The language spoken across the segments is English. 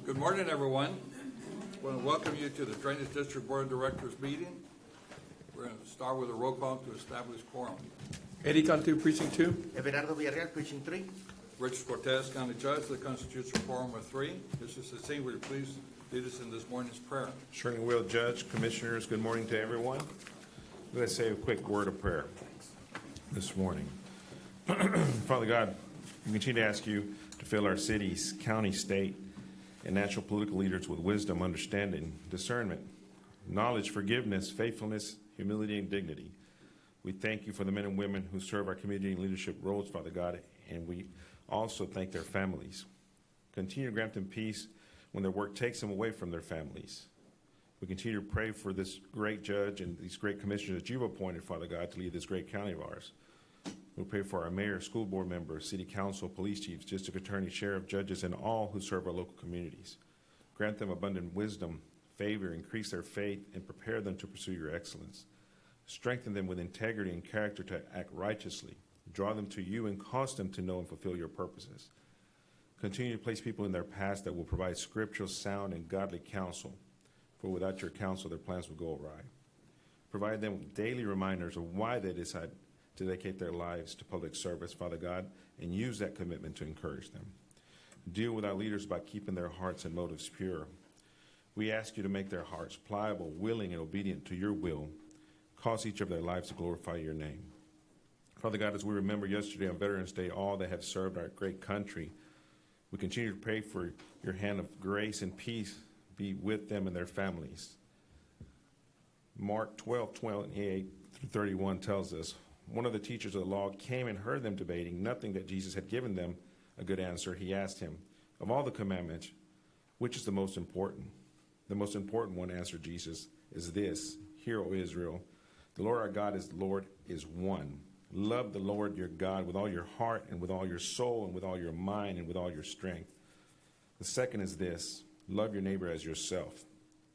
Good morning, everyone. I want to welcome you to the Drainage District Board of Directors meeting. We're going to start with a roll call to establish quorum. Eddie Cantu, Precinct 2. Everardo Villarreal, Precinct 3. Richard Cortez, County Judge, that constitutes a quorum of 3. Mr. Cecile, will you please lead us in this morning's prayer? Certainly will, Judge. Commissioners, good morning to everyone. Let's say a quick word of prayer this morning. Father God, we continue to ask you to fill our cities, county, state, and national political leaders with wisdom, understanding, discernment, knowledge, forgiveness, faithfulness, humility, and dignity. We thank you for the men and women who serve our community in leadership roles, Father God, and we also thank their families. Continue to grant them peace when their work takes them away from their families. We continue to pray for this great judge and these great commissioners that you've appointed, Father God, to lead this great county of ours. We pray for our mayor, school board members, city council, police chiefs, district attorney, sheriff, judges, and all who serve our local communities. Grant them abundant wisdom, favor, increase their faith, and prepare them to pursue your excellence. Strengthen them with integrity and character to act righteously. Draw them to you and cause them to know and fulfill your purposes. Continue to place people in their paths that will provide scriptural, sound, and godly counsel, for without your counsel, their plans will go awry. Provide them with daily reminders of why they decide to dedicate their lives to public service, Father God, and use that commitment to encourage them. Deal with our leaders by keeping their hearts and motives pure. We ask you to make their hearts pliable, willing, and obedient to your will. Cause each of their lives to glorify your name. Father God, as we remember yesterday on Veterans Day, all that have served our great country, we continue to pray for your hand of grace and peace be with them and their families. Mark 12:28-31 tells us, one of the teachers of the law came and heard them debating, nothing that Jesus had given them a good answer. He asked him, of all the commandments, which is the most important? The most important one, answered Jesus, is this, hear, O Israel, the Lord our God is one. Love the Lord your God with all your heart and with all your soul and with all your mind and with all your strength. The second is this, love your neighbor as yourself.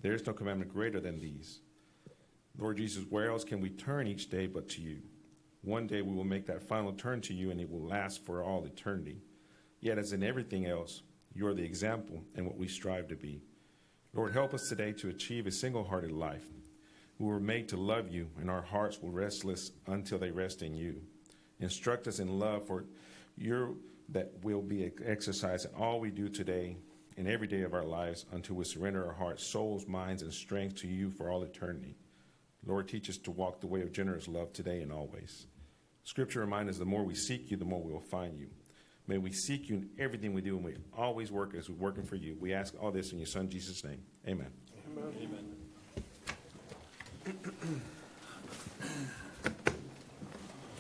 There is no commandment greater than these. Lord Jesus, where else can we turn each day but to you? One day we will make that final turn to you and it will last for all eternity. Yet as in everything else, you are the example and what we strive to be. Lord, help us today to achieve a single-hearted life. We were made to love you, and our hearts will restless until they rest in you. Instruct us in love for your that will be exercised in all we do today and every day of our lives until we surrender our hearts, souls, minds, and strength to you for all eternity. Lord, teach us to walk the way of generous love today and always. Scripture reminds us the more we seek you, the more we will find you. May we seek you in everything we do, and we always work as we're working for you. We ask all this in your Son, Jesus' name. Amen. Amen. Amen.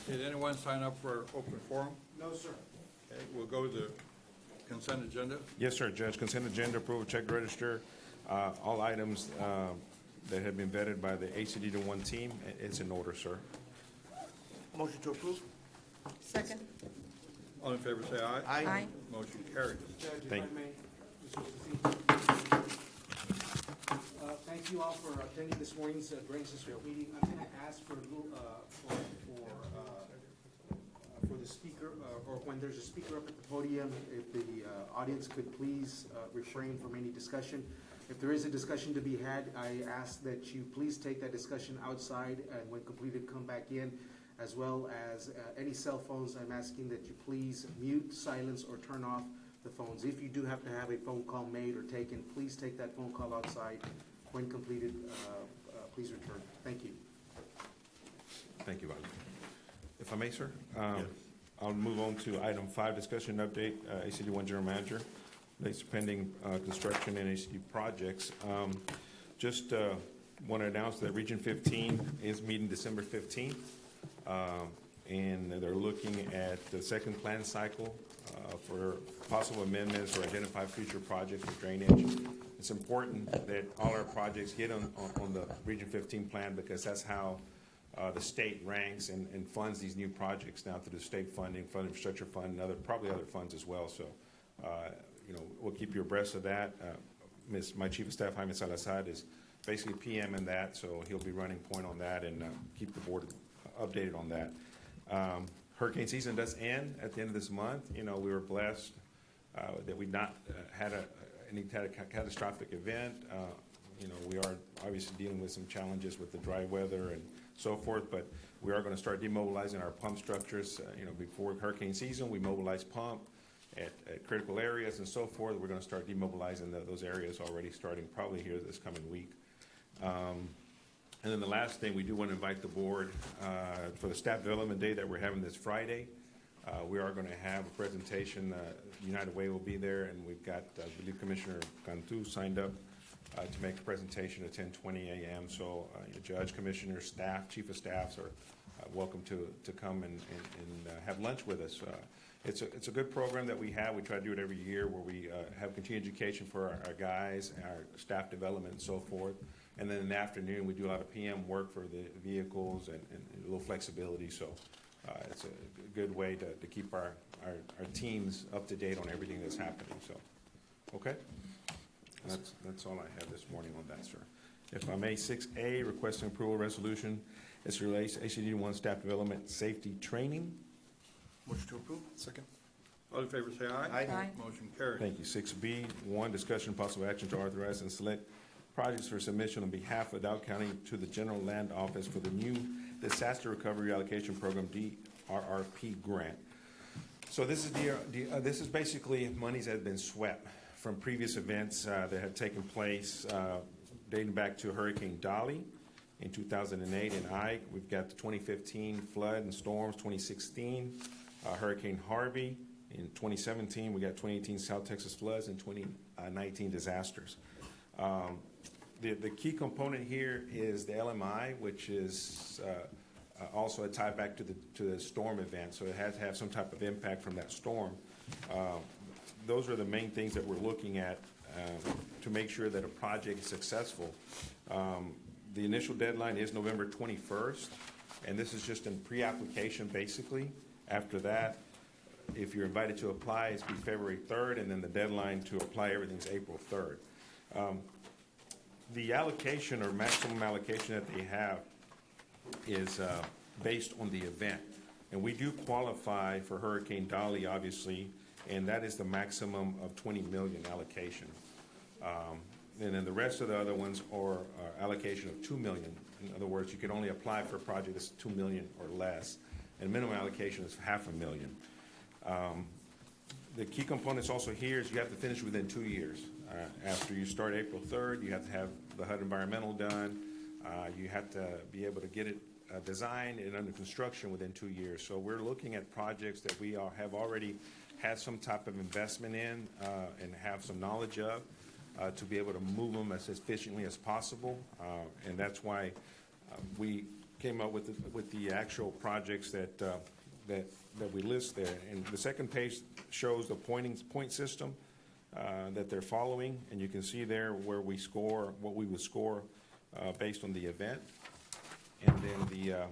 Did anyone sign up for open forum? No, sir. Okay, we'll go to the consent agenda. Yes, sir, Judge. Consent agenda, approval, check register, all items that have been vetted by the ACD-1 team. It's in order, sir. Motion to approve. Second. All in favor say aye. Aye. Motion carries. Judge, if Thank- I may, Mr. Cecile. Thank you all for attending this morning's Drainage District meeting. I'm going to ask for a little, for the speaker, or when there's a speaker up at the podium, if the audience could please refrain from any discussion. If there is a discussion to be had, I ask that you please take that discussion outside, and when completed, come back in, as well as any cell phones. I'm asking that you please mute, silence, or turn off the phones. If you do have to have a phone call made or taken, please take that phone call outside. When completed, please return. Thank you. Thank you, Vali. If I may, sir, I'll move on to item 5, discussion update, ACD-1 General Manager. Relates to pending construction and ACD projects. Just want to announce that Region 15 is meeting December 15th, and they're looking at the second plan cycle for possible amendments or identify future projects for drainage. It's important that all our projects get on the Region 15 plan, because that's how the state ranks and funds these new projects now through the state funding, Fund Infrastructure Fund, and probably other funds as well. So, we'll keep you abreast of that. My Chief of Staff, Jaime Salazar, is basically PM in that, so he'll be running point on that and keep the board updated on that. Hurricane season does end at the end of this month. We were blessed that we not had an any catastrophic event. We are obviously dealing with some challenges with the dry weather and so forth, but we are going to start demobilizing our pump structures. Before hurricane season, we mobilize pump at critical areas and so forth. We're going to start demobilizing those areas already starting probably here this coming week. And then the last thing, we do want to invite the board for the Staff Development Day that we're having this Friday. We are going to have a presentation. United Way will be there, and we've got, I believe, Commissioner Cantu signed up to make a presentation at 10:20 a.m. So, Judge, Commissioner, staff, Chief of Staffs are welcome to come and have lunch with us. It's a good program that we have. We try to do it every year where we have continuing education for our guys, our staff development and so forth. And then in the afternoon, we do a lot of PM work for the vehicles and a little flexibility. So it's a good way to keep our teams up to date on everything that's happening. So, okay? That's all I have this morning on that, sir. If I may, 6A, requesting approval resolution as it relates to HCD1 staff development safety training. Motion to approve. Second. All in favor say aye. Aye. Motion carries. Thank you. 6B, 1, discussion and possible action to authorize and select projects for submission on behalf of Dow County to the General Land Office for the new Disaster Recovery Allocation Program, DRRP grant. So this is this is basically monies that have been swept from previous events that had taken place dating back to Hurricane Dolly in 2008 and Ike. We've got the 2015 flood and storms, 2016 Hurricane Harvey. In 2017, we got 2018 South Texas floods and 2019 disasters. The key component here is the LMI, which is also a tie back to the storm event. So it has to have some type of impact from that storm. Those are the main things that we're looking at to make sure that a project is successful. The initial deadline is November 21st, and this is just in pre-application basically. After that, if you're invited to apply, it's be February 3rd, and then the deadline to apply everything's April 3rd. The allocation or maximum allocation that they have is based on the event. And we do qualify for Hurricane Dolly, obviously, and that is the maximum of 20 million allocation. And then the rest of the other ones are allocation of 2 million. In other words, you can only apply for a project that's 2 million or less, and minimum allocation is $500,000. The key components also here is you have to finish within 2 years. After you start April 3rd, you have to have the HUD environmental done. You have to be able to get it designed and under construction within 2 years. So we're looking at projects that we have already had some type of investment in and have some knowledge of to be able to move them as efficiently as possible. And that's why we came up with the actual projects that we list there. And the second page shows the point system that they're following, and you can see there where we score, what we would score based on the event. And then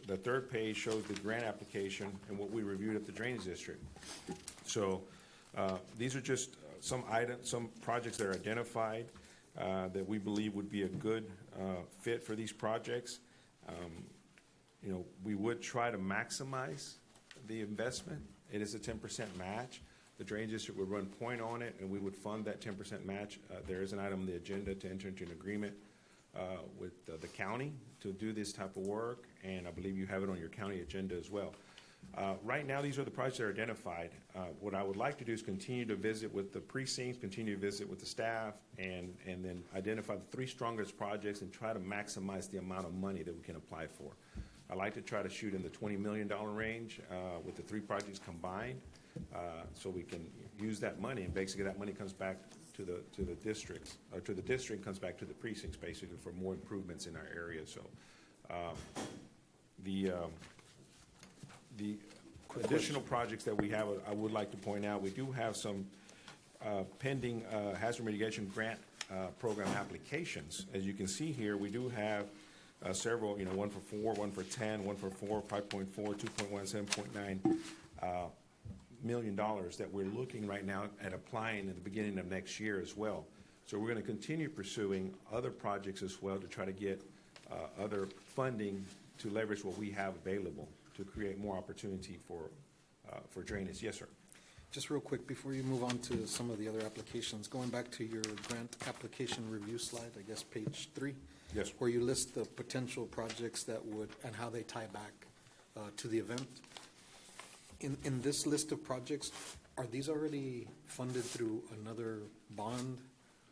the third page shows the grant application and what we reviewed at the Drainage District. So these are just some projects that are identified that we believe would be a good fit for these projects. We would try to maximize the investment. It is a 10% match. The Drainage District would run point on it, and we would fund that 10% match. There is an item on the agenda to enter into an agreement with the county to do this type of work, and I believe you have it on your county agenda as well. Right now, these are the projects that are identified. What I would like to do is continue to visit with the precincts, continue to visit with the staff, and then identify the 3 strongest projects and try to maximize the amount of money that we can apply for. I like to try to shoot in the $20 million range with the 3 projects combined, so we can use that money, and basically that money comes back to the districts, or to the district comes back to the precincts, basically, for more improvements in our area. So the additional projects that we have, I would like to point out, we do have some pending hazard mitigation grant program applications. As you can see here, we do have several, 1 for 4, 1 for 10, 1 for 4, 5.4, 2.1, 7.9 million dollars that we're looking right now at applying at the beginning of next year as well. So we're going to continue pursuing other projects as well to try to get other funding to leverage what we have available to create more opportunity for drainage. Yes, sir. Just real quick, before you move on to some of the other applications, going back to your grant application review slide, I guess page 3. Yes, sir. Where you list the potential projects that would, and how they tie back to the event. In this list of projects, are these already funded through another bond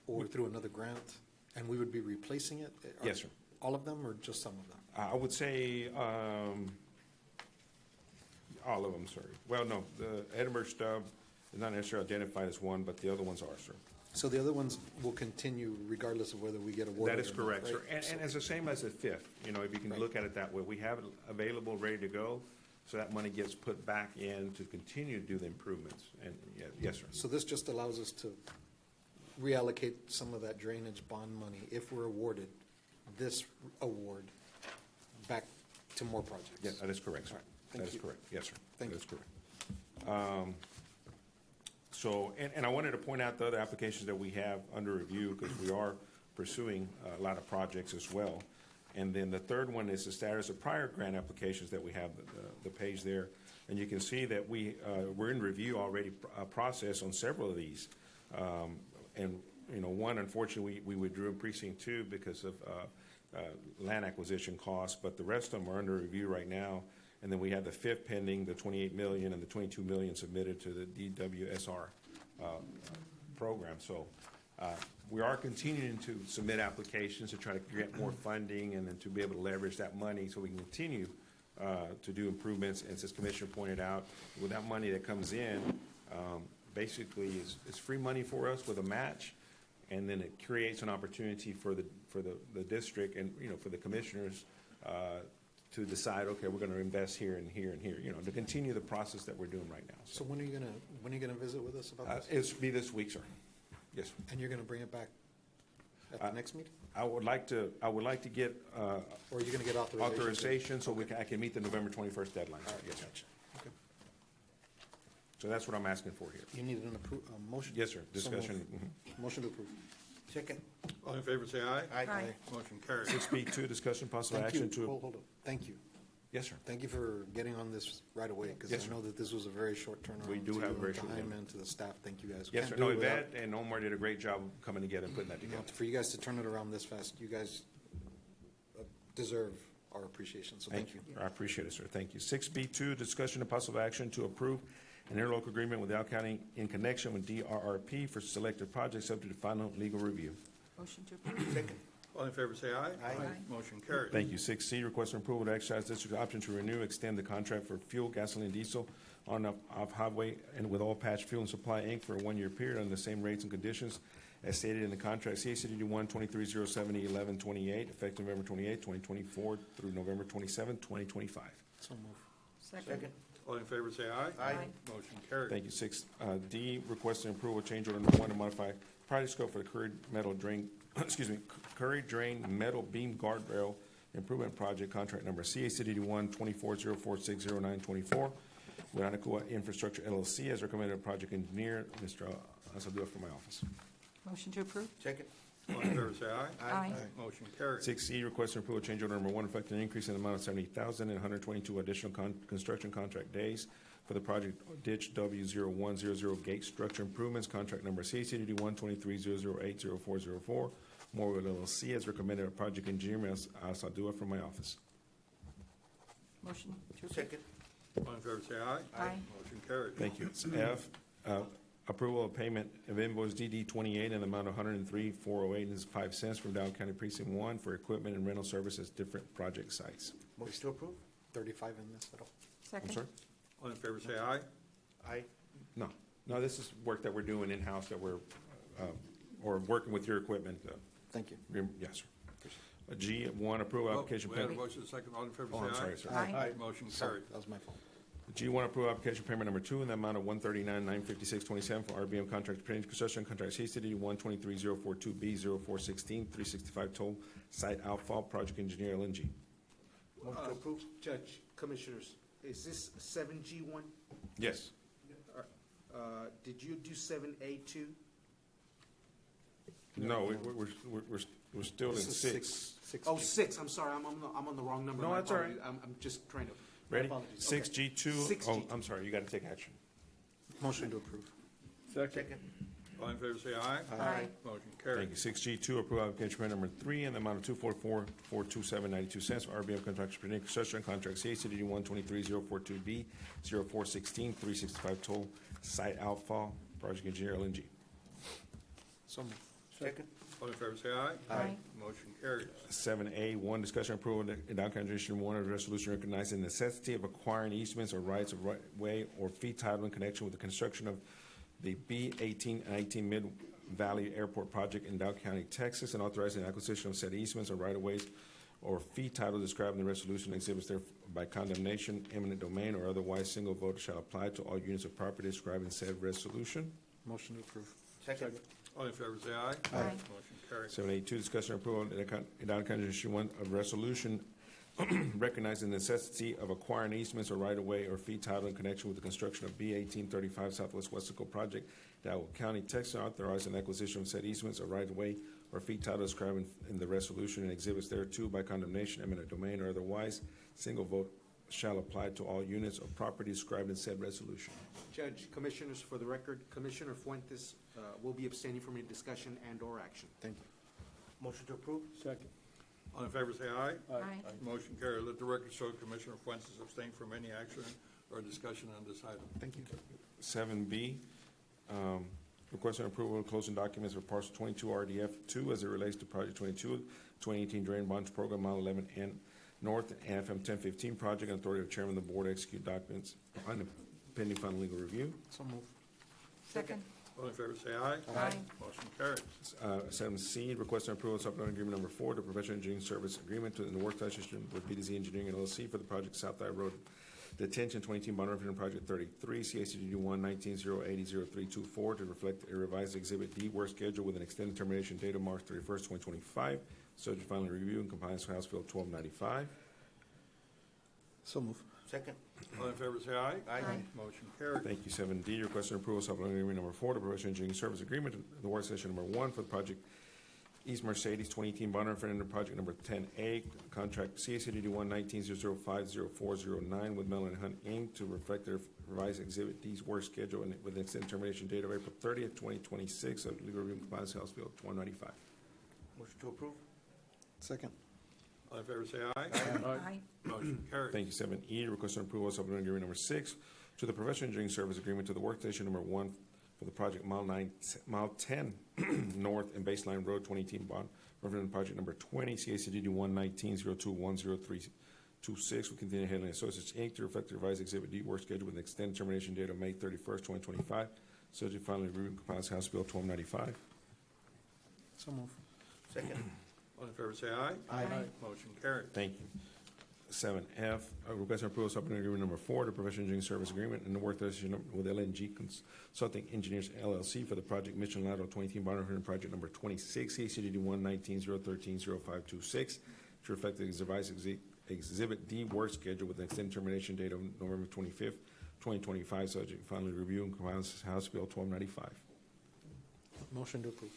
or through another grant? And we would be replacing it? Yes, sir. All of them or just some of them? I would say, all of them, sorry. Well, no, the Edinburgh stub is not necessarily identified as one, but the other ones are, sir. So the other ones will continue regardless of whether we get awarded? That is or not, correct, sir. right? And it's the same as the fifth, you know, if you can Right. look at it that way. We have it available, ready to go, so that money gets put back in to continue to do the improvements. And, yes, sir. So this just allows us to reallocate some of that drainage bond money, if we're awarded this award, back to more projects? Yeah, that is correct, sir. All right. Thank That is you. correct, yes, sir. Thank That you. is correct. So, and I wanted to point out the other applications that we have under review, because we are pursuing a lot of projects as well. And then the third one is the status of prior grant applications that we have, the page there. And you can see that we're in review already, process on several of these. And, you know, one, unfortunately, we withdrew in precinct 2 because of land acquisition costs, but the rest of them are under review right now. And then we have the fifth pending, the 28 million and the 22 million submitted to the DWSR program. So we are continuing to submit applications to try to get more funding and then to be able to leverage that money so we can continue to do improvements. And as Commissioner pointed out, with that money that comes in, basically is free money for us with a match. And then it creates an opportunity for the district and, you know, for the commissioners to decide, okay, we're gonna invest here and here and here, you know, to continue the process that we're doing right now. So when are you gonna visit with us about this? It'll be this week, sir. Yes, sir. And you're gonna bring it back at the next meeting? I would like to get Or are you gonna get authorization? authorization so I can meet the November 21st deadline. All right, Yes, sir. gotcha. Okay. So that's what I'm asking for here. You need a motion? Yes, sir. So Discussion. moved. Motion to approve. Second. All in favor, say aye. Aye. Motion carries. 6B2, discussion possible Thank you. action to. Hold on. Thank you. Yes, sir. Thank you for getting on this right away, because Yes, I sir. know that this was a very short turnaround. We do to have a you, very to short Jaime turnaround. and to the staff. Thank you, guys. Yes, Can't sir. do No, it without- Yvette and Omar did a great job coming together and putting that you know, together. for you guys to turn it around this fast, you guys deserve our appreciation, so thank you. I appreciate it, sir. Thank you. 6B2, discussion and possible action to approve an interlocal agreement with Dow County in connection with DRRP for selected projects subject to final legal review. Motion to approve. Second. All in favor, say aye. Aye. Motion carries. Thank you. 6C, requesting approval to exercise district option to renew, extend the contract for fuel, gasoline, diesel on off-highway and with Oil Patch Fuel and Supply, Inc. for a one-year period under the same rates and conditions as stated in the contract. CACD 1-2307-1128, effective November 28, 2024 through November 27, 2025. So move. Second. All in favor, say aye. Aye. Motion carries. Thank you. 6D, requesting approval change order number 1 to modify project scope for the Curry Metal Drain, Curry Drain Metal Beam Guardrail Improvement Project, contract number CACD 1-2404600924, with Anacua Infrastructure LLC, as recommended by project engineer, Mr. Asadua from my office. Motion to approve. Second. All in favor, say aye. Aye. Motion carries. 6E, requesting approval change order number 1, reflecting an increase in the amount of 70,000 and 122 additional construction contract days for the project Ditch W0100 Gate Structure Improvements, contract number CACD 1-2300800404, Morwood LLC, as recommended by project engineer, Ms. Asadua from my office. Motion to approve. Second. All in favor, say aye. Aye. Motion carries. Thank you. It's F, approval of payment of invoice DD 28 in the amount of $103,408.05 from Dow County Precinct 1 for equipment and rental services, different project sites. Motion to approve. 35 in this at all? I'm Second. sorry? All in favor, say aye. Aye. No, this is work that we're doing in-house that we're, or working with your equipment. Thank you. Yes, sir. G1, approve application We had a payment. motion second. All in favor, Oh, say I'm aye. sorry, sir. Aye. Motion Sorry, carries. that was my fault. G1, approve application payment number 2 in the amount of $139,956.27 for RBM contract drainage construction contract CCD 1-23042B 0416 365 toll site outfall project engineer LNG. Motion to approve. Judge, Commissioners, is this 7G1? Yes. Did you do 7A too? No, we're still in This is 6. Oh, 6, I'm sorry, I'm on the wrong number. No, My that's all right. apologies. I'm just trying to. Ready? My apologies. 6G2. Okay. Oh, 6G2. I'm sorry, you got to take action. Motion to approve. Second. All in favor, say aye. Aye. Motion Thank carries. you. 6G2, approve application permit number 3 in the amount of $244,427.92 for RBM Construction for construction contract CACD 123-042B 0416 365 toll site outfall, project engineer LNG. So moved. Second. All in favor, say aye. Aye. Motion carries. 7A1, discussion approval and downtown transition 1 of the resolution recognizing the necessity of acquiring easements or rights of right way or fee title in connection with the construction of the B1819 Mid-Valley Airport project in Dow County, Texas, and authorizing the acquisition of said easements or right-of-ways or fee title described in the resolution exhibits there by condemnation, eminent domain, or otherwise single vote shall apply to all units of property described in said resolution. Motion to approve. Second. All in favor, say aye. Aye. Motion carries. 7A2, discussion approval in Downtown Transition 1 of resolution recognizing the necessity of acquiring easements or right-of-way or fee title in connection with the construction of B1835 Southwest Westaco project, Dow County, Texas, authorizing acquisition of said easements or right-of-way or fee title described in the resolution and exhibits thereto by condemnation, eminent domain, or otherwise, single vote shall apply to all units of property described in said resolution. Judge, Commissioners, for the record, Commissioner Fuentes will be abstaining from any discussion and/or action. Thank you. Motion to approve. Second. All in favor, say aye. Aye. Motion carries. Let the record show Commissioner Fuentes abstained from any action or discussion on this item. Thank you. 7B, requesting approval of closing documents for parcel 22 RDF 2 as it relates to project 22, 2018 drain bonds program, mile 11 North, FM 1015 project, and authority of chairman of the board to execute documents on the pending final legal review. So moved. Second. All in favor, say aye. Aye. Motion carries. 7C, requesting approval of supplemental agreement number 4, the professional engineering service agreement in the work session with BDZ Engineering LLC for the project South Eye Road Detention 2018 bond referendum project 33, CACD 119-080-0324 to reflect a revised Exhibit D work schedule with an extended termination date of March 31st, 2025, subject to final review and compliance with House Bill 1295. So moved. Second. All in favor, say aye. Aye. Motion carries. Thank you. 7D, requesting approval of supplemental agreement number 4, the professional engineering service agreement, the work session number 1 for the project East Mercedes 2018 bond referendum project number 10A, contract CACD 119-005-0409 with Mellon Hunt Inc. to reflect their revised Exhibit D's work schedule and with an extended termination date of April 30th, 2026 of legal review and compliance House Bill 1295. Motion to approve. Second. All in favor, say aye. Aye. Motion carries. Thank you. 7E, requesting approval of supplemental agreement number 6 to the professional engineering service agreement to the workstation number 1 for the project Mile 10 North and Baseline Road 2018 bond referendum project number 20, CACD 119-02-10326 with Continue Handling Associates Inc. to reflect the revised Exhibit D work schedule with an extended termination date of May 31st, 2025, subject to final review and compliance House Bill 1295. So moved. Second. All in favor, say aye. Aye. Motion carries. Thank you. 7F, requesting approval of supplemental agreement number 4, the professional engineering service agreement and the work session with LNG Consulting Engineers LLC for the project Mission Lateral 2018 bond referendum project number 26, CACD 119-013-0526 to reflect the revised Exhibit D work schedule with an extended termination date of November 25th, 2025, subject to final review and compliance House Bill 1295. Motion to approve.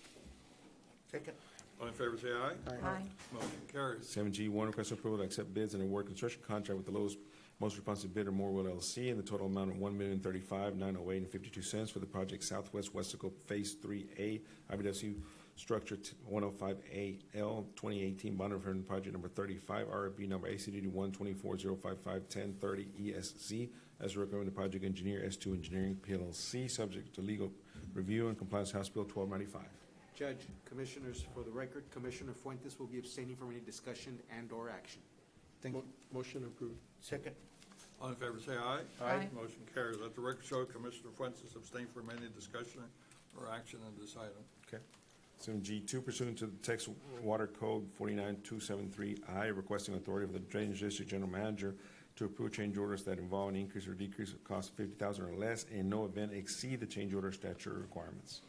Second. All in favor, say aye. Aye. Motion carries. 7G1, request approval to accept bids and award construction contract with the lowest most responsive bidder, Morwell LLC, in the total amount of $1,035,908.52 for the project Southwest Westaco Phase 3A, IBW Structure 105AL 2018 bond referendum project number 35, RFB number ACD 124-055-1030 ESZ, as recommended the project engineer S2 Engineering PLC, subject to legal review and compliance House Bill 1295. Judge, Commissioners, for the record, Commissioner Fuentes will be abstaining from any discussion and/or action. Thank you. Motion approved. Second. All in favor, say aye. Aye. Motion carries. Let the record show Commissioner Fuentes abstained from any discussion or action on this item. Okay. 7G2, pursuant to the Texas Water Code 49273I, requesting authority of the Drainage District General Manager to approve change orders that involve an increase or decrease of cost of $50,000 or less and in no event exceed the change order statutory requirements.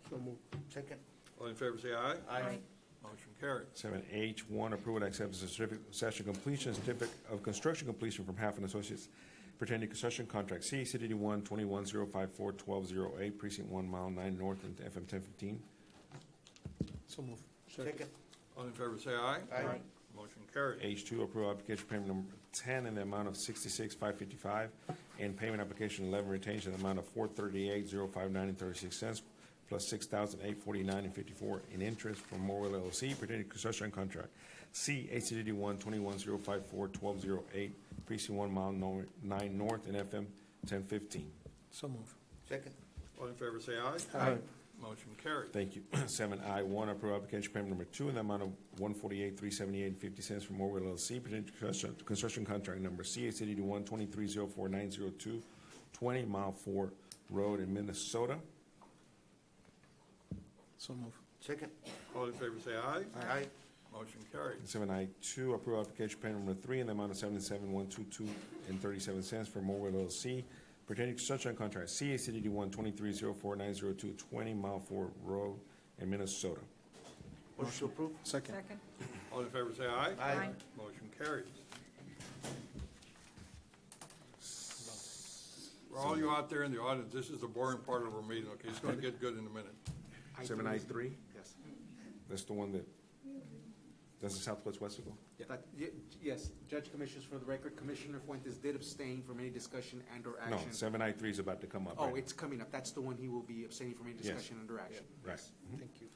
So moved. Second. All in favor, say aye. Aye. Motion carries. 7H1, approve and accept the certificate of session completion, certificate of construction completion from Half and Associates pertaining to construction contract CACD 121-054-1208, Precinct 1, Mile 9 North and FM 1015. So moved. Second. All in favor, say aye. Aye. Motion carries. H2, approve application payment number 10 in the amount of $66,555 and payment application 11 retention in the amount of $438,059.36 plus $6,849.54 in interest from Morwell LLC pertaining to construction contract C ACDD 121-054-1208, precinct 1, mile 9 north, and FM 1015. So move. Second. All in favor, say aye. Aye. Motion carried. Thank you. 7I1, approve application payment number 2 in the amount of $148,378.50 from Morwell LLC pertaining to construction contract number C ACDD 123-04902, 20 Mile 4 Road in Minnesota. So move. Second. All in favor, say aye. Aye. Motion carried. 7I2, approve application payment number 3 in the amount of $77,122.37 for Morwell LLC pertaining to construction contract C ACDD 123-04902, 20 Mile 4 Road in Minnesota. Motion to approve. Second. Second. All in favor, say aye. Aye. Motion carries. For all you out there in the audience, this is the boring part of our meeting, okay? It's gonna get good in a minute. 7I3, Yes. that's the one that, that's the Southwest Westico? Yes, Judge Commissioners, for the record, Commissioner Fuentes did abstain from any discussion and/or No, action. 7I3 is about to come up. Oh, right? it's coming up. That's the one he will be abstaining from any Yes. discussion under action. Right. Thank you.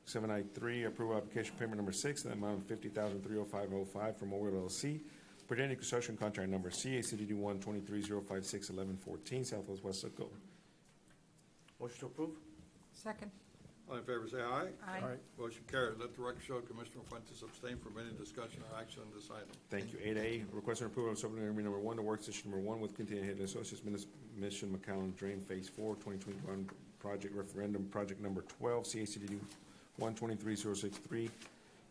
7I3, approve application payment number 6 in the amount of $50,305.05 from Morwell LLC pertaining to construction contract number C ACDD 123-056-1114, Southwest Westico. Motion to approve. Second. All in favor, say aye. Aye. Motion carried. Let the record show Commissioner Fuentes abstain from any discussion or action on this item. Thank you. 8A, request and approval of supplementary agreement number 1 to work session number 1 with Continuing Head Associates, Mission McAllen Drain Phase 4, 2021 project referendum, project number 12, CACDD 123-063,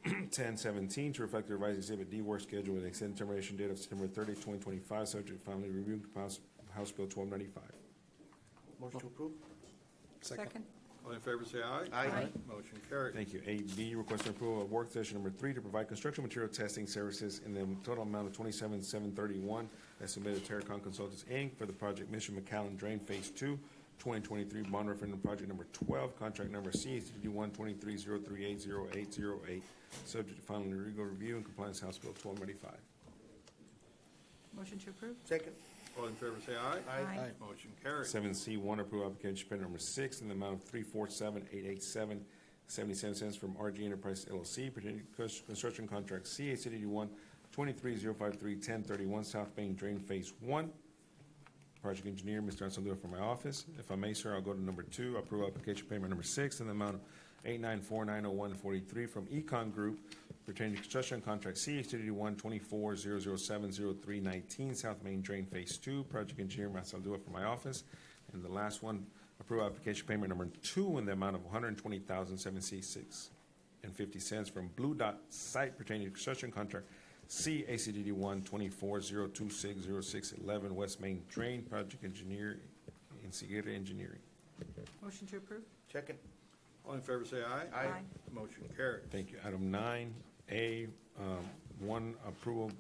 1017, to reflect the revised Exhibit D work schedule with an extended termination date of September 30, 2025, subject to final review, House Bill 1295. Motion to approve. Second. All in favor, say aye. Aye. Motion carried. Thank you. 8B, request and approval of work session number 3 to provide construction material testing services in the total amount of $27,731 as submitted to Terracon Consultants, Inc. for the project Mission McAllen Drain Phase 2, 2023 bond referendum project number 12, contract number CACD 123-038-0808, subject to final legal review and compliance, House Bill 1295. Motion to approve? Second. All in favor, say aye. Aye. Motion carried. 7C1, approve application payment number 6 in the amount of $347,887.77 from RG Enterprise LLC pertaining to construction contract CACD 123-053-1031 South Main Drain Phase 1. Project engineer, Mr. Ansaldo from my office. If I may, sir, I'll go to number 2, approve application payment number 6 in the amount of $894,901.43 from Econ Group pertaining to construction contract CHD 124-007-0319 South Main Drain Phase 2. Project engineer, Mr. Ansaldo from my office. And the last one, approve application payment number 2 in the amount of $120,076.50 from Blue Dot Site pertaining to construction contract CACD 124-026-0611 West Main Drain, project engineer, Insigueta Engineering. Motion to approve? Second. All in favor, say aye. Aye. Motion carried. Thank you. Item 9A, 1, approval,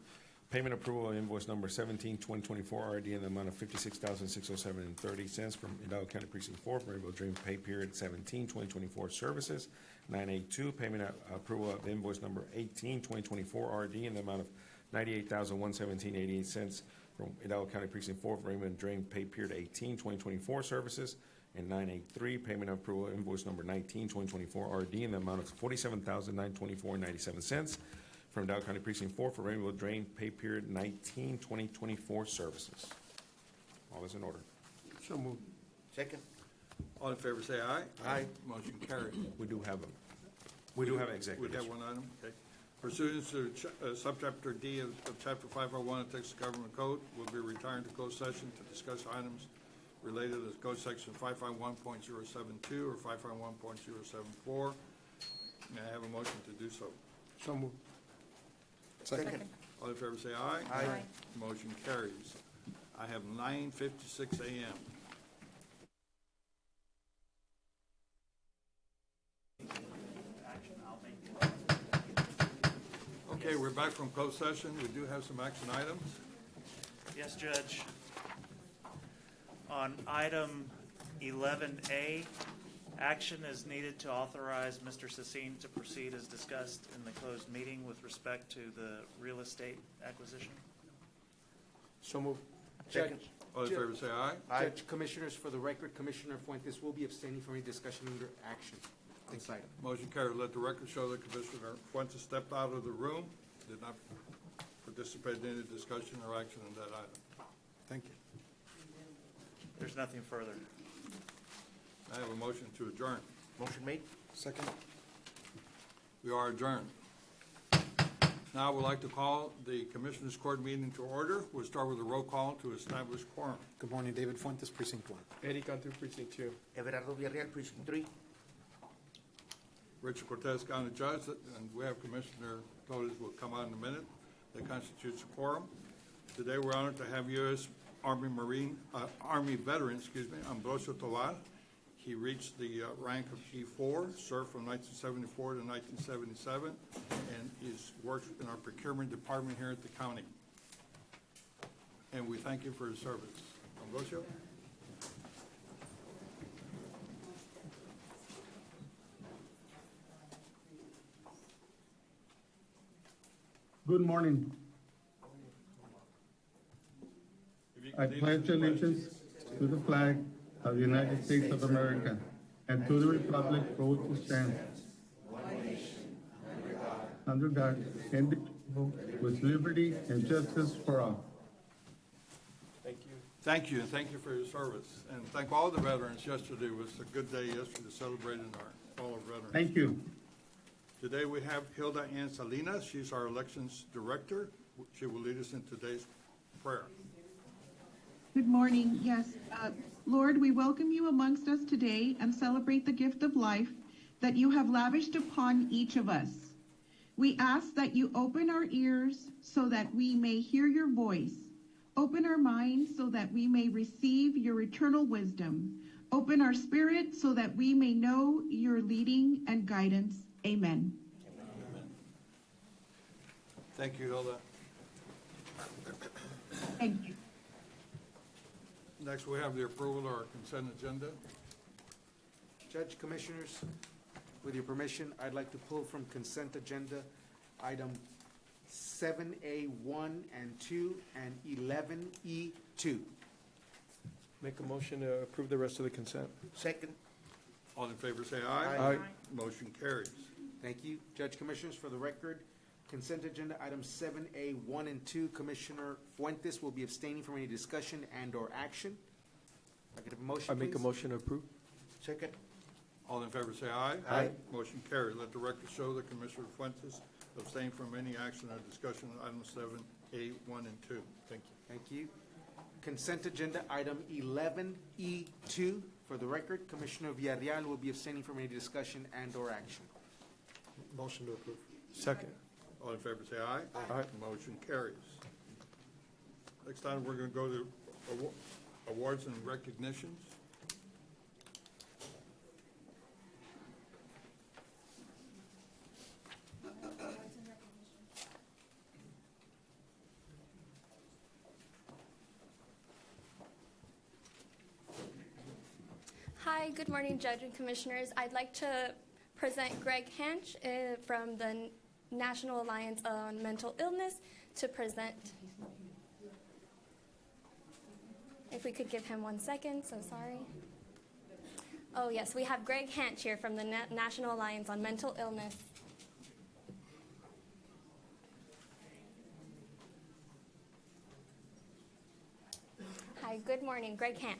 payment approval of invoice number 17-2024 RD in the amount of $56,607.30 from Hidalgo County Precinct 4 for Rainbow Drain Pay Period 17-2024 services. 9A2, payment approval of invoice number 18-2024 RD in the amount of $98,117.88 from Hidalgo County Precinct 4 for Raymond Drain Pay Period 18-2024 services. And 9A3, payment approval invoice number 19-2024 RD in the amount of $47,924.97 from Hidalgo County Precinct 4 for Rainbow Drain Pay Period 19-2024 services. All is in order. So moved. Second. All in favor, say aye. Aye. Motion carried. We do have executive. We have one item, okay. Pursuant to subchapter D of chapter 501 of Texas Government Code, we'll be retiring to closed session to discuss items related to code section 551.072 or 551.074. May I have a motion to do so? So moved. Second. All in favor, say aye. Aye. Motion carries. I have 9:56 a.m. Okay, we're back from closed session. We do have some action items. Yes, Judge. On item 11A, action is needed to authorize Mr. Sassine to proceed as discussed in the closed meeting with respect to the real estate acquisition. So moved. Second. All in favor, say aye. Aye. Judge, Commissioners, for the record, Commissioner Fuentes will be abstaining from any discussion under action. This item. Motion carried. Let the record show that Commissioner Fuentes stepped out of the room, did not participate in any discussion or action on that item. Thank you. There's nothing further. I have a motion to adjourn. Motion made. Second. We are adjourned. Now, I would like to call the Commissioners' Court meeting to order. We'll start with a roll call to establish quorum. Good morning, David Fuentes, Precinct 1. Eddie Cantor, Precinct 2. Everardo Villarreal, Precinct 3. Richard Cortez, County Judge, and we have Commissioner Flores will come out in a minute. That constitutes a quorum. Today, we're honored to have U.S. Army veteran, Ambrosio Tovar. He reached the rank of E4, served from 1974 to 1977, and he's worked in our procurement department here at the county. And we thank you for his service. Ambrosio? Good morning. If you I could lead us pledge in the allegiance to the flag of the United States of America and to the republic for which it stands, under God, indivisible, with liberty and justice for all. Thank you. Thank you, and thank you for your service. And thank all the veterans. Yesterday was a good day yesterday, celebrating our fellow veterans. Thank you. Today we have Hilda Ann Salinas. She's our elections director. She will lead us in today's prayer. Good morning. Yes, Lord, we welcome you amongst us today and celebrate the gift of life that you have lavished upon each of us. We ask that you open our ears so that we may hear your voice. Open our minds so that we may receive your eternal wisdom. Open our spirit so that we may know your leading and guidance. Amen. Thank you, Hilda. Thank you. Next, we have the approval of our consent agenda. Judge, Commissioners, with your permission, I'd like to pull from consent agenda item 7A 1 and 2 and 11E 2. Make a motion to approve the rest of the consent. Second. All in favor, say aye. Aye. Motion carries. Thank you. Judge, Commissioners, for the record, consent agenda items 7A 1 and 2, Commissioner Fuentes will be abstaining from any discussion and/or action. If I could have a motion, I make a please. motion to approve. Second. All in favor, say aye. Aye. Motion carries. Let the record show that Commissioner Fuentes abstained from any action or discussion on items 7A 1 and 2. Thank you. Thank you. Consent agenda item 11E 2, for the record, Commissioner Villarreal will be abstaining from any discussion and/or action. Motion to approve. Second. All in favor, say aye. Aye. Motion carries. Next time, we're going to go to awards and recognitions. Hi, good morning, Judge and Commissioners. I'd like to present Greg Hanch from the National Alliance on Mental Illness to present. If we could give him 1 second, so sorry. Oh, yes, we have Greg Hanch here from the National Alliance on Mental Illness. Hi, good morning, Greg Hanch.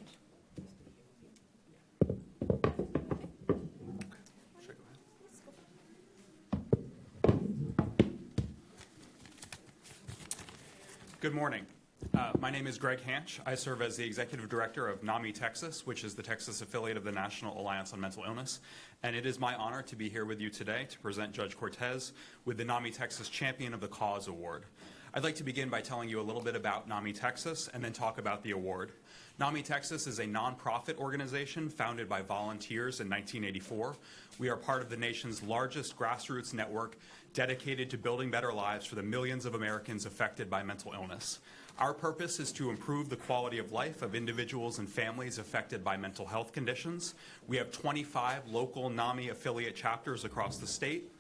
Good morning. My name is Greg Hanch. I serve as the Executive Director of NAMI Texas, which is the Texas affiliate of the National Alliance on Mental Illness. And it is my honor to be here with you today to present Judge Cortez with the NAMI Texas Champion of the Cause Award. I'd like to begin by telling you a little bit about NAMI Texas and then talk about the award. NAMI Texas is a nonprofit organization founded by volunteers in 1984. We are part of the nation's largest grassroots network dedicated to building better lives for the millions of Americans affected by mental illness. Our purpose is to improve the quality of life of individuals and families affected by mental health conditions. We have 25 local NAMI affiliate chapters across the state.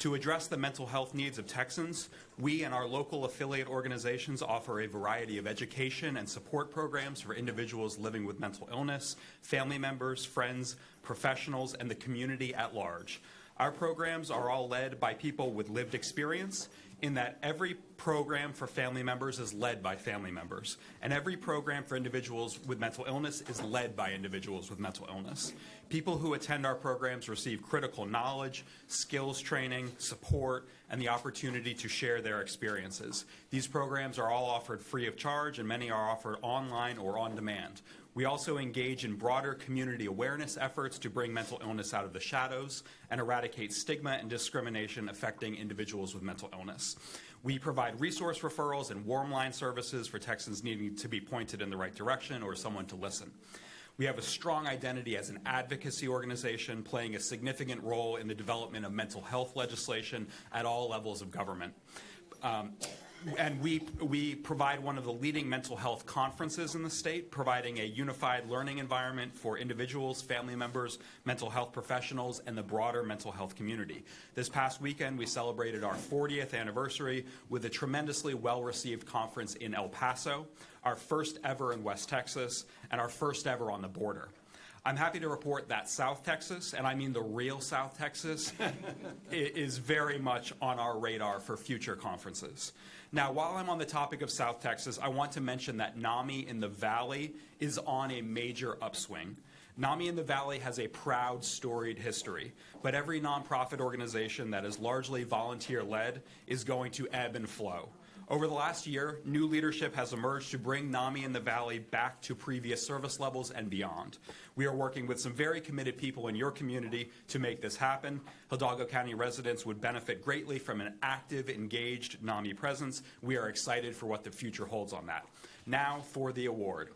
To address the mental health needs of Texans, we and our local affiliate organizations offer a variety of education and support programs for individuals living with mental illness, family members, friends, professionals, and the community at large. Our programs are all led by people with lived experience, in that every program for family members is led by family members, and every program for individuals with mental illness is led by individuals with mental illness. People who attend our programs receive critical knowledge, skills training, support, and the opportunity to share their experiences. These programs are all offered free of charge, and many are offered online or on demand. We also engage in broader community awareness efforts to bring mental illness out of the shadows and eradicate stigma and discrimination affecting individuals with mental illness. We provide resource referrals and warm line services for Texans needing to be pointed in the right direction or someone to listen. We have a strong identity as an advocacy organization, playing a significant role in the development of mental health legislation at all levels of government. And we provide one of the leading mental health conferences in the state, providing a unified learning environment for individuals, family members, mental health professionals, and the broader mental health community. This past weekend, we celebrated our 40th anniversary with a tremendously well-received conference in El Paso, our first ever in West Texas, and our first ever on the border. I'm happy to report that South Texas, and I mean the real South Texas, is very much on our radar for future conferences. Now, while I'm on the topic of South Texas, I want to mention that NAMI in the Valley is on a major upswing. NAMI in the Valley has a proud, storied history, but every nonprofit organization that is largely volunteer-led is going to ebb and flow. Over the last year, new leadership has emerged to bring NAMI in the Valley back to previous service levels and beyond. We are working with some very committed people in your community to make this happen. Hidalgo County residents would benefit greatly from an active, engaged NAMI presence. We are excited for what the future holds on that. Now for the award.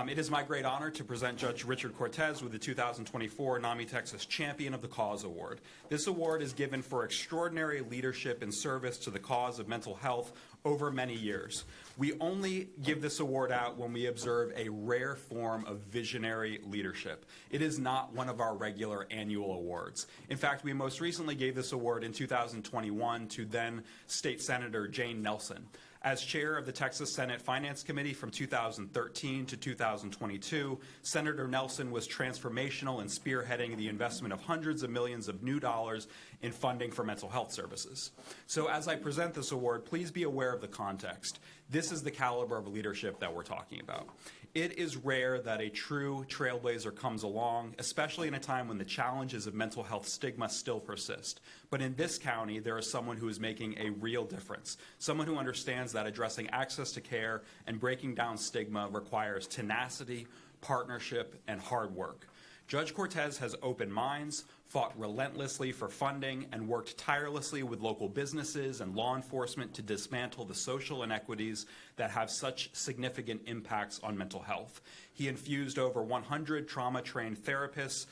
It is my great honor to present Judge Richard Cortez with the 2024 NAMI Texas Champion of the Cause Award. This award is given for extraordinary leadership and service to the cause of mental health over many years. We only give this award out when we observe a rare form of visionary leadership. It is not one of our regular annual awards. In fact, we most recently gave this award in 2021 to then State Senator Jane Nelson. As chair of the Texas Senate Finance Committee from 2013 to 2022, Senator Nelson was transformational in spearheading the investment of hundreds of millions of new dollars in funding for mental health services. So as I present this award, please be aware of the context. This is the caliber of leadership that we're talking about. It is rare that a true trailblazer comes along, especially in a time when the challenges of mental health stigma still persist. But in this county, there is someone who is making a real difference, someone who understands that addressing access to care and breaking down stigma requires tenacity, partnership, and hard work. Judge Cortez has open minds, fought relentlessly for funding, and worked tirelessly with local businesses and law enforcement to dismantle the social inequities that have such significant impacts on mental health. He infused over 100 trauma-trained therapists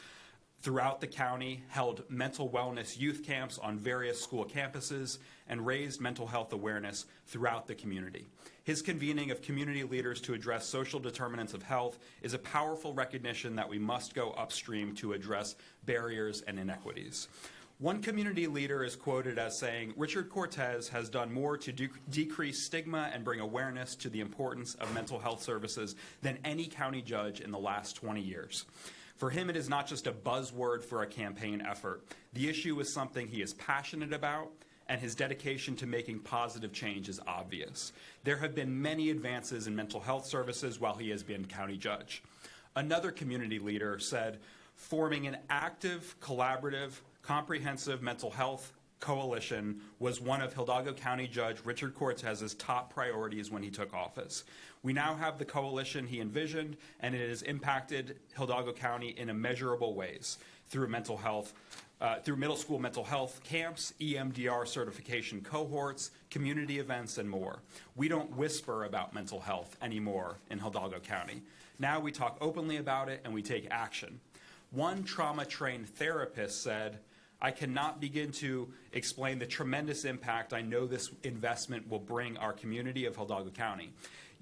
throughout the county, held mental wellness youth camps on various school campuses, and raised mental health awareness throughout the community. His convening of community leaders to address social determinants of health is a powerful recognition that we must go upstream to address barriers and inequities. One community leader is quoted as saying, "Richard Cortez has done more to decrease stigma and bring awareness to the importance of mental health services than any county judge in the last 20 years. For him, it is not just a buzzword for a campaign effort. The issue is something he is passionate about, and his dedication to making positive change is obvious. There have been many advances in mental health services while he has been county judge." Another community leader said, "Forming an active, collaborative, comprehensive mental health coalition was one of Hidalgo County Judge Richard Cortez's top priorities when he took office. We now have the coalition he envisioned, and it has impacted Hidalgo County in immeasurable ways through mental health, through middle school mental health camps, EMDR certification cohorts, community events, and more. We don't whisper about mental health anymore in Hidalgo County. Now we talk openly about it and we take action." One trauma-trained therapist said, "I cannot begin to explain the tremendous impact I know this investment will bring our community of Hidalgo County.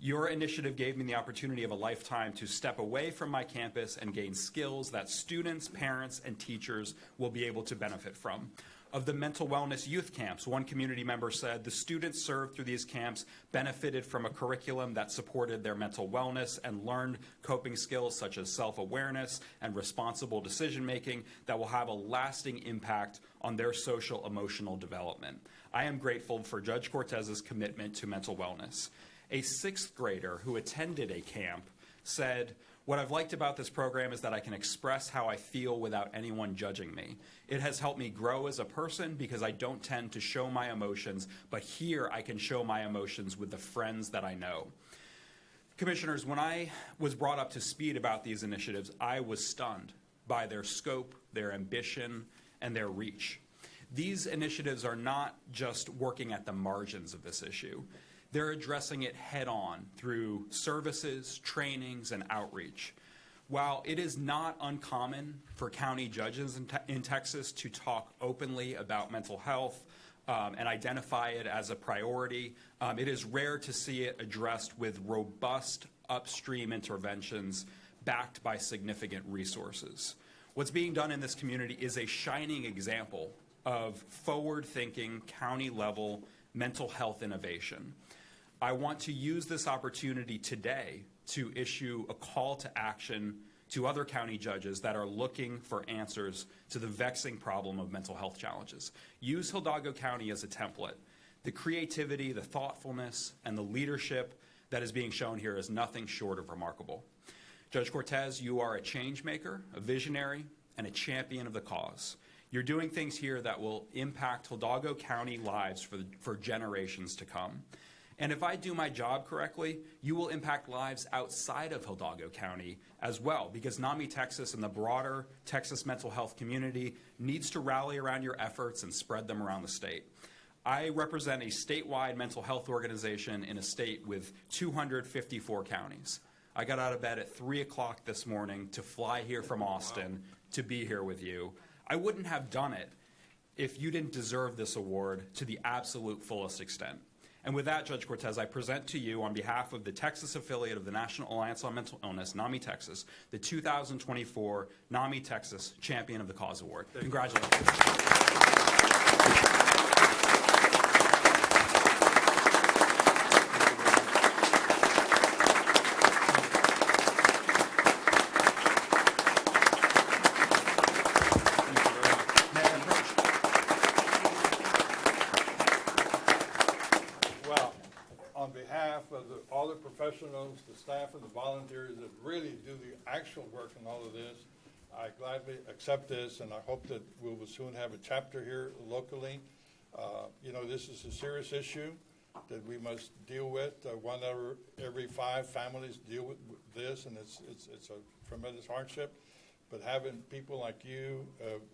Your initiative gave me the opportunity of a lifetime to step away from my campus and gain skills that students, parents, and teachers will be able to benefit from. Of the mental wellness youth camps, one community member said the students served through these camps benefited from a curriculum that supported their mental wellness and learned coping skills such as self-awareness and responsible decision-making that will have a lasting impact on their social emotional development. I am grateful for Judge Cortez's commitment to mental wellness. A sixth grader who attended a camp said, "What I've liked about this program is that I can express how I feel without anyone judging me. It has helped me grow as a person because I don't tend to show my emotions, but here I can show my emotions with the friends that I know." Commissioners, when I was brought up to speed about these initiatives, I was stunned by their scope, their ambition, and their reach. These initiatives are not just working at the margins of this issue. They're addressing it head-on through services, trainings, and outreach. While it is not uncommon for county judges in Texas to talk openly about mental health and identify it as a priority, it is rare to see it addressed with robust upstream interventions backed by significant resources. What's being done in this community is a shining example of forward-thinking, county-level mental health innovation. I want to use this opportunity today to issue a call to action to other county judges that are looking for answers to the vexing problem of mental health challenges. Use Hidalgo County as a template. The creativity, the thoughtfulness, and the leadership that is being shown here is nothing short of remarkable. Judge Cortez, you are a change maker, a visionary, and a champion of the cause. You're doing things here that will impact Hidalgo County lives for generations to come. And if I do my job correctly, you will impact lives outside of Hidalgo County as well, because NAMI Texas and the broader Texas mental health community needs to rally around your efforts and spread them around the state. I represent a statewide mental health organization in a state with 254 counties. I got out of bed at 3 o'clock this morning to fly here from Austin to be here with you. I wouldn't have done it if you didn't deserve this award to the absolute fullest extent. And with that, Judge Cortez, I present to you on behalf of the Texas affiliate of the National Alliance on Mental Illness, NAMI Texas, the 2024 NAMI Texas Champion of the Cause Award. Congratulations. Well, on behalf of all the professionals, the staff, and the volunteers that really do the actual work in all of this, I gladly accept this, and I hope that we will soon have a chapter here locally. You know, this is a serious issue that we must deal with. One out of every 5 families deal with this, and it's a tremendous hardship. But having people like you,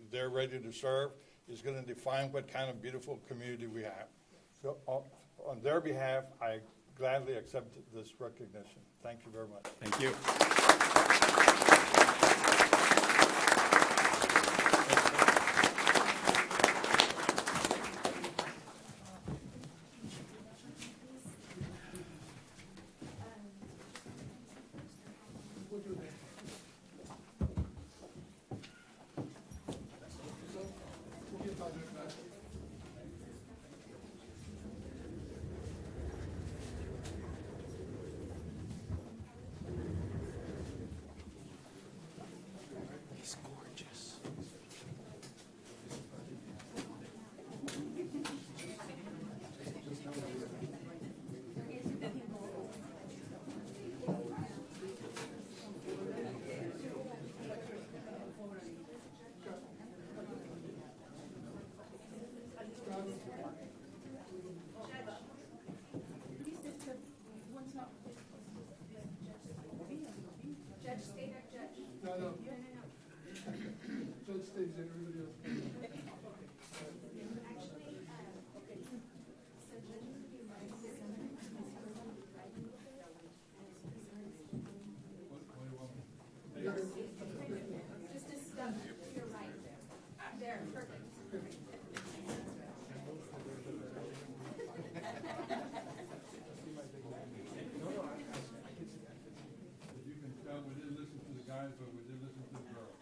they're ready to serve, is going to define what kind of beautiful community we have. So on their behalf, I gladly accept this recognition. Thank you very much. Thank you. You can tell we didn't listen to the guys, but we did listen to the girls.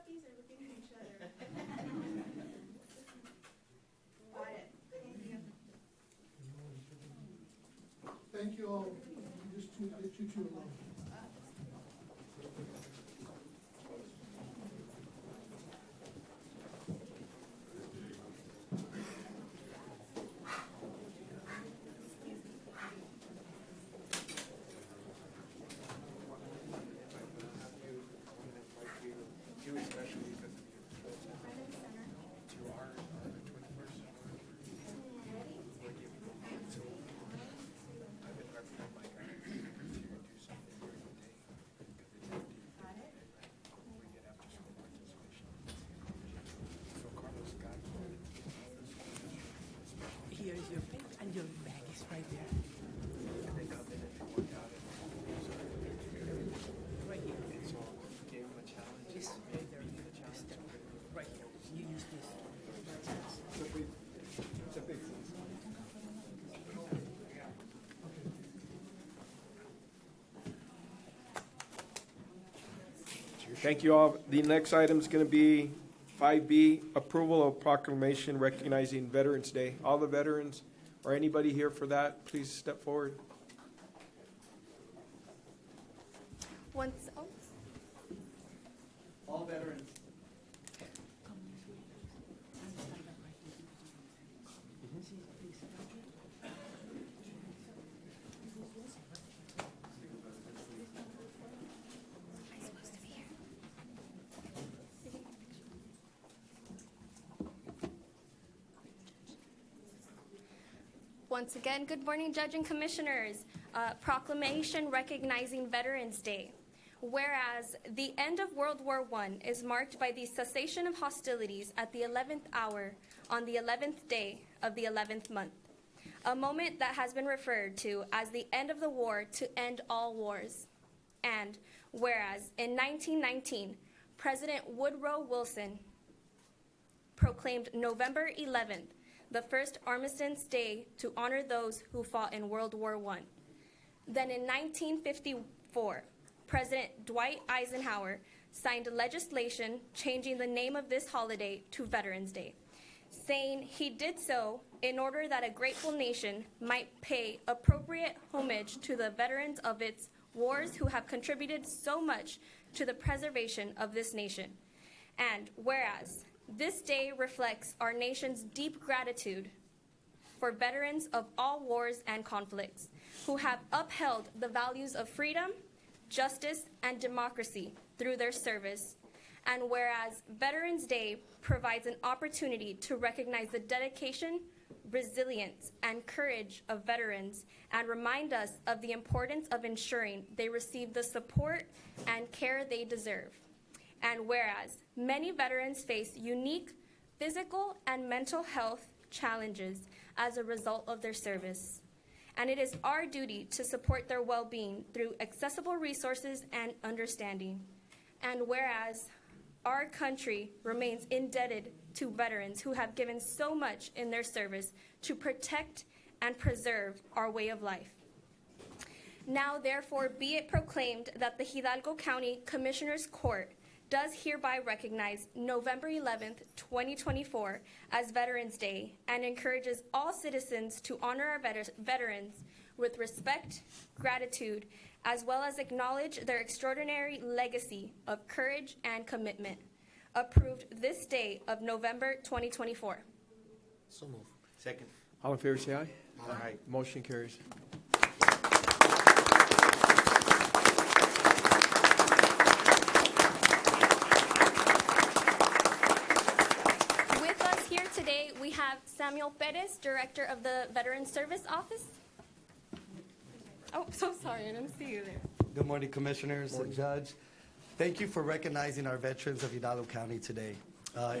puppies are looking at each other. Got it. Thank you. Thank you all. Just let you two alone. Here is your pen and your bag is right there. Right here. This right there. This step. Right here. You use this. Thank you all. The next item is going to be 5B, approval of proclamation recognizing Veterans Day. All the veterans, or anybody here for that, please step forward. Once, oh, All veterans. once again, good morning, Judge and Commissioners. Proclamation recognizing Veterans Day. Whereas the end of World War I is marked by the cessation of hostilities at the 11th hour on the 11th day of the 11th month, a moment that has been referred to as the end of the war to end all wars. And whereas in 1919, President Woodrow Wilson proclaimed November 11th the first Armistice Day to honor those who fought in World War I. Then in 1954, President Dwight Eisenhower signed legislation changing the name of this holiday to Veterans Day, saying he did so in order that a grateful nation might pay appropriate homage to the veterans of its wars who have contributed so much to the preservation of this nation. And whereas this day reflects our nation's deep gratitude for veterans of all wars and conflicts who have upheld the values of freedom, justice, and democracy through their service. And whereas Veterans Day provides an opportunity to recognize the dedication, resilience, and courage of veterans and remind us of the importance of ensuring they receive the support and care they deserve. And whereas many veterans face unique physical and mental health challenges as a result of their service, and it is our duty to support their well-being through accessible resources and understanding. And whereas our country remains indebted to veterans who have given so much in their service to protect and preserve our way of life. Now, therefore, be it proclaimed that the Hidalgo County Commissioners Court does hereby recognize November 11th, 2024 as Veterans Day and encourages all citizens to honor our veterans with respect, gratitude, as well as acknowledge their extraordinary legacy of courage and commitment. Approved this day of November 2024. So move. Second. All in favor, say aye. Aye. Motion carries. With us here today, we have Samuel Perez, Director of the Veteran Service Office. Oh, so sorry, I didn't see you there. Good morning, Commissioners and Judge. Thank you for recognizing our veterans of Hidalgo County today.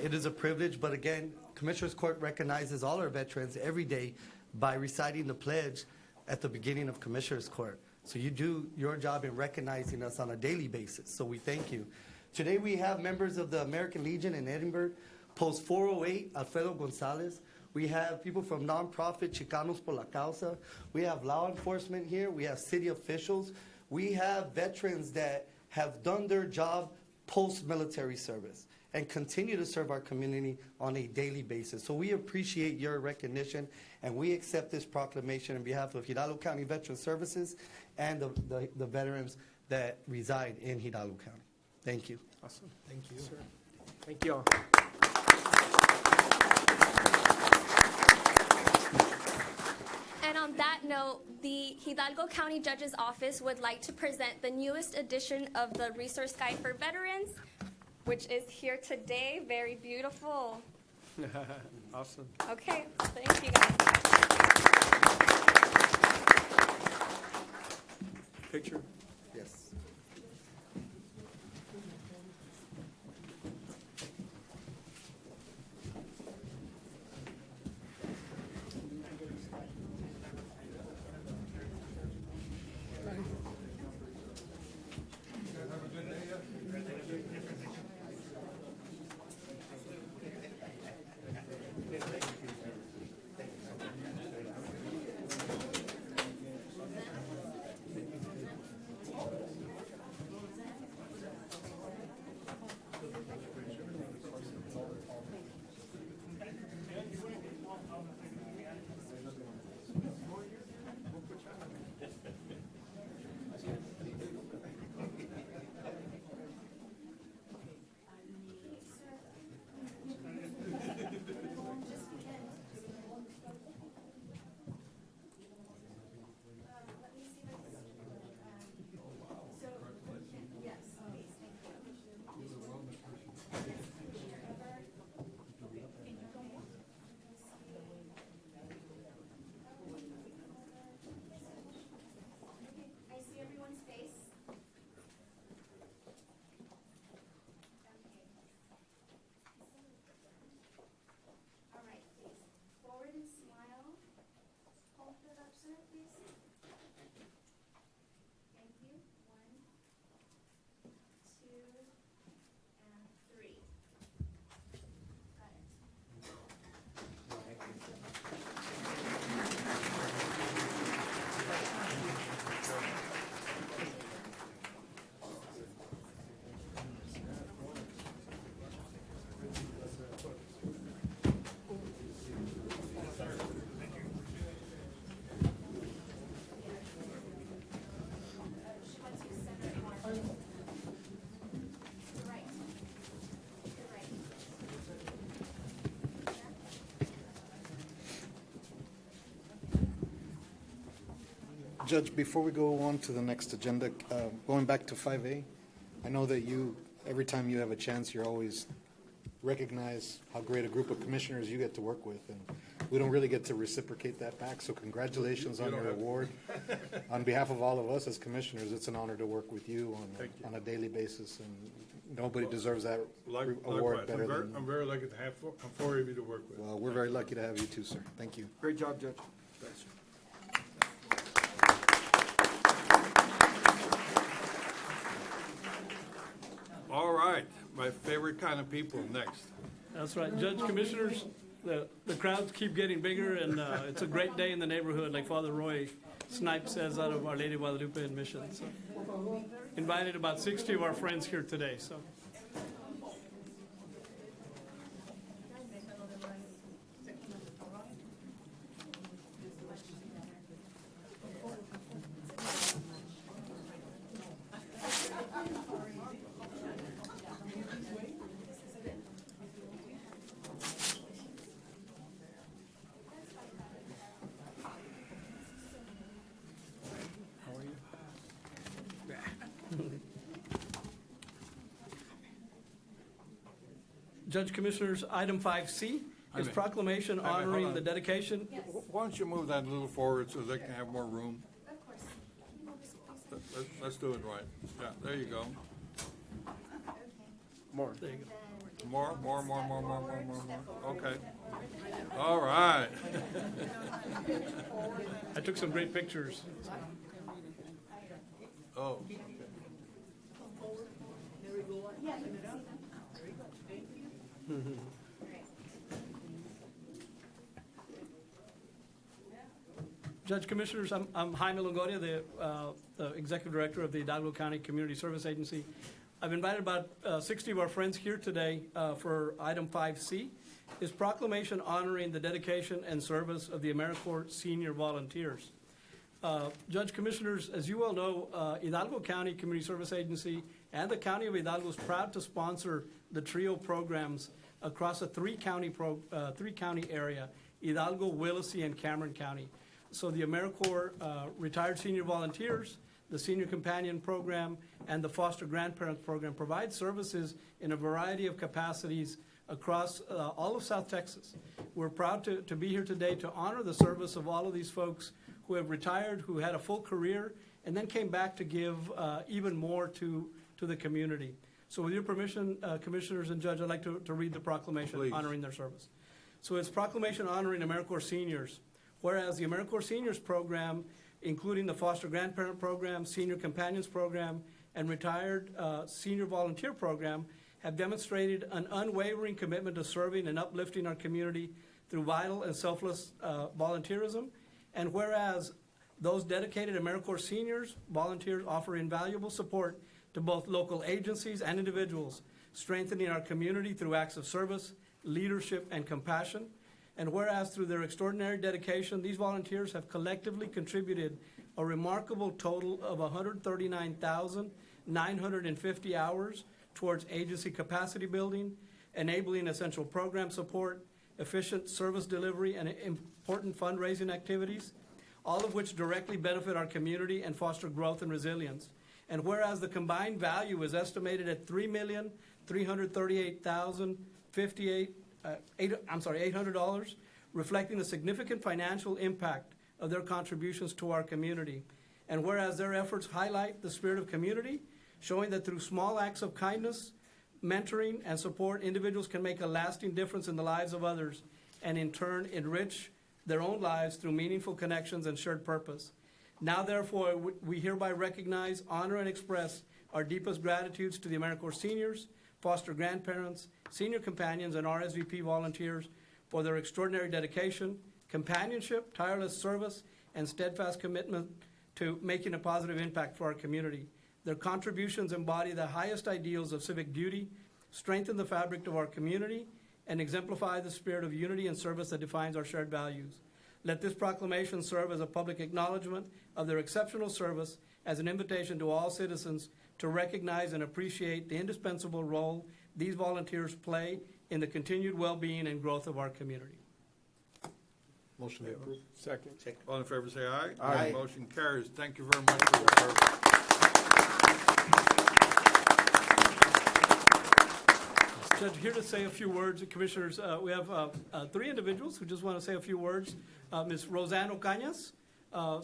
It is a privilege, but again, Commissioners Court recognizes all our veterans every day by reciting the pledge at the beginning of Commissioners Court. So you do your job in recognizing us on a daily basis, so we thank you. Today we have members of the American Legion in Edinburgh, Post 408, Alfredo Gonzalez. We have people from nonprofit Chicanos por la Causa. We have law enforcement here. We have city officials. We have veterans that have done their job post-military service. and continue to serve our community on a daily basis. So we appreciate your recognition, and we accept this proclamation on behalf of Hidalgo County Veteran Services and the veterans that reside in Hidalgo County. Thank you. Awesome. Thank you, sir. Thank you all. And on that note, the Hidalgo County Judge's Office would like to present the newest edition of the Resource Guide for Veterans, which is here today. Very beautiful. Awesome. Okay, thank you guys. Picture. Yes. I see everyone's face. All right, please. Forward and smile. Hold it up, sir, please. Thank you. 1, 2, and 3. Got it. Judge, before we go on to the next agenda, going back to 5A, I know that you, every time you have a chance, you're always recognize how great a group of commissioners you get to work with, and we don't really get to reciprocate that back, so congratulations on your award. On behalf of all of us as commissioners, it's an honor to work with you on a daily basis, and nobody deserves that award Likewise. better than. I'm very lucky to have 4 of you to work with. Well, we're very lucky to have you too, sir. Thank you. Great job, Judge. All right, my favorite kind of people next. That's right. Judge, Commissioners, the crowds keep getting bigger, and it's a great day in the neighborhood, like Father Roy Snipe says out of Our Lady of Guadalupe in Mission. So, invited about 60 of our friends here today. So, Judge, Commissioners, item 5C is proclamation honoring the dedication. Why don't you move that a little forward so they can have more room? Let's do it right. Yeah, there you go. More. There you go. More. Okay. All right. I took some great pictures. Oh. Judge, Commissioners, I'm Jaime Longoria, the Executive Director of the Hidalgo County Community Service Agency. I've invited about 60 of our friends here today for item 5C, is proclamation honoring the dedication and service of the AmeriCorps senior volunteers. Judge Commissioners, as you well know, Hidalgo County Community Service Agency and the County of Hidalgo is proud to sponsor the TRIO programs across a three-county area, Hidalgo, Willacy, and Cameron County. So the AmeriCorps Retired Senior Volunteers, the Senior Companion Program, and the Foster Grandparents Program provide services in a variety of capacities across all of South Texas. We're proud to be here today to honor the service of all of these folks who have retired, who had a full career, and then came back to give even more to the community. So with your permission, Commissioners and Judge, I'd like to read the proclamation Please. honoring their service. So it's proclamation honoring AmeriCorps seniors. Whereas the AmeriCorps Seniors Program, including the Foster Grandparent Program, Senior Companions Program, and Retired Senior Volunteer Program, have demonstrated an unwavering commitment to serving and uplifting our community through vital and selfless volunteerism. And whereas those dedicated AmeriCorps seniors, volunteers offer invaluable support to both local agencies and individuals, strengthening our community through acts of service, leadership, and compassion. And whereas through their extraordinary dedication, these volunteers have collectively contributed a remarkable total of 139,950 hours towards agency capacity building, enabling essential program support, efficient service delivery, and important fundraising activities, all of which directly benefit our community and foster growth and resilience. And whereas the combined value is estimated at $3,338,800, reflecting the significant financial impact of their contributions to our community. And whereas their efforts highlight the spirit of community, showing that through small acts of kindness, mentoring, and support, individuals can make a lasting difference in the lives of others and in turn enrich their own lives through meaningful connections and shared purpose. Now, therefore, we hereby recognize, honor, and express our deepest gratitudes to the AmeriCorps seniors, foster grandparents, senior companions, and RSVP volunteers for their extraordinary dedication, companionship, tireless service, and steadfast commitment to making a positive impact for our community. Their contributions embody the highest ideals of civic duty, strengthen the fabric of our community, and exemplify the spirit of unity and service that defines our shared values. Let this proclamation serve as a public acknowledgement of their exceptional service, as an invitation to all citizens to recognize and appreciate the indispensable role these volunteers play in the continued well-being and growth of our community. Motion to approve. Second. All in favor, say aye. Aye. Motion carries. Thank you very much for your service. Judge, here to say a few words, Commissioners. We have three individuals who just want to say a few words. Ms. Roseanne Ocañas,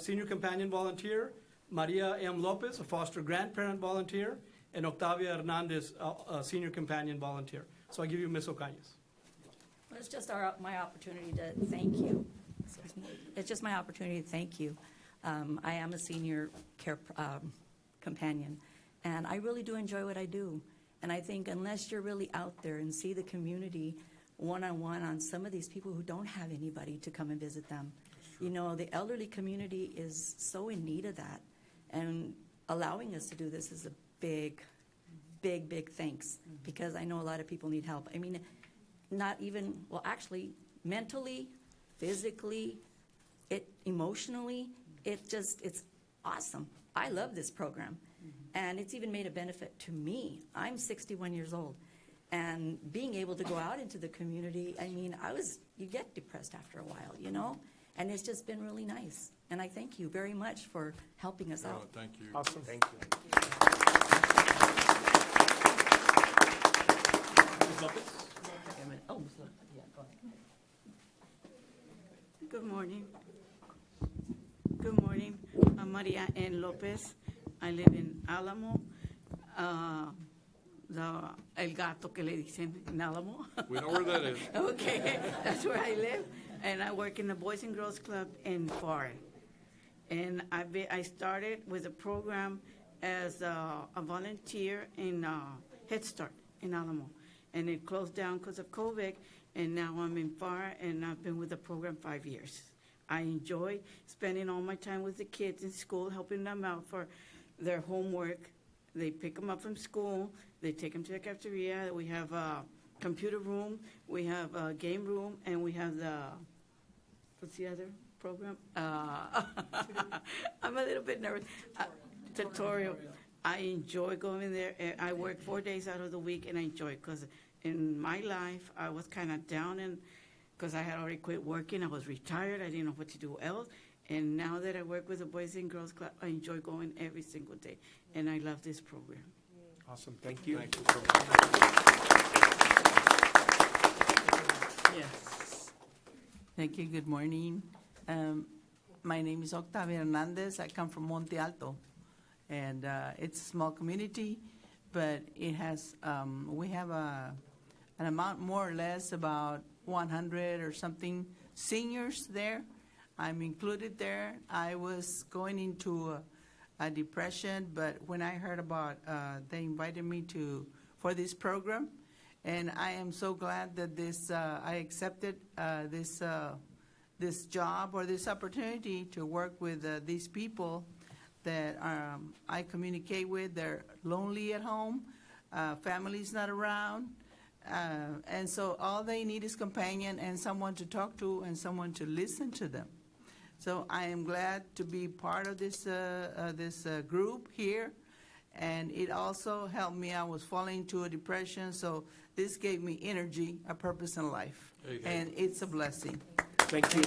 Senior Companion Volunteer, Maria M. Lopez, a Foster Grandparent Volunteer, and Octavia Hernandez, a Senior Companion Volunteer. So I give you Ms. Ocañas. Well, it's just my opportunity to thank you. It's just my opportunity to thank you. I am a senior care companion, and I really do enjoy what I do. And I think unless you're really out there and see the community one-on-one on some of these people who don't have anybody to come and visit them, you know, the elderly community is so in need of that. And allowing us to do this is a big, big, big thanks, because I know a lot of people need help. I mean, not even, well, actually, mentally, physically, emotionally, it's awesome. I love this program. And it's even made a benefit to me. I'm 61 years old. And being able to go out into the community, I mean, you get depressed after a while, you know? And it's just been really nice. And I thank you very much for helping us out. Thank you. Awesome. Thank you. Ms. Lopez? Oh, Ms. Lopez, yeah, go ahead. Good morning. Good morning. I'm Maria N. Lopez. I live in Alamo. El gato que le dicen en Alamo. We know where that is. Okay, that's where I live. And I work in the Boys and Girls Club in FAR. And I started with a program as a volunteer in Head Start in Alamo. And it closed down because of COVID. And now I'm in FAR, and I've been with the program 5 years. I enjoy spending all my time with the kids in school, helping them out for their homework, They pick them up from school, they take them to the cafeteria. We have a computer room, we have a game room, and we have what's the other program? I'm a little bit nervous. Tutorial. I enjoy going there. I work 4 days out of the week, and I enjoy it because in my life, I was kind of down because I had already quit working. I was retired. I didn't know what to do else. And now that I work with the Boys and Girls Club, I enjoy going every single day, and I love this program. Awesome, thank you. Thank you so much. Yes. Thank you. Good morning. My name is Octavia Hernandez. I come from Monte Alto, and it's a small community, but it has we have an amount more or less about 100 or something seniors there. I'm included there. I was going into a depression, but when I heard about, they invited me for this program, and I am so glad that I accepted this job or this opportunity to work with these people that I communicate with. They're lonely at home, family's not around, and so all they need is companion and someone to talk to and someone to listen to them. So I am glad to be part of this group here, and it also helped me. I was falling into a depression, so this gave me energy, a purpose in life, and it's a blessing. Thank you.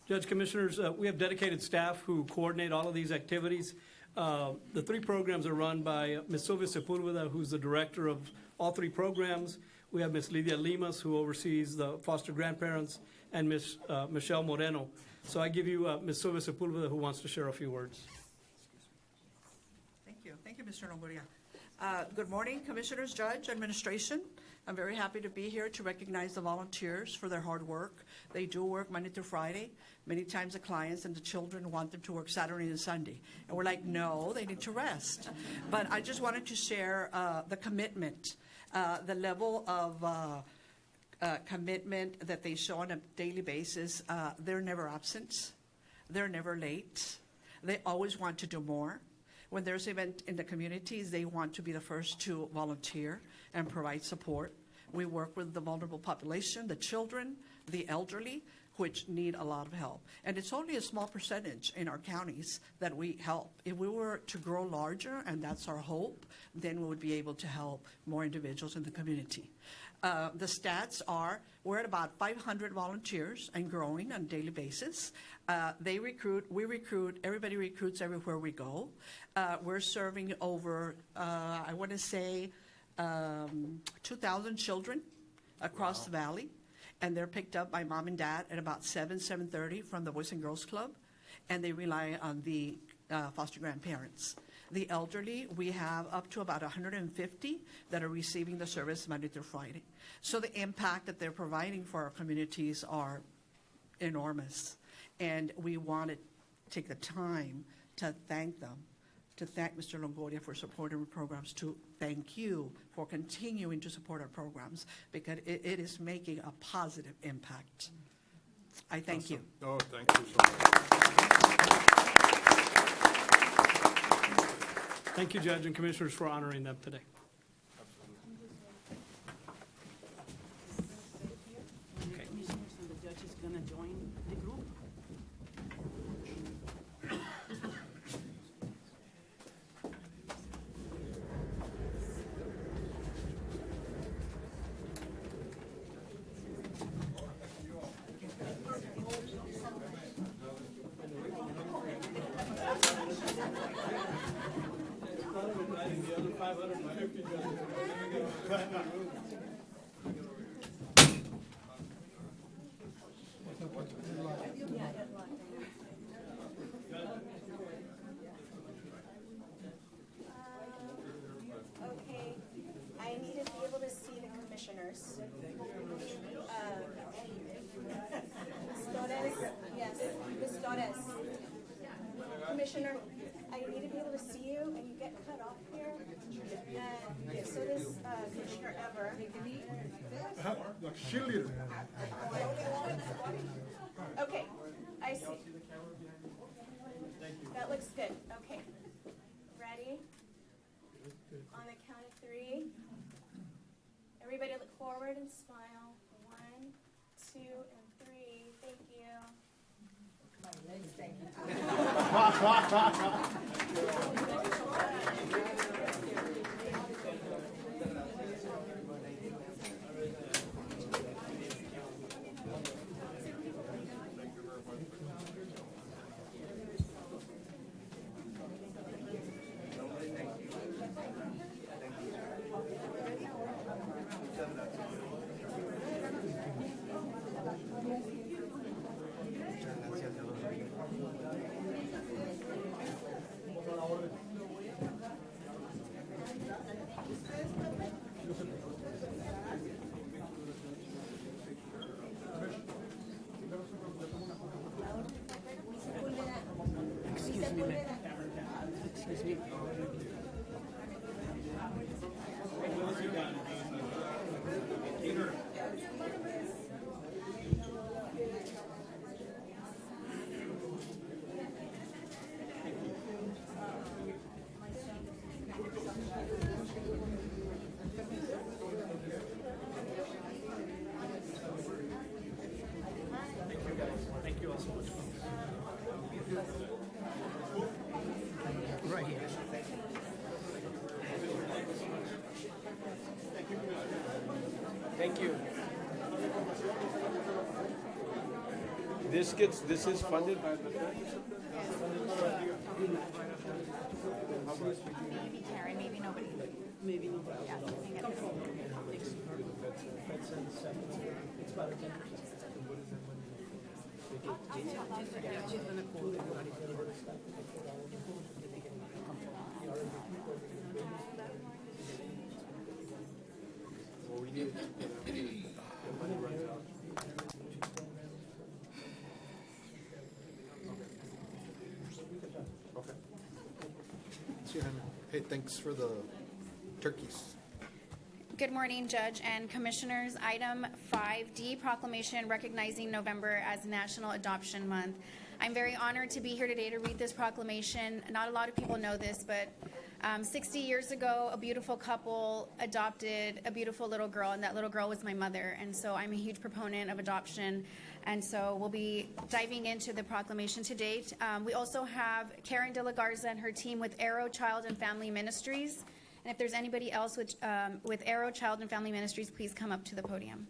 Judge, Commissioners, we have dedicated staff who coordinate all of these activities. The 3 programs are run by Ms. Sylvia Sepulveda, who's the director of all 3 programs. We have Ms. Lydia Limas, who oversees the foster grandparents, and Ms. Michelle Moreno. So I give you Ms. Sylvia Sepulveda, who wants to share a few words. Thank you. Thank you, Mr. Longoria. Good morning, Commissioners, Judge, Administration. I'm very happy to be here to recognize the volunteers for their hard work. They do work Monday through Friday. Many times the clients and the children want them to work Saturday and Sunday. And we're like, no, they need to rest. But I just wanted to share the commitment, the level of commitment that they show on a daily basis. They're never absent. They're never late. They always want to do more. When there's an event in the communities, they want to be the first to volunteer and provide support. We work with the vulnerable population, the children, the elderly, which need a lot of help. And it's only a small percentage in our counties that we help. If we were to grow larger, and that's our hope, then we would be able to help more individuals in the community. The stats are, we're at about 500 volunteers and growing on a daily basis. They recruit, we recruit, everybody recruits everywhere we go. We're serving over, I want to say, 2,000 children across the valley. And they're picked up by mom and dad at about 7:30 from the Boys and Girls Club. And they rely on the foster grandparents. The elderly, we have up to about 150 that are receiving the service Monday through Friday. So the impact that they're providing for our communities are enormous. And we want to take the time to thank them, to thank Mr. Longoria for supporting our programs, to thank you for continuing to support our programs, because it is making a positive impact. I thank you. Oh, thank you so much. Thank you, Judge and Commissioners, for honoring them today. Okay. Commissioners and the judge is going to join the group. Okay, I need to be able to see the commissioners. Ms. Torres, yes, Ms. Torres. Commissioner, I need to be able to see you, and you get cut off here. And so does Commissioner Ever. Cheerleader. Okay, I see. That looks good. Okay. Ready? On the count of 3. Everybody look forward and smile. 1, 2, and 3. Thank you. Thank you all so much. Right here. Thank you. This is funded by the Maybe Karen, maybe nobody. Maybe nobody. Yeah. Come forward. It's about a 10%. Well, we need Hey, thanks for the turkeys. Good morning, Judge and Commissioners. Item 5D, proclamation recognizing November as National Adoption Month. I'm very honored to be here today to read this proclamation. Not a lot of people know this, but 60 years ago, a beautiful couple adopted a beautiful little girl, and that little girl was my mother. And so I'm a huge proponent of adoption. And so we'll be diving into the proclamation to date. We also have Karen De La Garza and her team with Arrow Child and Family Ministries. And if there's anybody else with Arrow Child and Family Ministries, please come up to the podium.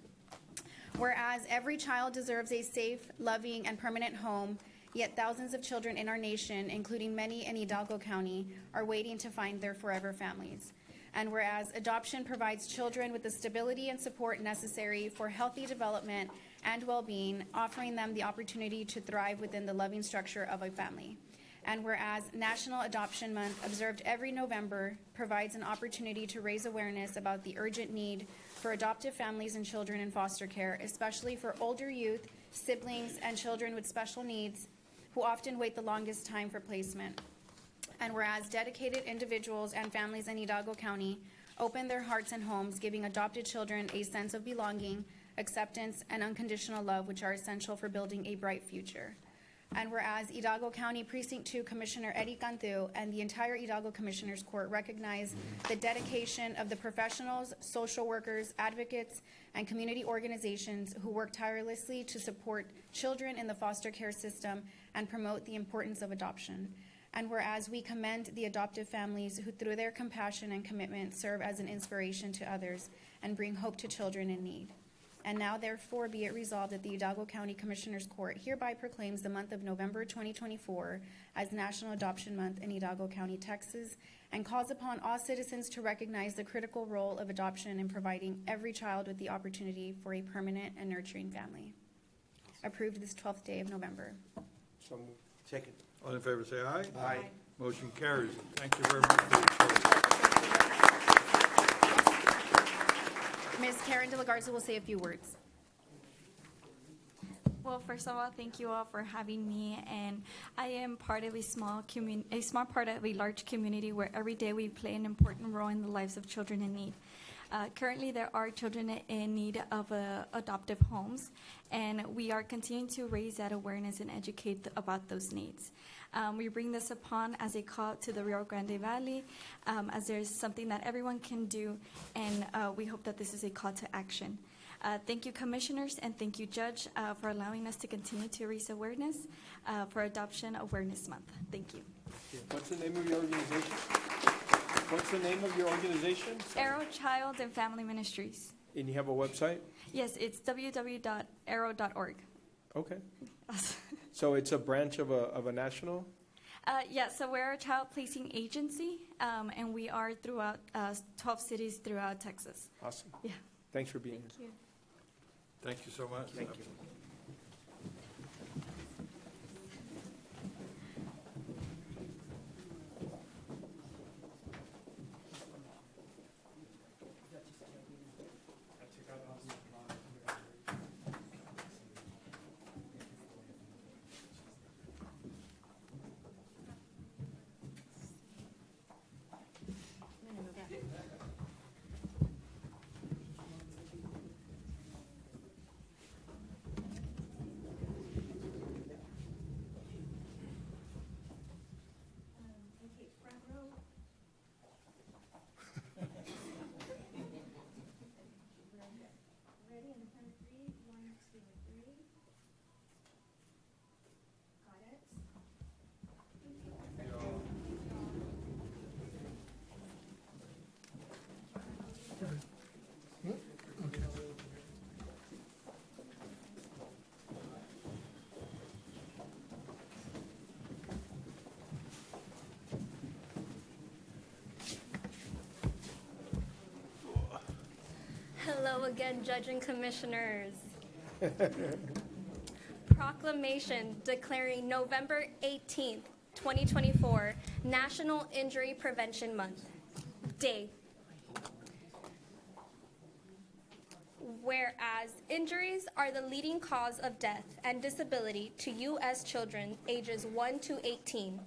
Whereas every child deserves a safe, loving, and permanent home, yet thousands of children in our nation, including many in Hidalgo County, are waiting to find their forever families. And whereas adoption provides children with the stability and support necessary for healthy development and well-being, offering them the opportunity to thrive within the loving structure of a family. And whereas National Adoption Month, observed every November, provides an opportunity to raise awareness about the urgent need for adoptive families and children in foster care, especially for older youth, siblings, and children with special needs who often wait the longest time for placement. And whereas dedicated individuals and families in Hidalgo County open their hearts and homes, giving adopted children a sense of belonging, acceptance, and unconditional love, which are essential for building a bright future. And whereas Hidalgo County Precinct 2 Commissioner Eddie Cantu and the entire Hidalgo Commissioners Court recognize the dedication of the professionals, social workers, advocates, and community organizations who work tirelessly to support children in the foster care system and promote the importance of adoption. And whereas we commend the adoptive families who, through their compassion and commitment, serve as an inspiration to others and bring hope to children in need. And now, therefore, be it resolved that the Hidalgo County Commissioners Court hereby proclaims the month of November 2024 as National Adoption Month in Hidalgo County, Texas, and calls upon all citizens to recognize the critical role of adoption in providing every child with the opportunity for a permanent and nurturing family. Approved this 12th day of November. So moved. Second. All in favor, say aye. Aye. Motion carries. Thank you very much for your service. Ms. Karen De La Garza will say a few words. Well, first of all, thank you all for having me, and I am part of a small part of a large community where every day we play an important role in the lives of children in need. Currently, there are children in need of adoptive homes, and we are continuing to raise that awareness and educate about those needs. We bring this upon as a call to the Rio Grande Valley, as there's something that everyone can do, and we hope that this is a call to action. Thank you, Commissioners, and thank you, Judge, for allowing us to continue to raise awareness for Adoption Awareness Month. Thank you. What's the name of your organization? What's the name of your organization? Arrow Child and Family Ministries. And you have a website? Yes, it's www.arrow.org. Okay. So it's a branch of a national? Yeah, so we're a child placing agency, and we are throughout 12 cities throughout Texas. Awesome. Yeah. Thanks for being Thank you. Thank you so much. Thank you. Hello again, Judge and Commissioners. Proclamation declaring November 18th, 2024, National Injury Prevention Month. Day. Whereas injuries are the leading cause of death and disability to U.S. children ages 1 to 18,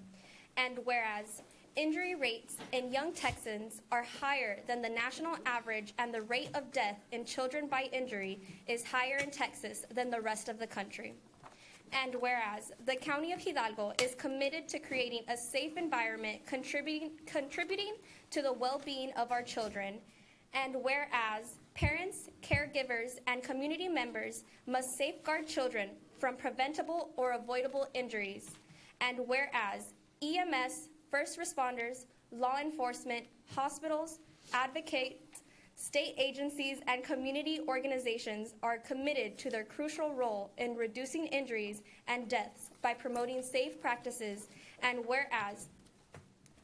and whereas injury rates in young Texans are higher than the national average, and the rate of death in children by injury is higher in Texas than the rest of the country. And whereas the County of Hidalgo is committed to creating a safe environment contributing to the well-being of our children, and whereas parents, caregivers, and community members must safeguard children from preventable or avoidable injuries, and whereas EMS, first responders, law enforcement, hospitals, advocates, state agencies, and community organizations are committed to their crucial role in reducing injuries and deaths by promoting safe practices, and whereas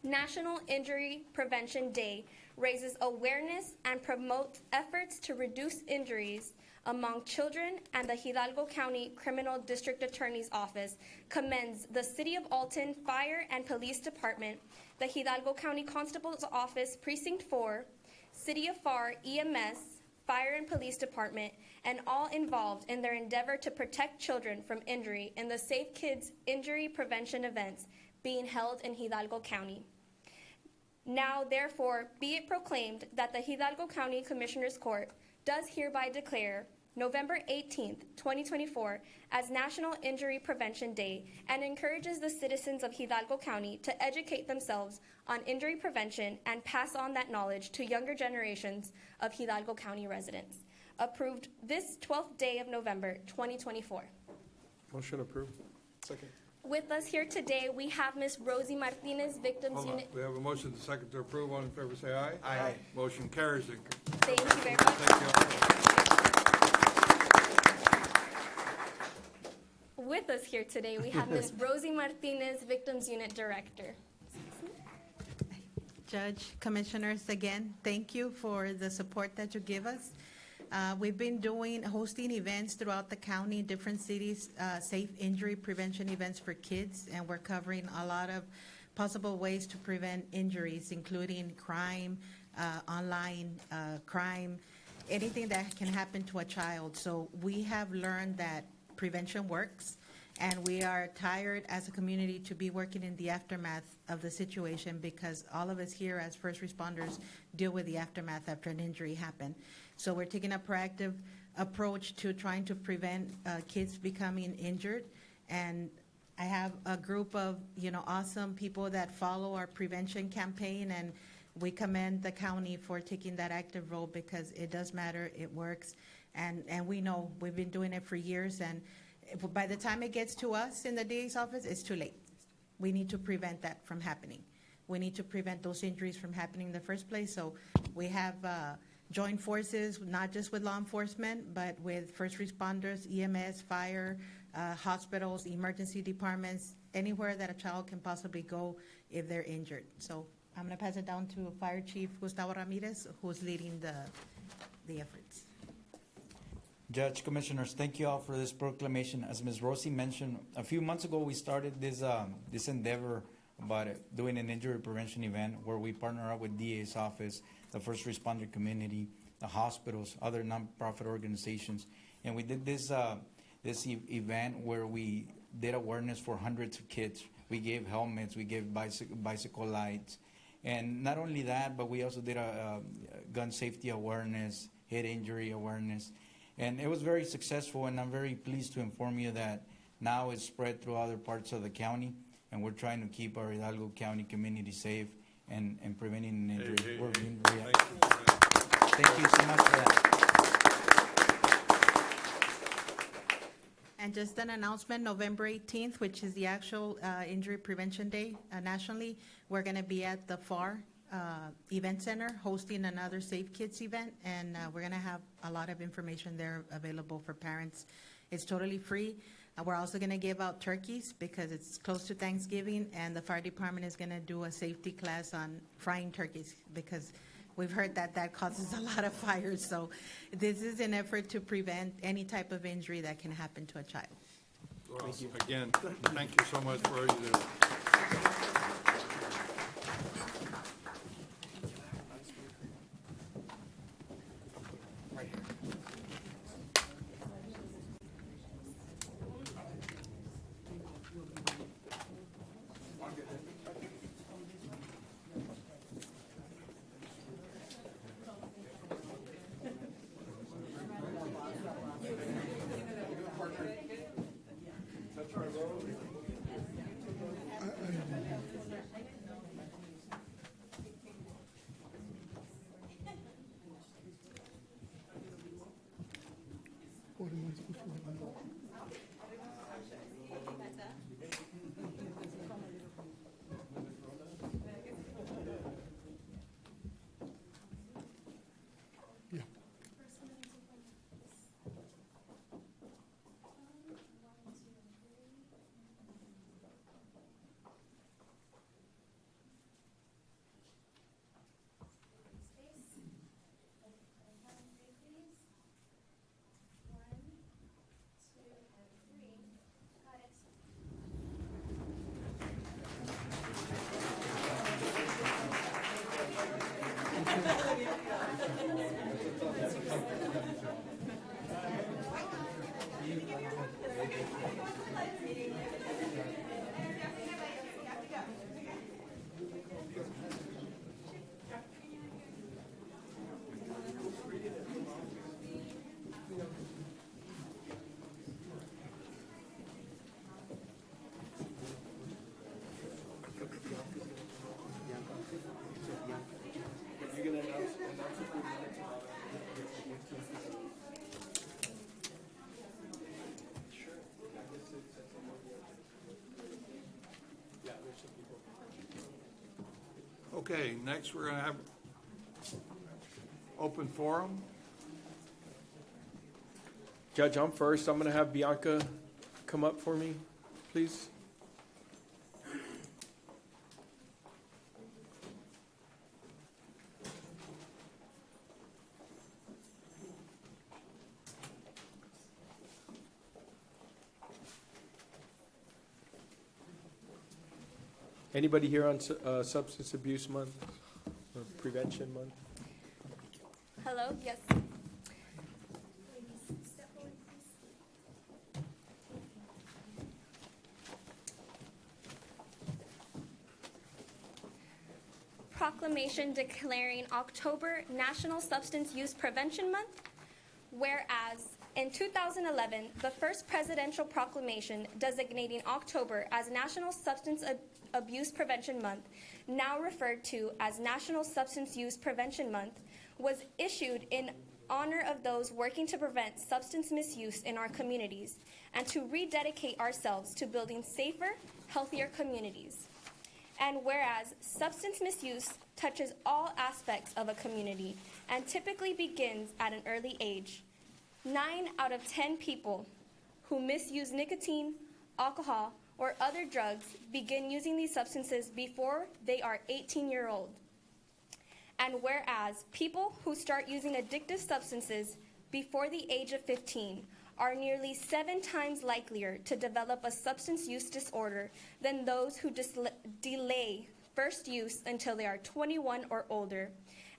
National Injury Prevention Day raises awareness and promotes efforts to reduce injuries among children, and the Hidalgo County Criminal District Attorney's Office commends the City of Alton Fire and Police Department, the Hidalgo County Constable's Office Precinct 4, City of FAR EMS, Fire and Police Department, and all involved in their endeavor to protect children from injury in the Safe Kids Injury Prevention events being held in Hidalgo County. Now, therefore, be it proclaimed that the Hidalgo County Commissioners Court does hereby declare November 18th, 2024 as National Injury Prevention Day, and encourages the citizens of Hidalgo County to educate themselves on injury prevention and pass on that knowledge to younger generations of Hidalgo County residents. Approved this 12th day of November, 2024. Motion approved. Second. With us here today, we have Ms. Rosie Martinez, Victims Hold on. Unit. We have a motion to second to approve. All in favor, say aye. Aye. Motion carries. Thank you very much. With us here today, we have Ms. Rosie Martinez, Victims Unit Director. Judge, Commissioners, again, thank you for the support that you give us. We've been hosting events throughout the county, different cities, safe injury prevention events for kids, and we're covering a lot of possible ways to prevent injuries, including crime, online crime, anything that can happen to a child. So we have learned that prevention works, And we are tired as a community to be working in the aftermath of the situation because all of us here as first responders deal with the aftermath after an injury happened. So we're taking a proactive approach to trying to prevent kids becoming injured. And I have a group of, awesome people that follow our prevention campaign, and we commend the county for taking that active role because it does matter, it works, and we know we've been doing it for years, and by the time it gets to us in the DA's office, it's too late. We need to prevent that from happening. We need to prevent those injuries from happening in the first place, so we have joined forces, not just with law enforcement, but with first responders, EMS, fire, hospitals, emergency departments, anywhere that a child can possibly go if they're injured. So I'm going to pass it down to Fire Chief Gustavo Ramirez, who's leading the efforts. Judge, Commissioners, thank you all for this proclamation. As Ms. Rossi mentioned, a few months ago we started this endeavor about doing an injury prevention event where we partner up with DA's office, the first responder community, the hospitals, other nonprofit organizations, and we did this event where we did awareness for hundreds of kids. We gave helmets, we gave bicycle lights, and not only that, but we also did a gun safety awareness, head injury awareness, and it was very successful. And I'm very pleased to inform you that now it's spread through other parts of the county, and we're trying to keep our Hidalgo County community safe and preventing injury. We're being very Thank you so much for that. And just an announcement, November 18th, which is the actual Injury Prevention Day nationally, we're going to be at the FAR Event Center hosting another Safe Kids event, and we're going to have a lot of information there available for parents. It's totally free. We're also going to give out turkeys because it's close to Thanksgiving, and the fire department is going to do a safety class on frying turkeys because we've heard that causes a lot of fires. So this is an effort to prevent any type of injury that can happen to a child. Well, again, thank you so much for all you do. Okay, next we're going to have open forum. Judge, I'm first. I'm going to have Bianca come up for me, please. Anybody here on Substance Abuse Month or Prevention Month? Hello, yes. proclamation declaring October National Substance Use Prevention Month, whereas in 2011, the first presidential proclamation designating October as National Substance Abuse Prevention Month, now referred to as National Substance Use Prevention Month, was issued in honor of those working to prevent substance misuse in our communities and to rededicate ourselves to building safer, healthier communities. And whereas substance misuse touches all aspects of a community and typically begins at an early age, 9 out of 10 people who misuse nicotine, alcohol, or other drugs begin using these substances before they are 18-year-old. And whereas people who start using addictive substances before the age of 15 are nearly 7 times likelier to develop a substance use disorder than those who delay first use until they are 21 or older.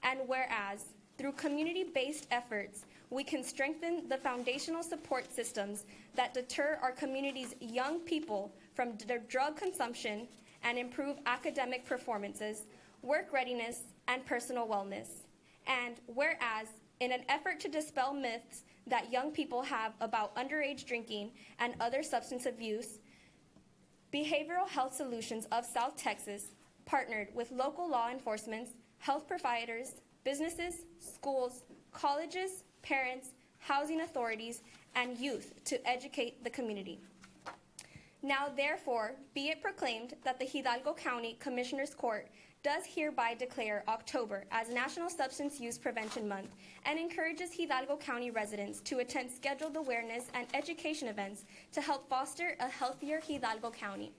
And whereas through community-based efforts, we can strengthen the foundational support systems that deter our community's young people from their drug consumption and improve academic performances, work readiness, and personal wellness. And whereas, in an effort to dispel myths that young people have about underage drinking and other substance abuse, Behavioral Health Solutions of South Texas partnered with local law enforcement, health providers, businesses, schools, colleges, parents, housing authorities, and youth to educate the community. Now, therefore, be it proclaimed that the Hidalgo County Commissioners Court does hereby declare October as National Substance Use Prevention Month and encourages Hidalgo County residents to attend scheduled awareness and education events to help foster a healthier Hidalgo County.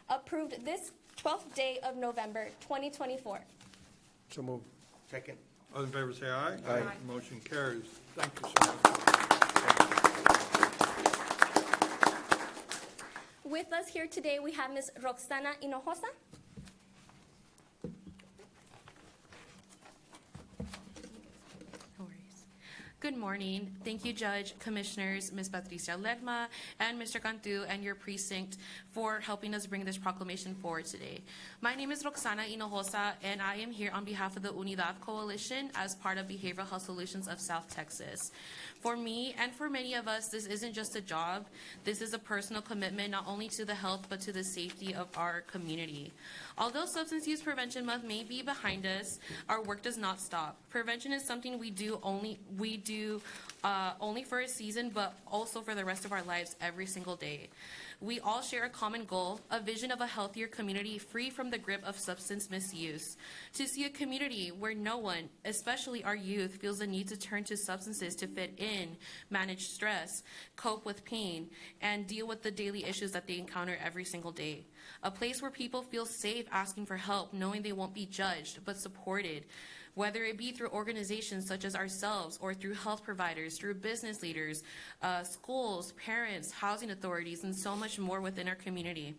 Approved this 12th day of November, 2024. So moved. Second. All in favor, say aye. Aye. Motion carries. Thank you, sir. With us here today, we have Ms. Roxana Hinojosa. No worries. Good morning. Thank you, Judge, Commissioners, Ms. Patricia Lerma, and Mr. Cantu and your precinct for helping us bring this proclamation forward today. My name is Roxana Hinojosa, and I am here on behalf of the Unidad Coalition as part of Behavioral Health Solutions of South Texas. For me and for many of us, this isn't just a job. This is a personal commitment not only to the health but to the safety of our community. Although Substance Use Prevention Month may be behind us, our work does not stop. Prevention is something we do only for a season, but also for the rest of our lives every single day. We all share a common goal, a vision of a healthier community free from the grip of substance misuse. To see a community where no one, especially our youth, feels the need to turn to substances to fit in, manage stress, cope with pain, and deal with the daily issues that they encounter every single day. A place where people feel safe asking for help, knowing they won't be judged, but supported. Whether it be through organizations such as ourselves or through health providers, through business leaders, schools, parents, housing authorities, and so much more within our community.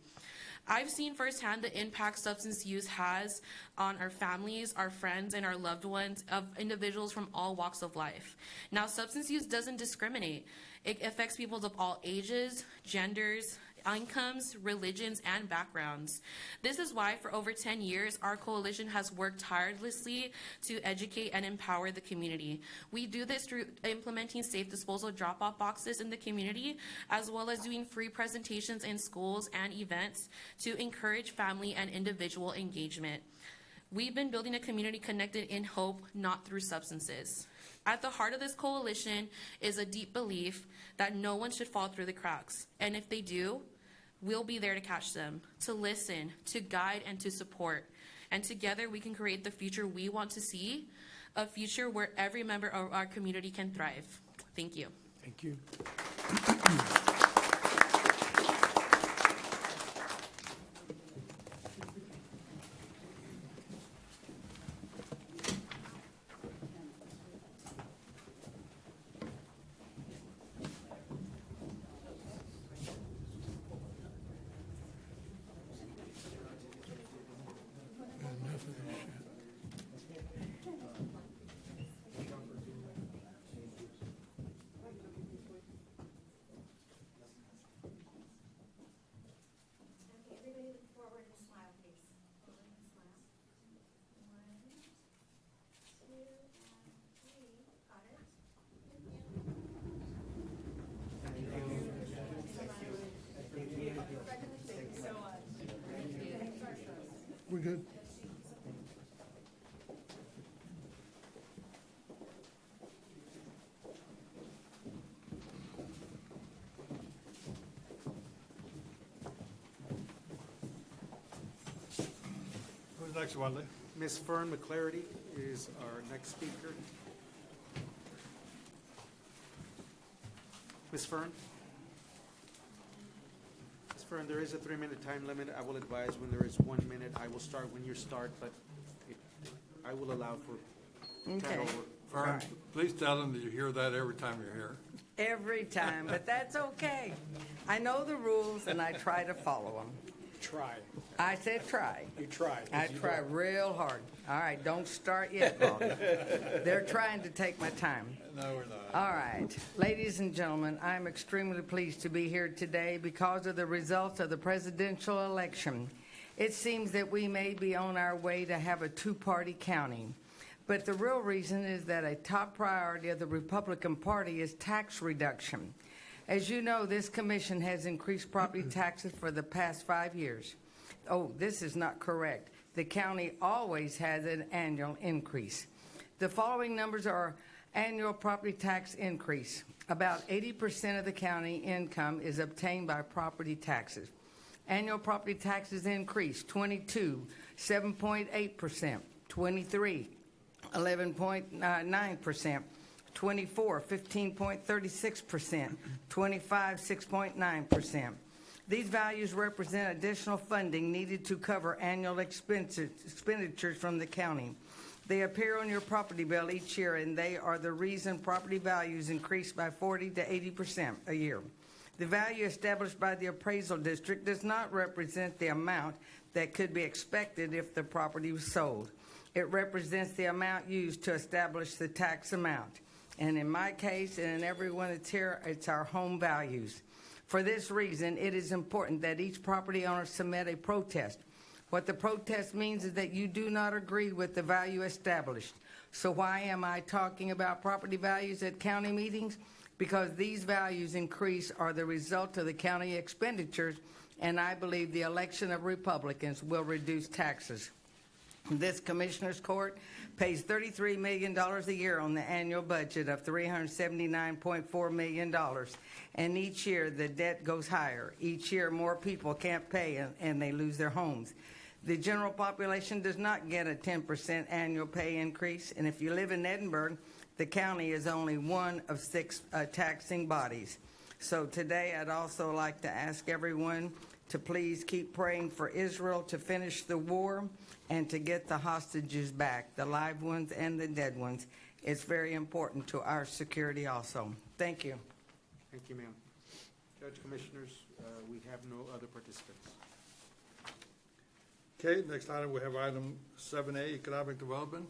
I've seen firsthand the impact substance use has on our families, our friends, and our loved ones of individuals from all walks of life. Now, substance use doesn't discriminate. It affects people of all ages, genders, incomes, religions, and backgrounds. This is why for over 10 years, our coalition has worked tirelessly to educate and empower the community. We do this through implementing safe disposal drop-off boxes in the community, as well as doing free presentations in schools and events to encourage family and individual engagement. We've been building a community connected in hope, not through substances. At the heart of this coalition is a deep belief that no one should fall through the cracks. And if they do, we'll be there to catch them, to listen, to guide, and to support. And together we can create the future we want to see, a future where every member of our community can thrive. Thank you. Thank you. Next one, Lee. Ms. Fern McClarity is our next speaker. Ms. Fern? Ms. Fern, there is a 3-minute time limit. I will advise when there is 1 minute. I will start when you start, but I will allow for Okay. turnover. Fern, please tell them that you hear that every time you're here. Every time, but that's okay. I know the rules and I try to follow them. Try. I said try. You try. I try real hard. All right, don't start yet, Baldy. They're trying to take my time. No, we're not. All right, ladies and gentlemen, I'm extremely pleased to be here today because of the results of the presidential election. It seems that we may be on our way to have a two-party county. But the real reason is that a top priority of the Republican Party is tax reduction. As you know, this commission has increased property taxes for the past 5 years. Oh, this is not correct. The county always has an annual increase. The following numbers are annual property tax increase. About 80% of the county income is obtained by property taxes. Annual property taxes increase 22, 7.8%, 23, 11.9%, 24, 15.36%, 25, 6.9%. These values represent additional funding needed to cover annual expenditures from the county. They appear on your property bill each year, and they are the reason property values increase by 40 to 80% a year. The value established by the appraisal district does not represent the amount that could be expected if the property was sold. It represents the amount used to establish the tax amount. And in my case, and in everyone that's here, it's our home values. For this reason, it is important that each property owner submit a protest. What the protest means is that you do not agree with the value established. So why am I talking about property values at county meetings? Because these values increase are the result of the county expenditures, and I believe the election of Republicans will reduce taxes. This Commissioner's Court pays $33 million a year on the annual budget of $379.4 million. And each year the debt goes higher. Each year more people can't pay and they lose their homes. The general population does not get a 10% annual pay increase. And if you live in Edinburgh, the county is only one of 6 taxing bodies. So today I'd also like to ask everyone to please keep praying for Israel to finish the war and to get the hostages back, the live ones and the dead ones. It's very important to our security also. Thank you. Thank you, ma'am. Judge, Commissioners, we have no other participants. Okay, next item, we have item 7A, Economic Development.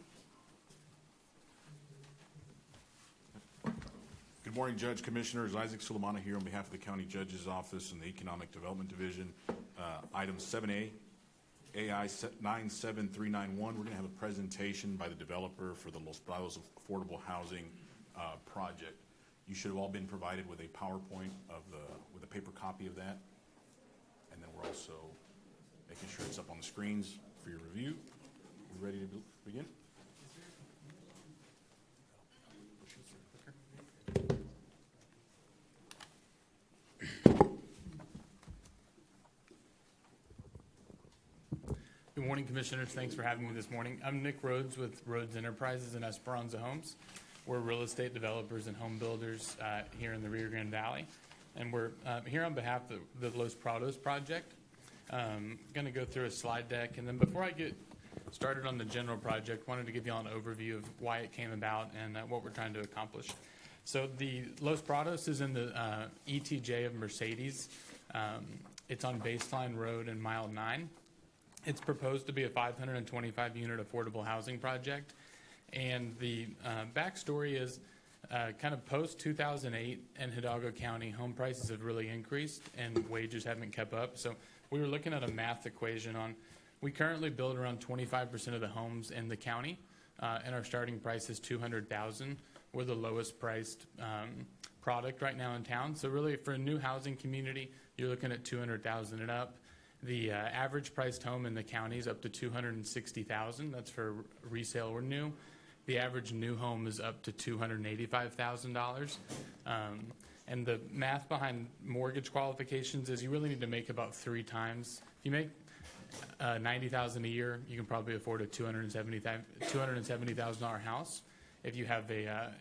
Good morning, Judge, Commissioners. Isaac Sulemana here on behalf of the County Judge's Office and the Economic Development Division. Item 7A, AI 97391. We're going to have a presentation by the developer for the Los Prados Affordable Housing project. You should have all been provided with a PowerPoint with a paper copy of that. And then we're also making sure it's up on the screens for your review. We ready to begin? Good morning, Commissioners. Thanks for having me this morning. I'm Nick Rhodes with Rhodes Enterprises and Esperanza Homes. We're real estate developers and home builders here in the Rio Grande Valley. And we're here on behalf of the Los Prados project. Going to go through a slide deck. And then before I get started on the general project, wanted to give you all an overview of why it came about and what we're trying to accomplish. So the Los Prados is in the ETJ of Mercedes. It's on Baseline Road in Mile 9. It's proposed to be a 525-unit affordable housing project. And the backstory is kind of post-2008 in Hidalgo County, home prices have really increased and wages haven't kept up. So we were looking at a math equation on, we currently build around 25% of the homes in the county, and our starting price is $200,000. We're the lowest priced product right now in town. So really for a new housing community, you're looking at $200,000 and up. The average priced home in the county is up to $260,000. That's for resale or new. The average new home is up to $285,000. And the math behind mortgage qualifications is you really need to make about 3 times. If you make $90,000 a year, you can probably afford a $270,000 house if you have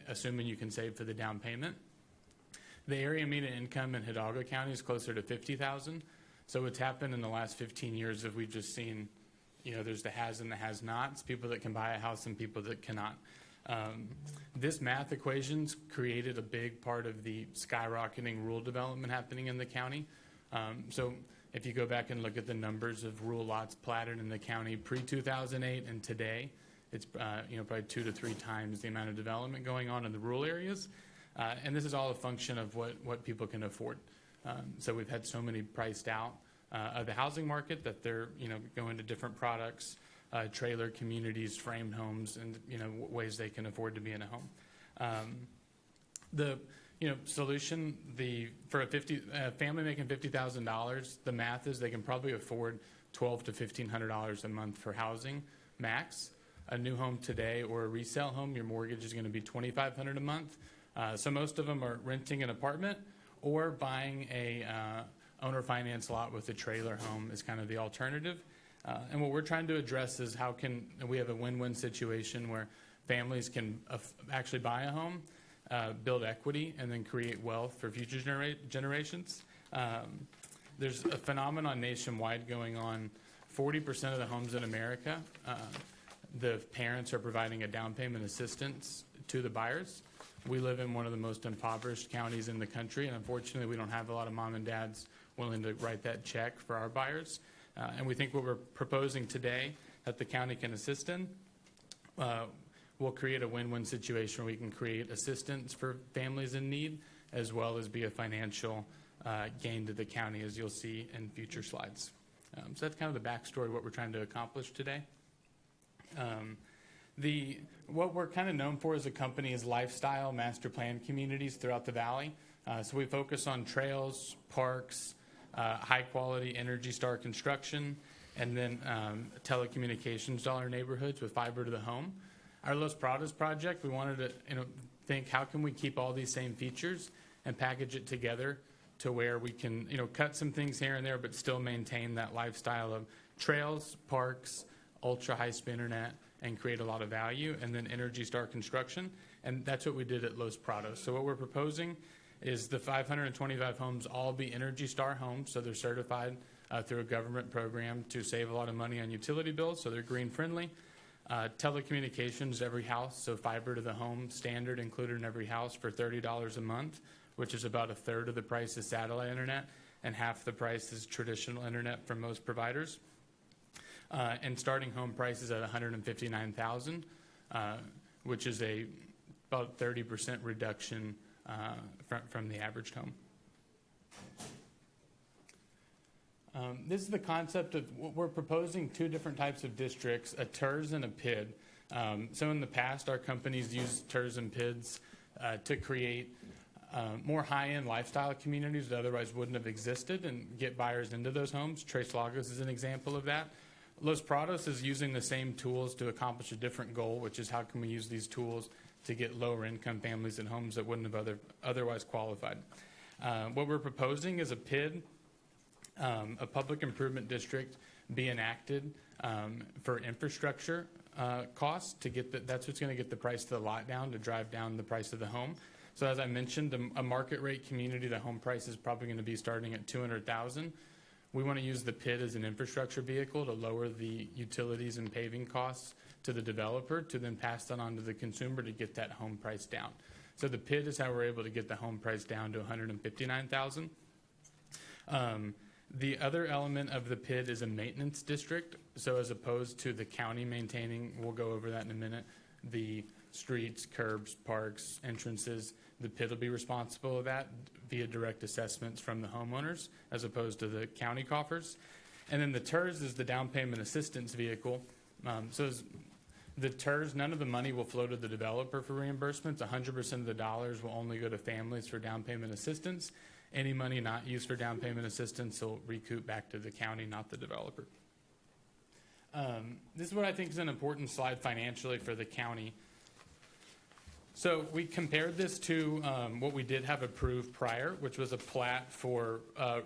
assuming you can save for the down payment. The area median income in Hidalgo County is closer to $50,000. So what's happened in the last 15 years is we've just seen, there's the has and the has-nots, people that can buy a house and people that cannot. This math equation's created a big part of the skyrocketing rural development happening in the county. So if you go back and look at the numbers of rural lots platted in the county pre-2008 and today, it's probably 2 to 3 times the amount of development going on in the rural areas. And this is all a function of what people can afford. So we've had so many priced out of the housing market that they're going to different products, trailer communities, framed homes, and ways they can afford to be in a home. The solution, for a family making $50,000, the math is they can probably afford $1,200 to $1,500 a month for housing max. A new home today or a resale home, your mortgage is going to be $2,500 a month. So most of them are renting an apartment or buying a owner finance lot with a trailer home is kind of the alternative. And what we're trying to address is how can we have a win-win situation where families can actually buy a home, build equity, and then create wealth for future generations. There's a phenomenon nationwide going on. 40% of the homes in America, the parents are providing a down payment assistance to the buyers. We live in one of the most impoverished counties in the country, and unfortunately we don't have a lot of mom and dads willing to write that check for our buyers. And we think what we're proposing today that the county can assist in will create a win-win situation where we can create assistance for families in need as well as be a financial gain to the county, as you'll see in future slides. So that's kind of the backstory of what we're trying to accomplish today. What we're kind of known for as a company is lifestyle master plan communities throughout the valley. So we focus on trails, parks, high quality Energy Star construction, and then telecommunications to all our neighborhoods with fiber to the home. Our Los Prados project, we wanted to think how can we keep all these same features and package it together to where we can cut some things here and there but still maintain that lifestyle of trails, parks, ultra high speed internet, and create a lot of value, and then Energy Star construction. And that's what we did at Los Prados. So what we're proposing is the 525 homes all be Energy Star homes, so they're certified through a government program to save a lot of money on utility bills, so they're green friendly. Telecommunications, every house, so fiber to the home standard included in every house for $30 a month, which is about a third of the price of satellite internet and half the price is traditional internet from most providers. And starting home prices at $159,000, which is about 30% reduction from the average home. This is the concept of we're proposing 2 different types of districts, a TERS and a PID. So in the past, our companies used TERS and PIDs to create more high-end lifestyle communities that otherwise wouldn't have existed and get buyers into those homes. Tres Lagos is an example of that. Los Prados is using the same tools to accomplish a different goal, which is how can we use these tools to get lower income families in homes that wouldn't have otherwise qualified. What we're proposing is a PID, a public improvement district, be enacted for infrastructure costs to get that's what's going to get the price of the lot down, to drive down the price of the home. So as I mentioned, a market rate community, the home price is probably going to be starting at $200,000. We want to use the PID as an infrastructure vehicle to lower the utilities and paving costs to the developer to then pass that on to the consumer to get that home price down. So the PID is how we're able to get the home price down to $159,000. The other element of the PID is a maintenance district. So as opposed to the county maintaining, we'll go over that in a minute, the streets, curbs, parks, entrances, the PID will be responsible for that via direct assessments from the homeowners as opposed to the county coffers. And then the TERS is the down payment assistance vehicle. So the TERS, none of the money will flow to the developer for reimbursements. 100% of the dollars will only go to families for down payment assistance. Any money not used for down payment assistance will recoup back to the county, not the developer. This is what I think is an important slide financially for the county. So we compared this to what we did have approved prior, which was a plat for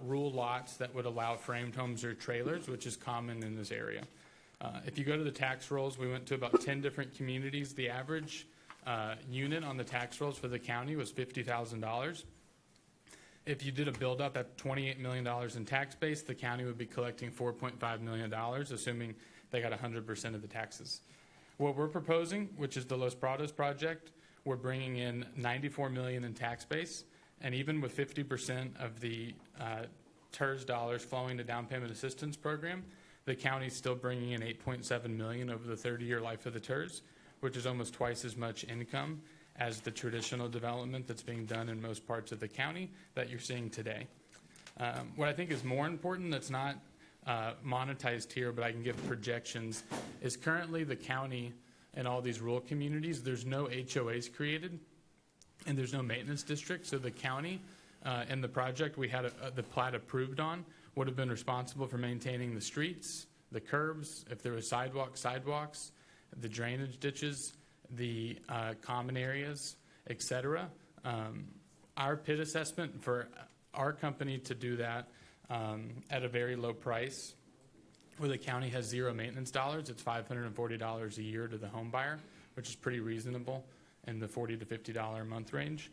rural lots that would allow framed homes or trailers, which is common in this area. If you go to the tax rolls, we went to about 10 different communities. The average unit on the tax rolls for the county was $50,000. If you did a build-up at $28 million in tax base, the county would be collecting $4.5 million, assuming they got 100% of the taxes. What we're proposing, which is the Los Prados project, we're bringing in $94 million in tax base, and even with 50% of the TERS dollars flowing to down payment assistance program, the county's still bringing in $8.7 million over the 30-year life of the TERS, which is almost twice as much income as the traditional development that's being done in most parts of the county that you're seeing today. What I think is more important, that's not monetized here, but I can give projections, is currently the county and all these rural communities, there's no HOAs created and there's no maintenance district. So the county and the project we had the plat approved on would have been responsible for maintaining the streets, the curbs, if there was sidewalks, the drainage ditches, the common areas, etc. Our PID assessment for our company to do that at a very low price, where the county has zero maintenance dollars, it's $540 a year to the home buyer, which is pretty reasonable in the $40 to $50 a month range.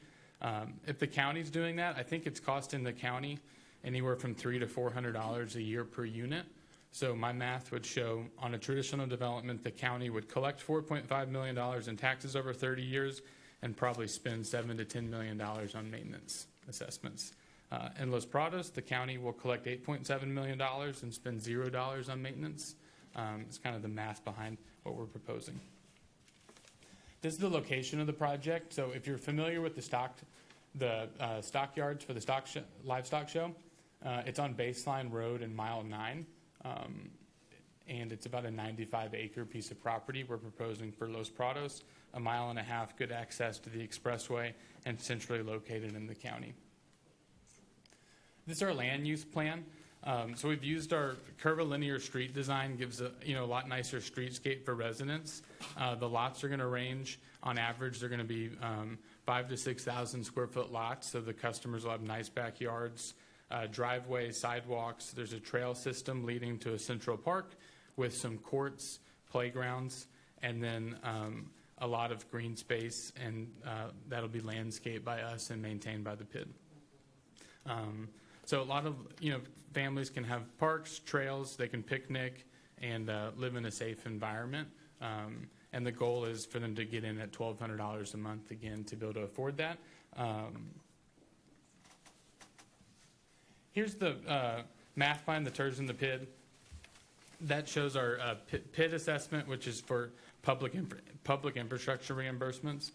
If the county's doing that, I think it's costing the county anywhere from $300 to $400 a year per unit. So my math would show on a traditional development, the county would collect $4.5 million in taxes over 30 years and probably spend $7 to $10 million on maintenance assessments. In Los Prados, the county will collect $8.7 million and spend $0 on maintenance. It's kind of the math behind what we're proposing. This is the location of the project. So if you're familiar with the stockyards for the livestock show, it's on Baseline Road in mile 9. And it's about a 95-acre piece of property we're proposing for Los Prados, a mile and a half, good access to the expressway, and centrally located in the county. This is our land use plan. So we've used our curvilinear street design, gives a lot nicer streetscape for residents. The lots are going to range, on average, they're going to be 5,000 to 6,000 square foot lots, so the customers will have nice backyards, driveways, sidewalks. There's a trail system leading to a central park with some courts, playgrounds, and then a lot of green space, and that'll be landscaped by us and maintained by the PID. So a lot of families can have parks, trails, they can picnic, and live in a safe environment. And the goal is for them to get in at $1,200 a month again to be able to afford that. Here's the math behind the TERS and the PID. That shows our PID assessment, which is for public infrastructure reimbursements,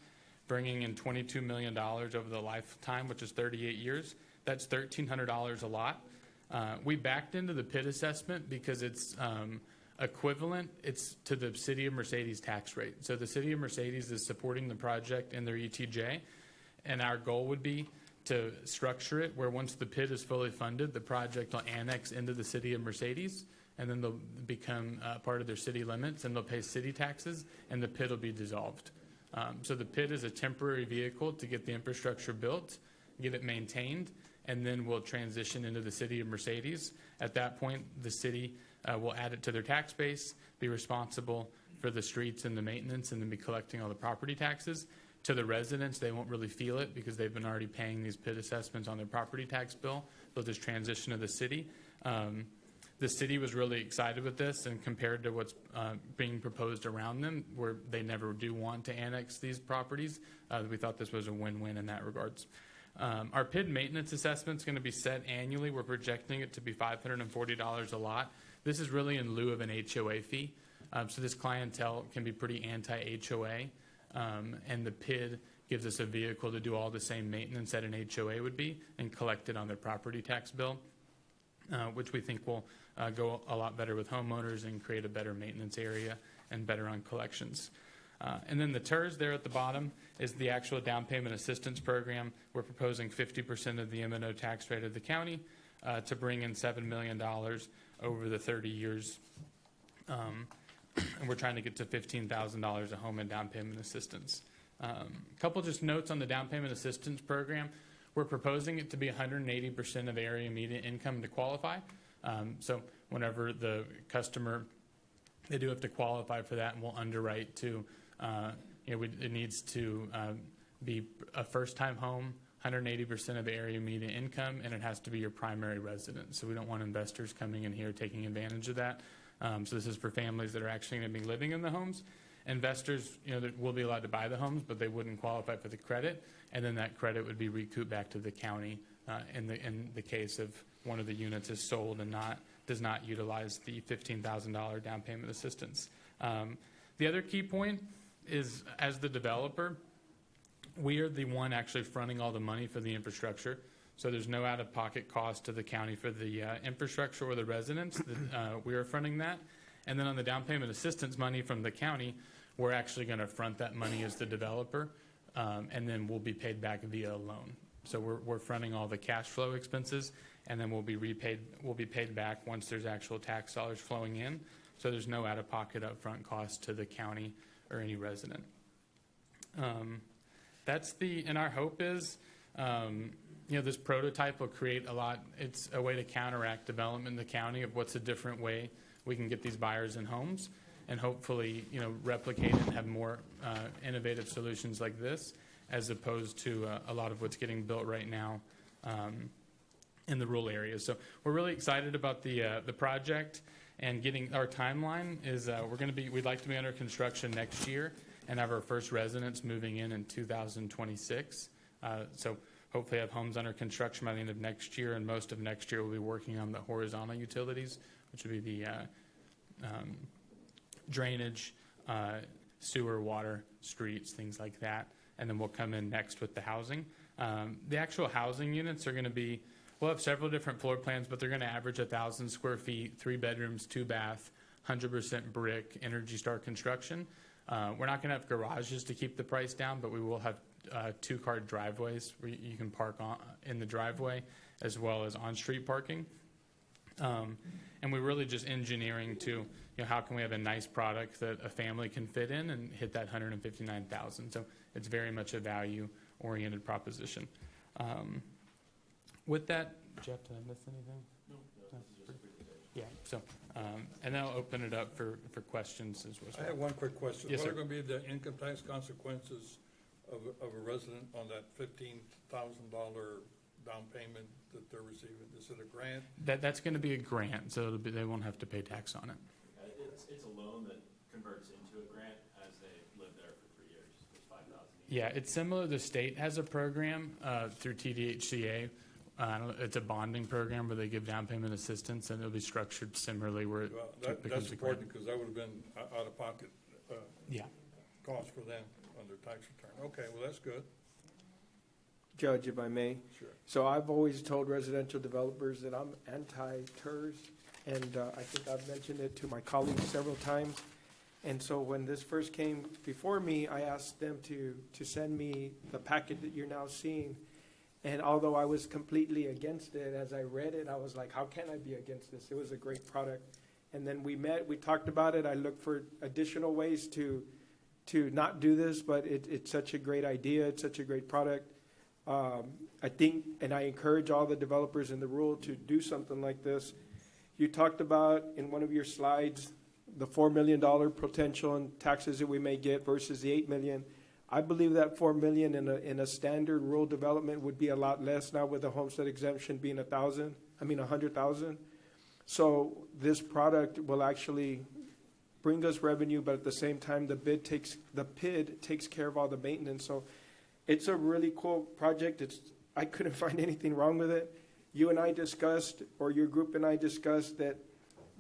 bringing in $22 million over the lifetime, which is 38 years. That's $1,300 a lot. We backed into the PID assessment because it's equivalent. It's to the City of Mercedes tax rate. So the City of Mercedes is supporting the project in their ETJ, and our goal would be to structure it where once the PID is fully funded, the project will annex into the City of Mercedes, and then they'll become part of their city limits, and they'll pay city taxes, and the PID will be dissolved. So the PID is a temporary vehicle to get the infrastructure built, get it maintained, and then we'll transition into the City of Mercedes. At that point, the city will add it to their tax base, be responsible for the streets and the maintenance, and then be collecting all the property taxes. To the residents, they won't really feel it because they've been already paying these PID assessments on their property tax bill. They'll just transition to the city. The city was really excited with this, and compared to what's being proposed around them, where they never do want to annex these properties, we thought this was a win-win in that regards. Our PID maintenance assessment is going to be set annually. We're projecting it to be $540 a lot. This is really in lieu of an HOA fee. So this clientele can be pretty anti-HOA, and the PID gives us a vehicle to do all the same maintenance that an HOA would be and collect it on their property tax bill, which we think will go a lot better with homeowners and create a better maintenance area and better on collections. And then the TERS there at the bottom is the actual down payment assistance program. We're proposing 50% of the M&O tax rate of the county to bring in $7 million over the 30 years. And we're trying to get to $15,000 a home in down payment assistance. Couple just notes on the down payment assistance program. We're proposing it to be 180% of area median income to qualify. So whenever the customer, they do have to qualify for that, and we'll underwrite to, it needs to be a first-time home, 180% of area median income, and it has to be your primary residence. So we don't want investors coming in here taking advantage of that. So this is for families that are actually going to be living in the homes. Investors, that will be allowed to buy the homes, but they wouldn't qualify for the credit, and then that credit would be recouped back to the county in the case of one of the units is sold and does not utilize the $15,000 down payment assistance. The other key point is, as the developer, we are the one actually fronting all the money for the infrastructure. So there's no out-of-pocket cost to the county for the infrastructure or the residents. We are fronting that. And then on the down payment assistance money from the county, we're actually going to front that money as the developer, and then we'll be paid back via a loan. So we're fronting all the cash flow expenses, and then we'll be paid back once there's actual tax dollars flowing in. So there's no out-of-pocket upfront cost to the county or any resident. And our hope is, this prototype will create a lot. It's a way to counteract development in the county of what's a different way we can get these buyers in homes, and hopefully, replicate and have more innovative solutions like this, as opposed to a lot of what's getting built right now in the rural areas. So we're really excited about the project, and getting our timeline is we'd like to be under construction next year and have our first residents moving in 2026. So hopefully have homes under construction by the end of next year, and most of next year we'll be working on the horizontal utilities, which would be the drainage, sewer, water, streets, things like that. And then we'll come in next with the housing. The actual housing units are going to be, we'll have several different floor plans, but they're going to average 1,000 square feet, 3 bedrooms, 2 bath, 100% brick, Energy Star construction. We're not going to have garages to keep the price down, but we will have 2-car driveways where you can park in the driveway, as well as on-street parking. And we're really just engineering to, how can we have a nice product that a family can fit in and hit that $159,000. So it's very much a value-oriented proposition. With that, Jeff, did I miss anything? No. Yeah. So, and then I'll open it up for questions as well. I have one quick question. Yes, What sir. are going to be the income tax consequences of a resident on that $15,000 down payment that they're receiving? Is it a grant? That's going to be a grant, so they won't have to pay tax on it. It's a loan that converts into a grant as they live there for 3 years. It's $5,000 each. Yeah, it's similar. The state has a program through TDHCA. It's a bonding program where they give down payment assistance, and it'll be structured similarly where it That's becomes a grant. important, because that would have been out-of-pocket Yeah. cost for them on their tax return. Okay, well, that's good. Judge, if I may. Sure. So I've always told residential developers that I'm anti-TERS, and I think I've mentioned it to my colleagues several times. And so when this first came before me, I asked them to send me the packet that you're now seeing. And although I was completely against it, as I read it, I was like, how can I be against this? It was a great product. And then we met, we talked about it. I looked for additional ways to not do this, but it's such a great idea. It's such a great product. I think, and I encourage all the developers in the rural to do something like this. You talked about in one of your slides the $4 million potential in taxes that we may get versus the $8 million. I believe that $4 million in a standard rural development would be a lot less now, with the homestead exemption being 100,000. So this product will actually bring us revenue, but at the same time, the PID takes care of all the maintenance. So it's a really cool project. I couldn't find anything wrong with it. You and I discussed, or your group and I discussed, that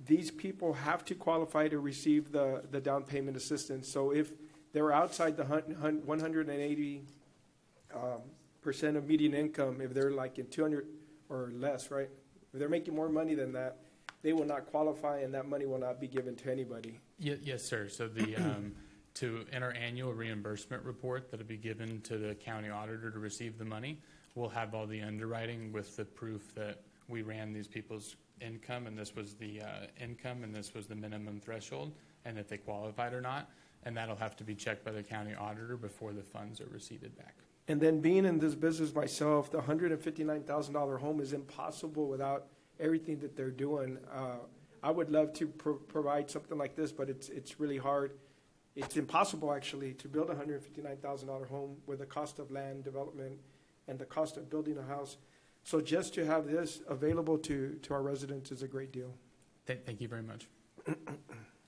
these people have to qualify to receive the down payment assistance. So if they're outside the 180% of median income, if they're like in 200 or less, right? If they're making more money than that, they will not qualify, and that money will not be given to anybody. Yes, sir. So in our annual reimbursement report that'll be given to the county auditor to receive the money, we'll have all the underwriting with the proof that we ran these people's income, and this was the income, and this was the minimum threshold, and if they qualified or not. and that'll have to be checked by the county auditor before the funds are receipted back. And then being in this business myself, the $159,000 home is impossible without everything that they're doing. I would love to provide something like this, but it's really hard. It's impossible, actually, to build a $159,000 home with the cost of land development and the cost of building a house. So just to have this available to our residents is a great deal. Thank you very much.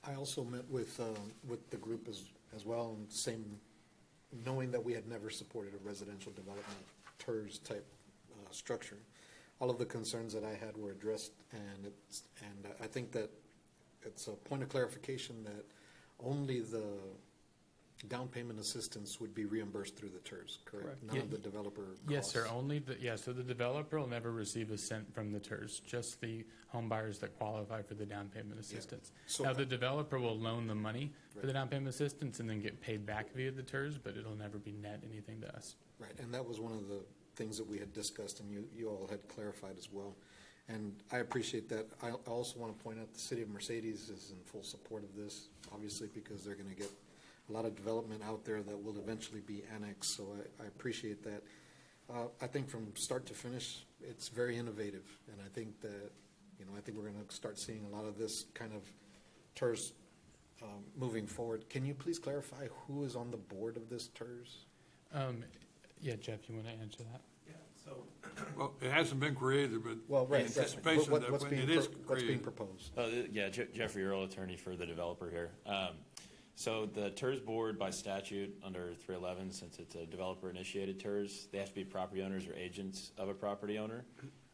I also met with the group as well, and same, knowing that we had never supported a residential development, TERS type structure. All of the concerns that I had were addressed, and I think that it's a point of clarification that only the down payment assistance would be reimbursed through the TERS, correct? None of the developer costs. Yes, sir. So the developer will never receive a cent from the TERS, just the home buyers that qualify for the down payment assistance. So now, the developer will loan the money for the down payment assistance and then get paid back via the TERS, but it'll never be net anything to us. Right, and that was one of the things that we had discussed, and you all had clarified as well. And I appreciate that. I also want to point out the city of Mercedes is in full support of this, obviously, because they're going to get a lot of development out there that will eventually be annexed, so I appreciate that. I think from start to finish, it's very innovative, and I think that, I think we're going to start seeing a lot of this kind of TERS moving forward. Can you please clarify who is on the board of this TERS? Yeah, Jeff, you want to answer that? Yeah, so. Well, it hasn't been created, but Well, right, in anticipation that when it is what's being created. proposed? Jeffrey Earl, attorney for the developer here. So the TERS board by statute under 311, since it's a developer-initiated TERS, they have to be property owners or agents of a property owner.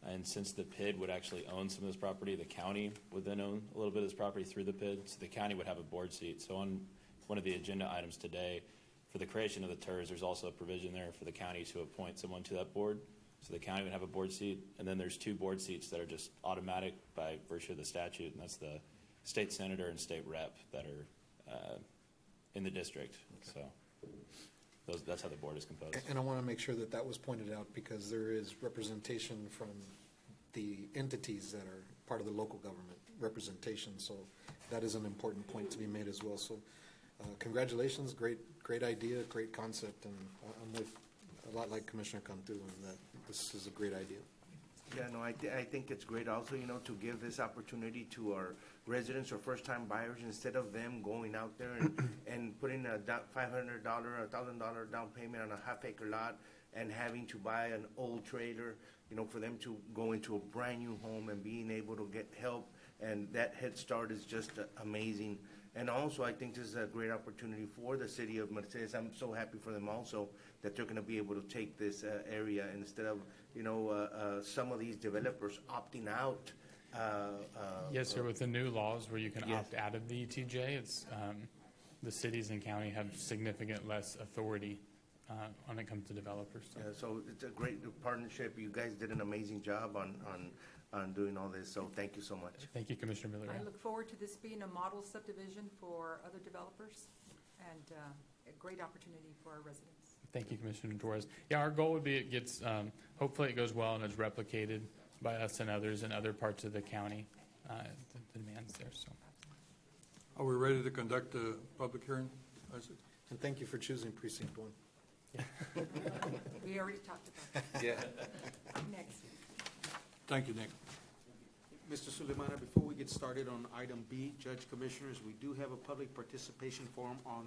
And since the PID would actually own some of this property, the county would then own a little bit of this property through the PID, so the county would have a board seat. So on one of the agenda items today, for the creation of the TERS, there's also a provision there for the county to appoint someone to that board. So the county would have a board seat, and then there's 2 board seats that are just automatic by virtue of the statute, and that's the state senator and state rep that are in the district. So that's how the board is composed. And I want to make sure that was pointed out, because there is representation from the entities that are part of the local government representation, so that is an important point to be made as well. So congratulations, great idea, great concept, and I'm with a lot like Commissioner Cantu in that this is a great idea. Yeah, no, I think it's great also, to give this opportunity to our residents or first-time buyers, instead of them going out there and putting a $500 or $1,000 down payment on a half-acre lot and having to buy an old trailer, for them to go into a brand-new home and being able to get help, and that head start is just amazing. And also, I think this is a great opportunity for the city of Mercedes. I'm so happy for them also that they're going to be able to take this area instead of, some of these developers opting out. Yes, sir. With the new laws where you can opt out of the ETJ, it's the cities and county have significant less authority when it comes to developers. So. Yeah, so it's a great partnership. You guys did an amazing job on doing all this. So thank you so much. Thank you, Commissioner Villarreal. I look forward to this being a model subdivision for other developers, and a great opportunity for our residents. Thank you, Commissioner Torres. Yeah, our goal would be it gets, hopefully it goes well and is replicated by us and others in other parts of the county. The demand's there, so. Are we ready to conduct a public hearing, Isaac? And thank you for choosing precinct 1. We already talked about that. Yeah. Next. Thank you, Nick. Mr. Sulemana, before we get started on item B, Judge Commissioners, we do have a public participation forum on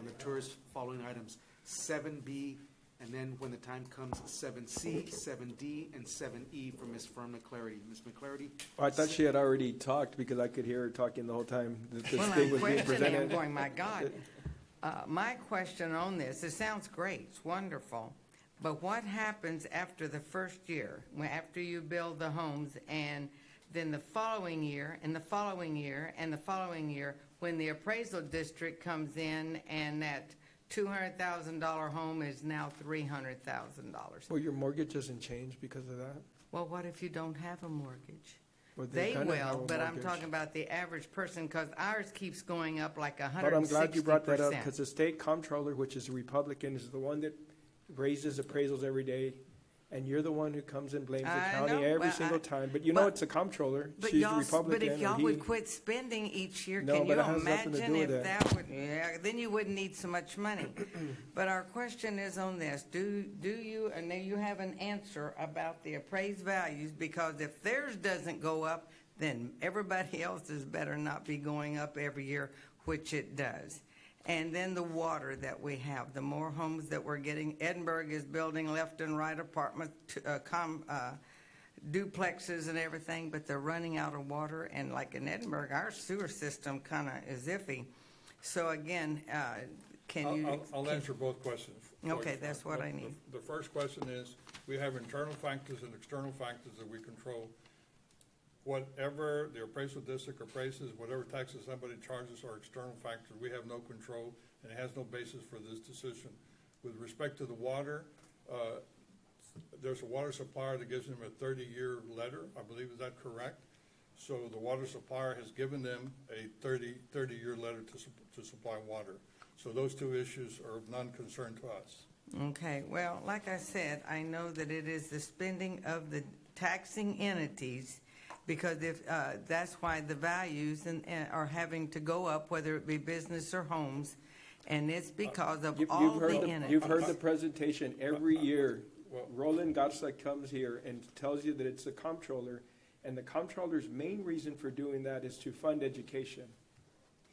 the TERS following items 7B, and then when the time comes, 7C, 7D, and 7E for Ms. Fern McClarity. Ms. McClarity? I thought she had already talked, because I could hear her talking the whole time that this Well, thing I'm was being questioning, I'm presented. going, my God. My question on this, it sounds great, it's wonderful, but what happens after the first year, after you build the homes, and then the following year, and the following year, and the following year, when the appraisal district comes in and that $200,000 home is now $300,000? Well, your mortgage doesn't change because of that? Well, what if you don't have a mortgage? Well, They kind of have will, a but I'm mortgage. talking about the average person, because ours keeps going up like 160%. But I'm glad you brought that up, because the state comptroller, which is a Republican, is the one that raises appraisals every day. And you're the one who comes and blames the I county know. every Well, single time. But you but- know it's the comptroller. But She's y'all, Republican. but if y'all and would he- quit spending each year, No, can you but it has nothing to imagine do if with that would, yeah, then you wouldn't need so much money. But our question is on this, do you, and now you have an answer about the appraised values, because if theirs doesn't go up, then everybody else's better not be going up every year, which it does. And then the water that we have, the more homes that we're getting, Edinburgh is building left and right apartment, duplexes and everything, but they're running out of water. And like in Edinburgh, our sewer system kind of is iffy. So again, can you? I'll answer both questions. for Okay, you. that's what I need. The first question is, we have internal factors and external factors that we control. Whatever the appraisal district appraises, whatever taxes somebody charges are external factors. We have no control, and it has no basis for this decision. With respect to the water, there's a water supplier that gives them a 30-year letter, I believe, is that correct? So the water supplier has given them a 30-year letter to supply water. So those two issues are of none concern to us. Okay, well, like I said, I know that it is the spending of the taxing entities, because if, that's why the values are having to go up, whether it be business or homes, and it's because of all the entities. You've heard the presentation every year. Roland Garza comes here and tells you that it's the comptroller, and the comptroller's main reason for doing that is to fund education.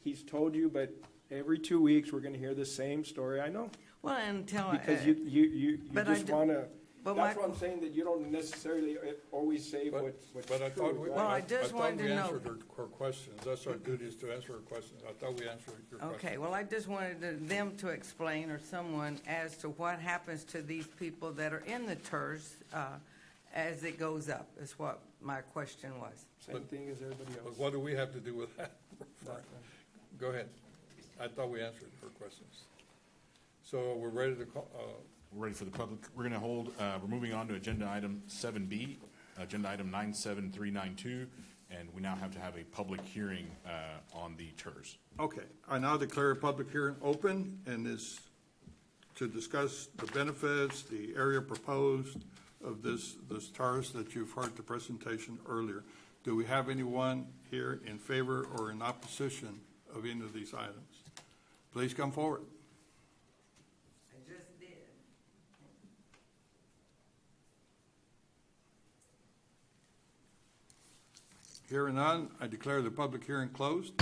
He's told you, but every 2 weeks, we're gonna hear the same story, I know. Well, until. Because you but just wanna, but that's my- what I'm saying, that you don't necessarily always say what's But I thought we, true. Well, I just wanted to know- answered her questions. That's our duty, is to answer her questions. I thought we answered your question. Okay, well, I just wanted them to explain, or someone, as to what happens to these people that are in the TERS as it goes up, is what my question was. Same thing as everybody But else. what do we have to do with that? Go ahead. I thought we answered her questions. So we're ready to call, We're ready for the public. We're going to hold, we're moving on to agenda item 7B, agenda item 97392, and we now have to have a public hearing on the TERS. okay. I now declare a public hearing open, and is to discuss the benefits, the area proposed of this TARS that you've heard the presentation earlier. Do we have anyone here in favor or in opposition of any of these items? Please come forward. I just did. Hearing none, I declare the public hearing closed.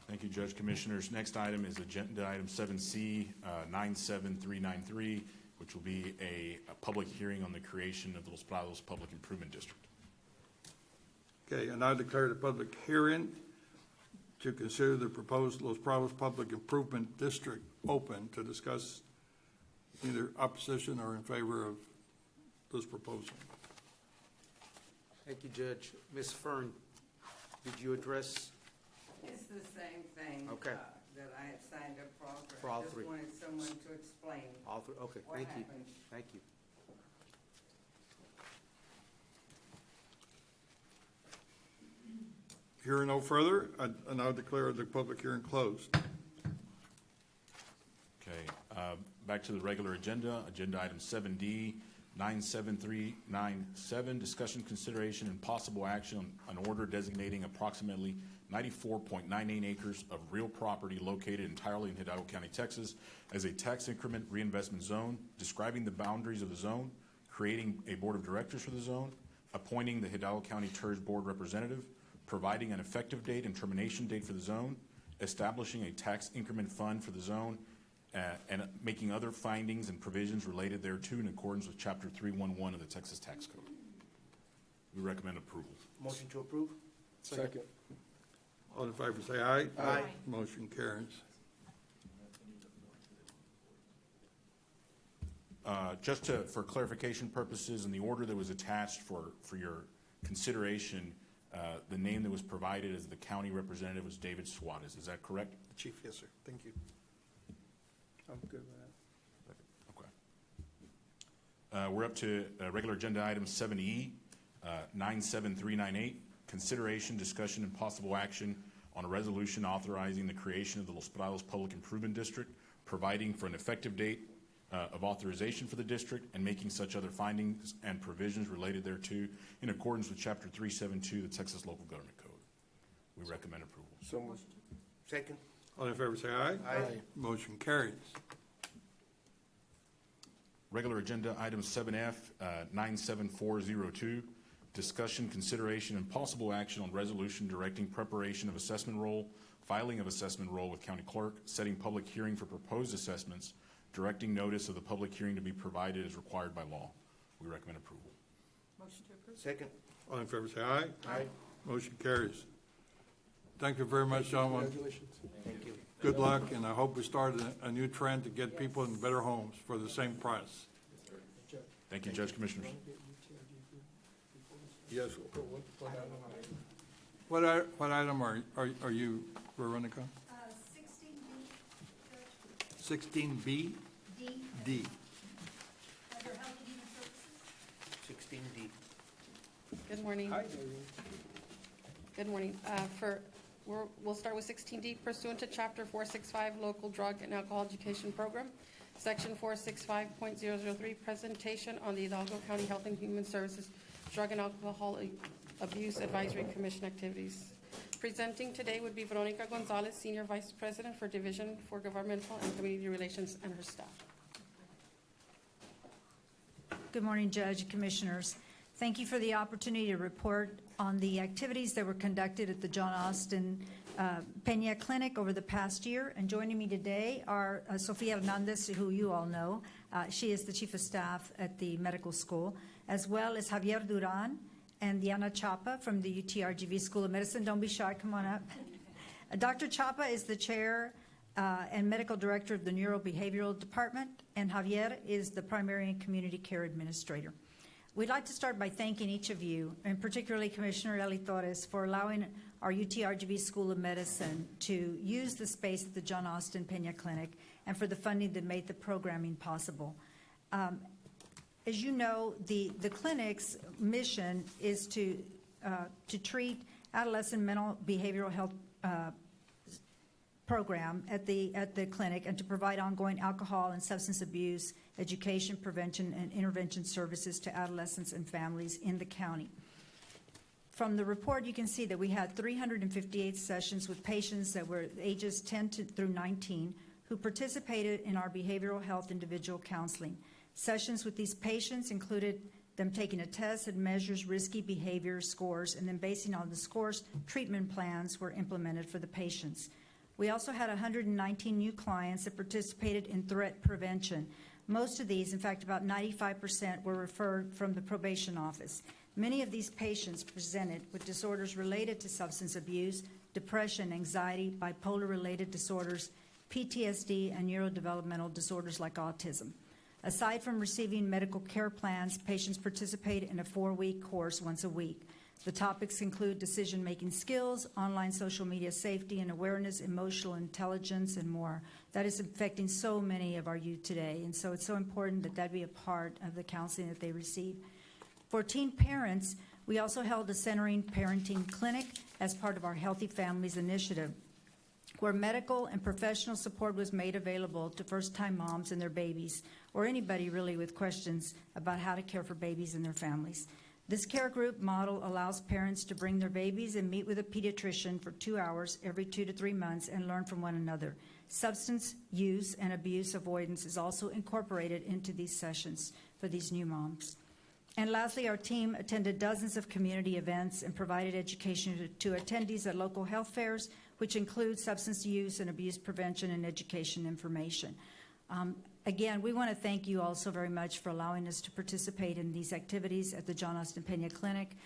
Thank you, Judge Commissioners. Next item is agenda item 7C, 97393, which will be a public hearing on the creation of the Los Prados Public Improvement District. Okay, and I declare the public hearing to consider the proposed Los Prados Public Improvement District open to discuss either opposition or in favor of this proposal. Thank you, Judge. Ms. Fern, did you address? It's the same thing. Okay. That I had signed up for all three. For all I three. just wanted someone to explain. All three, okay, What thank you. happened? Thank you. Hearing no further, I now declare the public hearing closed. Okay, back to the regular agenda, agenda item 7D, 97397, discussion, consideration, and possible action on an order designating approximately 94.98 acres of real property located entirely in Hidalgo County, Texas, as a tax increment reinvestment zone, describing the boundaries of the zone, creating a board of directors for the zone, appointing the Hidalgo County TERS board representative, providing an effective date and termination date for the zone, establishing a tax increment fund for the zone, and making other findings and provisions related thereto in accordance with Chapter 311 of the Texas Tax Code. We recommend approval. Motion to approve? Second. All in favor, say aye. Aye. Motion carries. Just for clarification purposes, in the order that was attached for your consideration, the name that was provided as the county representative was David Suarez. Is that correct? Chief, yes, sir. Thank you. I'm good with that. Okay. We're up to regular agenda item 7E, 97398, consideration, discussion, and possible action on a resolution authorizing the creation of the Los Prados Public Improvement District, providing for an effective date, of authorization for the district and making such other findings and provisions related thereto in accordance with Chapter 372 of the Texas Local Government Code. We recommend approval. So moved. Second. All in favor, say aye. Aye. Motion carries. Regular agenda item 7F, 97402, discussion, consideration, and possible action on resolution directing preparation of assessment roll, filing of assessment roll with county clerk, setting public hearing for proposed assessments, directing notice of the public hearing to be provided as required by law. We recommend approval. Motion to approve? Second. All in favor, say aye. Aye. Motion carries. Thank you very much, gentlemen. Congratulations. Thank you. Good luck, and I hope we start a new trend to get people in better homes for the same price. Thank you, Judge Commissioners. Yes. What item are you, Veronica? 16B. 16B? 16D. Good morning. Hi, Doreen. Good morning. We'll start with 16D pursuant to Chapter 465 Local Drug and Alcohol Education Program, Section 465.003, presentation on the Hidalgo County Health and Human Services Drug and Alcohol Abuse Advisory Commission activities. Presenting today would be Veronica Gonzalez, Senior Vice President for Division for Governmental and Community Relations, and her staff. Good morning, Judge and Commissioners. Thank you for the opportunity to report on the activities that were conducted at the John Austin Pena Clinic over the past year. And joining me today are Sofia Hernandez, who you all know. She is the Chief of Staff at the medical school, as well as Javier Duran and Diana Chapa from the UTRGV School of Medicine. Don't be shy, come on up. Dr. Chapa is the Chair and Medical Director of the Neurobehavioral Department, and Javier is the Primary and Community Care Administrator. We'd like to start by thanking each of you, and particularly Commissioner Eli Torres, for allowing our UTRGV School of Medicine to use the space at the John Austin Pena Clinic and for the funding that made the programming possible. As you know, the clinic's mission is to treat adolescent mental behavioral health program at the clinic and to provide ongoing alcohol and substance abuse education, prevention, and intervention services to adolescents and families in the county. From the report, you can see that we had 358 sessions with patients that were ages 10 through 19 who participated in our behavioral health individual counseling. Sessions with these patients included them taking a test that measures risky behavior scores, and then basing on the scores, treatment plans were implemented for the patients. We also had 119 new clients that participated in threat prevention. Most of these, in fact, about 95%, were referred from the probation office. Many of these patients presented with disorders related to substance abuse, depression, anxiety, bipolar-related disorders, PTSD, and neurodevelopmental disorders like autism. Aside from receiving medical care plans, patients participate in a 4-week course once a week. The topics include decision-making skills, online social media safety and awareness, emotional intelligence, and more. That is affecting so many of our youth today, and so it's so important that that be a part of the counseling that they receive. For teen parents, we also held a centering parenting clinic as part of our Healthy Families Initiative, where medical and professional support was made available to first-time moms and their babies, or anybody really with questions about how to care for babies and their families. This care group model allows parents to bring their babies and meet with a pediatrician for 2 hours every 2 to 3 months and learn from one another. Substance use and abuse avoidance is also incorporated into these sessions for these new moms. And lastly, our team attended dozens of community events and provided education to attendees at local health fairs, which include substance use and abuse prevention and education information. Again, we want to thank you all so very much for allowing us to participate in these activities at the John Austin Pena Clinic.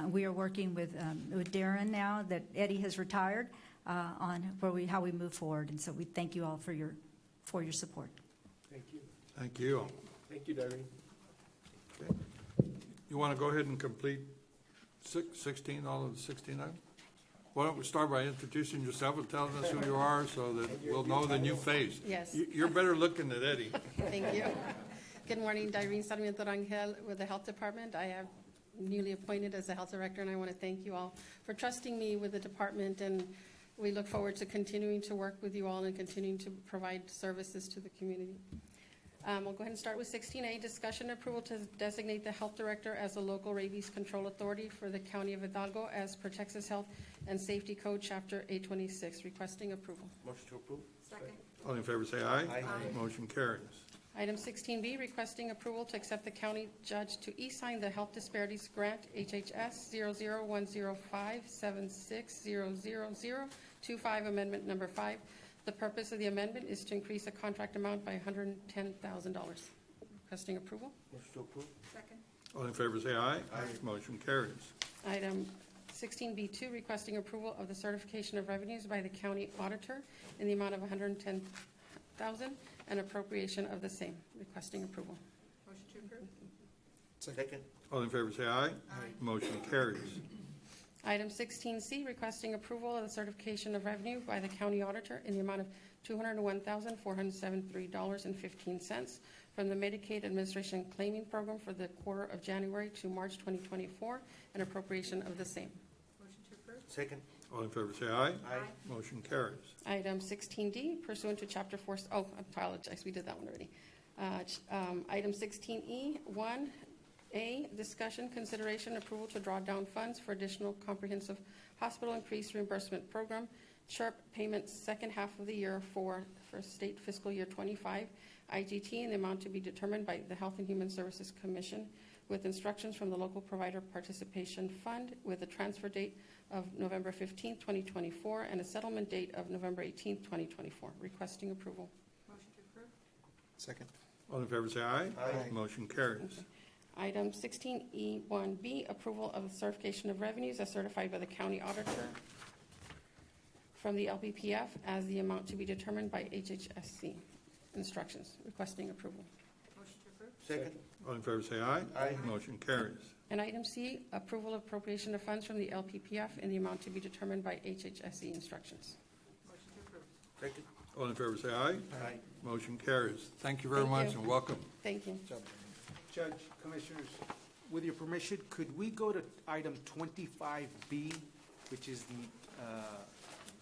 We are working with Darren now that Eddie has retired on how we move forward, and so we thank you all for your support. Thank you. Thank you. Thank you, Doreen. Okay. You want to go ahead and complete 16, all of the 16 items? Why don't we start by introducing yourself and telling us who you are so that we'll know the new face? Yes. You're better looking than Eddie. Thank you. Good morning, Irene Sarmiento Rangel with the Health Department. I am newly appointed as the Health Director, and I want to thank you all for trusting me with the department, and we look forward to continuing to work with you all and continuing to provide services to the community. We'll go ahead and start with 16A, discussion and approval to designate the health director as the local rabies control authority for the county of Hidalgo as per Texas Health and Safety Code, Chapter 826, requesting approval. Motion to approve. Second. All in favor say aye. Aye. Motion carries. Item 16B, requesting approval to accept the county judge to e-sign the Health Disparities Grant, HHS 0010576000025, Amendment Number 5. The purpose of the amendment is to increase the contract amount by $110,000. Requesting approval. Motion to approve. Second. All in favor say aye. Motion carries. Item 16B2, requesting approval of the certification of revenues by the county auditor in the amount of $110,000 and appropriation of the same. Requesting approval. Motion to approve. Second. All in favor say aye. Motion carries. Item 16C, requesting approval of the certification of revenue by the county auditor in the amount of $201,473.15 from the Medicaid Administration Claiming Program for the quarter of January to March 2024 and appropriation of the same. Motion to approve. Second. All in favor say aye. Aye. Motion carries. Item 16D, pursuant to Chapter 4, oh, I apologize, we did that one already. Item 16E, 1A, discussion, consideration, approval to draw down funds for additional comprehensive hospital increased reimbursement program, sharp payments second half of the year for state fiscal year 25, IGT, in the amount to be determined by the Health and Human Services Commission with instructions from the Local Provider Participation Fund with a transfer date of November 15, 2024, and a settlement date of November 18, 2024. Requesting approval. Motion to approve. Second. All in favor say aye. Aye. Motion carries. Item 16E1B, approval of the certification of revenues as certified by the county auditor from the LPPF as the amount to be determined by HHSC. Instructions. Requesting approval. Motion to approve. Second. All in favor say aye. Aye. Motion carries. And item C, approval of appropriation of funds from the LPPF in the amount to be determined by HHSC. Instructions. Motion to approve. Second. All in favor say aye. Aye. Motion carries. Thank you very Thank much you. and welcome. Thank you. Judge, Commissioners, with your permission, could we go to item 25B, which is the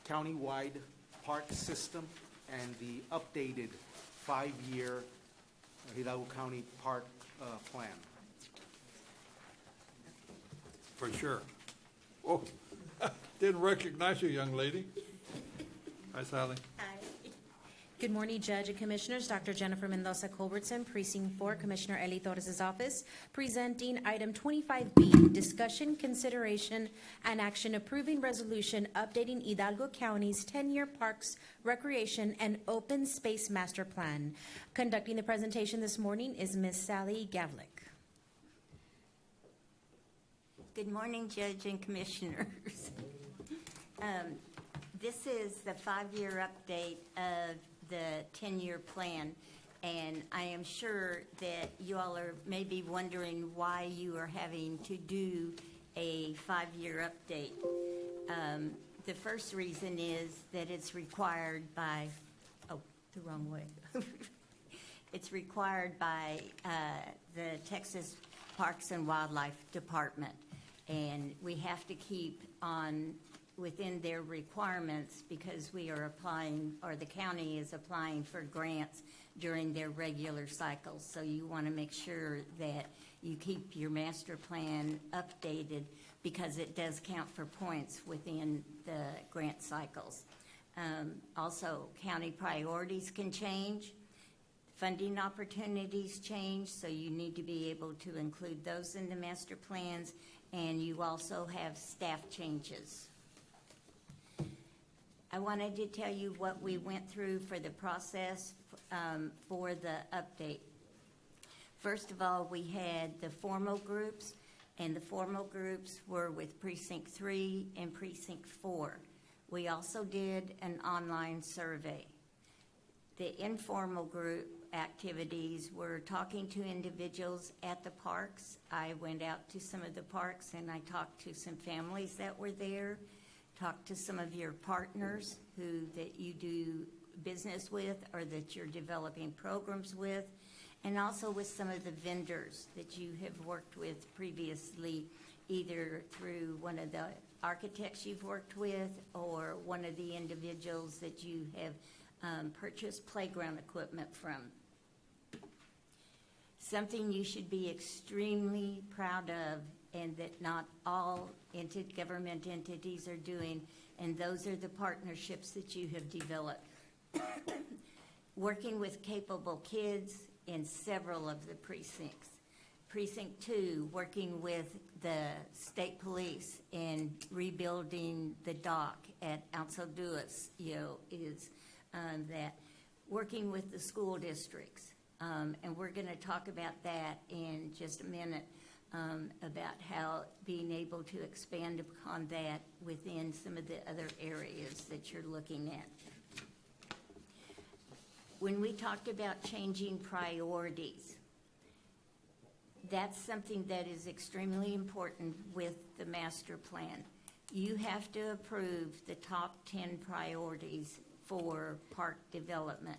countywide park system and the updated 5-year Hidalgo County Park Plan? For sure. Oh, didn't recognize you, young lady. Hi, Sally. Hi. Good morning, Judge and Commissioners. Dr. Jennifer Mendoza Culbertson, Precinct 4, Commissioner Eli Torres' office, presenting item 25B, discussion, consideration, and action approving resolution updating Hidalgo County's 10-year Parks, Recreation, and Open Space Master Plan. Conducting the presentation this morning is Ms. Sally Gavlik. Good morning, Judge and Commissioners. This is the 5-year update of the 10-year plan, and I am sure that you all are maybe wondering why you are having to do a 5-year update. The first reason is that it's required by, oh, the wrong way. It's required by the Texas Parks and Wildlife Department, and we have to keep on within their requirements because we are applying, or the county is applying for grants during their regular cycles. So you want to make sure that you keep your master plan updated because it does count for points within the grant cycles. Also, county priorities can change. Funding opportunities change, so you need to be able to include those in the master plans, and you also have staff changes. I wanted to tell you what we went through for the process for the update. First of all, we had the formal groups, and the formal groups were with Precinct 3 and Precinct 4. We also did an online survey. The informal group activities were talking to individuals at the parks. I went out to some of the parks and I talked to some families that were there. Talk to some of your partners that you do business with or that you're developing programs with, and also with some of the vendors that you have worked with previously, either through one of the architects you've worked with or one of the individuals that you have purchased playground equipment from. something you should be extremely proud of and that not all government entities are doing, and those are the partnerships that you have developed. Working with capable kids in several of the precincts. Precinct 2, working with the state police in rebuilding the dock at Alceduas, is that. Working with the school districts, and we're going to talk about that in just a minute, about how being able to expand upon that within some of the other areas that you're looking at. When we talked about changing priorities, that's something that is extremely important with the master plan. You have to approve the top 10 priorities for park development.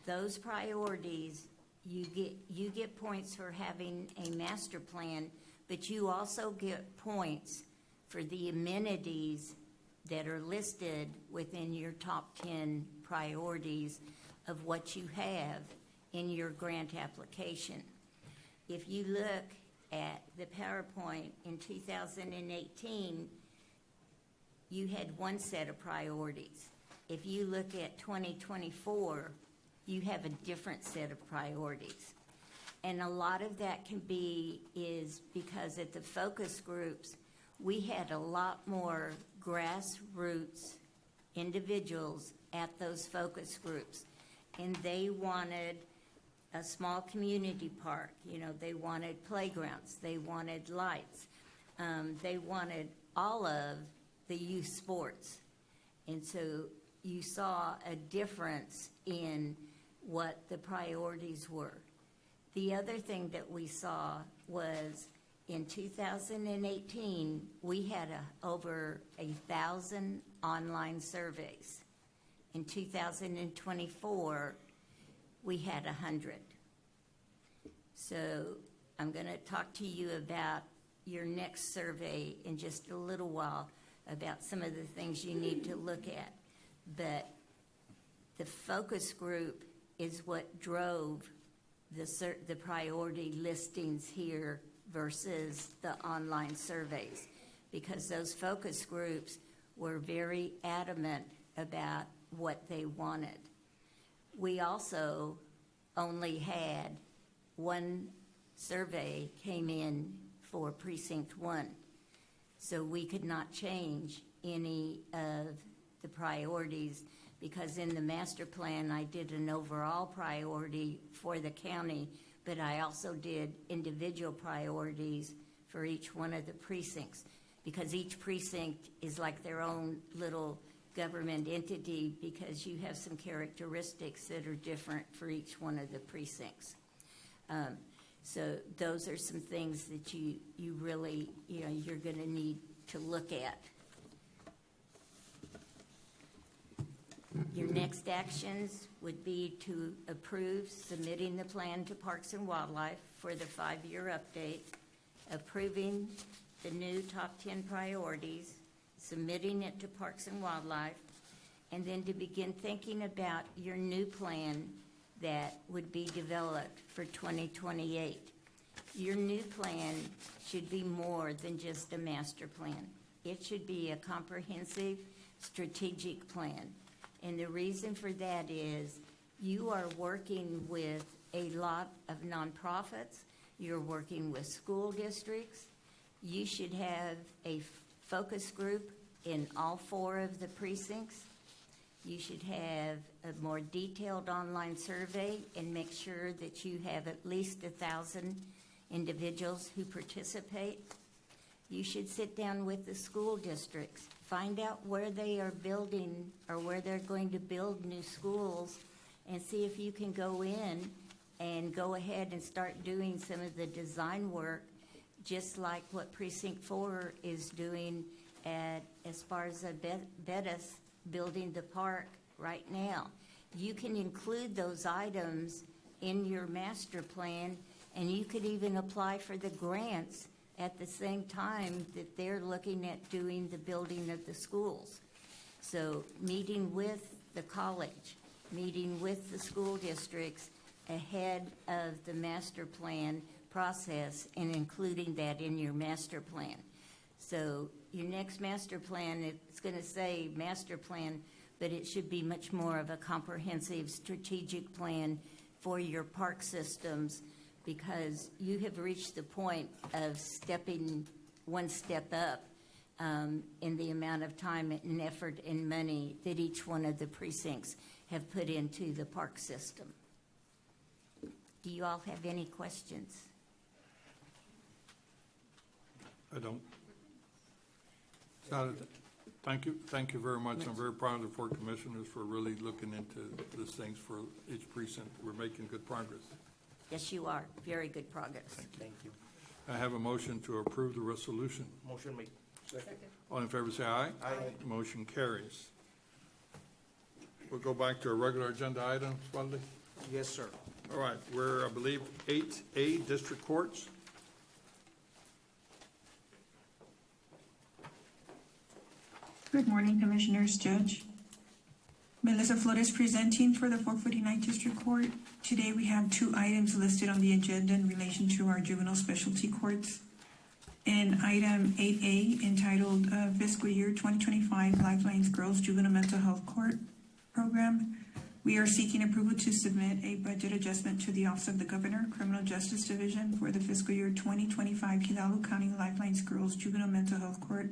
Those priorities, you get points for having a master plan, but you also get points for the amenities that are listed within your top 10 priorities of what you have in your grant application. If you look at the PowerPoint in 2018, you had one set of priorities. If you look at 2024, you have a different set of priorities. And a lot of that is because at the focus groups, we had a lot more grassroots individuals at those focus groups. And they wanted a small community park, they wanted playgrounds, they wanted lights, they wanted all of the youth sports. And so you saw a difference in what the priorities were. The other thing that we saw was in 2018, we had over 1,000 online surveys. In 2024, we had 100. So I'm going to talk to you about your next survey in just a little while about some of the things you need to look at. But the focus group is what drove the priority listings here versus the online surveys, because those focus groups were very adamant about what they wanted. We also only had one survey came in for Precinct 1, so we could not change any of the priorities, because in the master plan I did an overall priority for the county, but I also did individual priorities for each one of the precincts, because each precinct is like their own little government entity, because you have some characteristics that are different for each one of the precincts. So those are some things that you really, you're going to need to look at. Your next actions would be to approve submitting the plan to Parks and Wildlife for the 5-year update, approving the new top 10 priorities, submitting it to Parks and Wildlife, and then to begin thinking about your new plan that would be developed for 2028. Your new plan should be more than just a master plan. It should be a comprehensive strategic plan. And the reason for that is you are working with a lot of nonprofits. You're working with school districts. You should have a focus group in all 4 of the precincts. You should have a more detailed online survey and make sure that you have at least 1,000 individuals who participate. You should sit down with the school districts, find out where they are building or where they're going to build new schools, and see if you can go in and go ahead and start doing some of the design work, just like what Precinct 4 is doing at Esparza Bettis, building the park right now. You can include those items in your master plan, and you could even apply for the grants at the same time that they're looking at doing the building of the schools. So meeting with the college, meeting with the school districts, ahead of the master plan process and including that in your master plan. So your next master plan, it's going to say master plan, but it should be much more of a comprehensive strategic plan for your park systems, because you have reached the point of stepping one step up in the amount of time and effort and money that each one of the precincts have put into the park system. Do you all have any questions? I don't. Thank you very much. I'm very proud of the four commissioners for really looking into these things for each precinct. We're making good progress. Yes, you are. Very good progress. Thank you. I have a motion to approve the resolution. Motion made. All in favor, say aye. Aye. Motion carries. We'll go back to our regular agenda items, Walde. Yes, sir. All right, we're, I believe, 8A, District Courts. Good morning, Commissioners, Judge. Melissa Flores presenting for the 449 District Court. Today we have two items listed on the agenda in relation to our juvenile specialty courts. In item 8A, entitled Fiscal Year 2025 Lifelines Girls Juvenile Mental Health Court Program, we are seeking approval to submit a budget adjustment to the Office of the Governor, Criminal Justice Division for the fiscal year 2025 Hidalgo County Lifelines Girls Juvenile Mental Health Court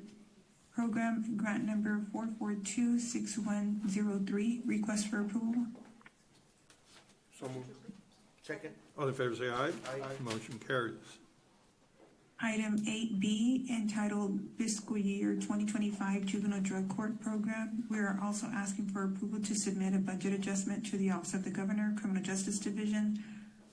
Program, grant number 4426103. Request for approval. So moved. Second. All in favor, say aye. Aye. Motion carries. Item 8B, entitled Fiscal Year 2025 Juvenile Drug Court Program. We are also asking for approval to submit a budget adjustment to the Office of the Governor, Criminal Justice Division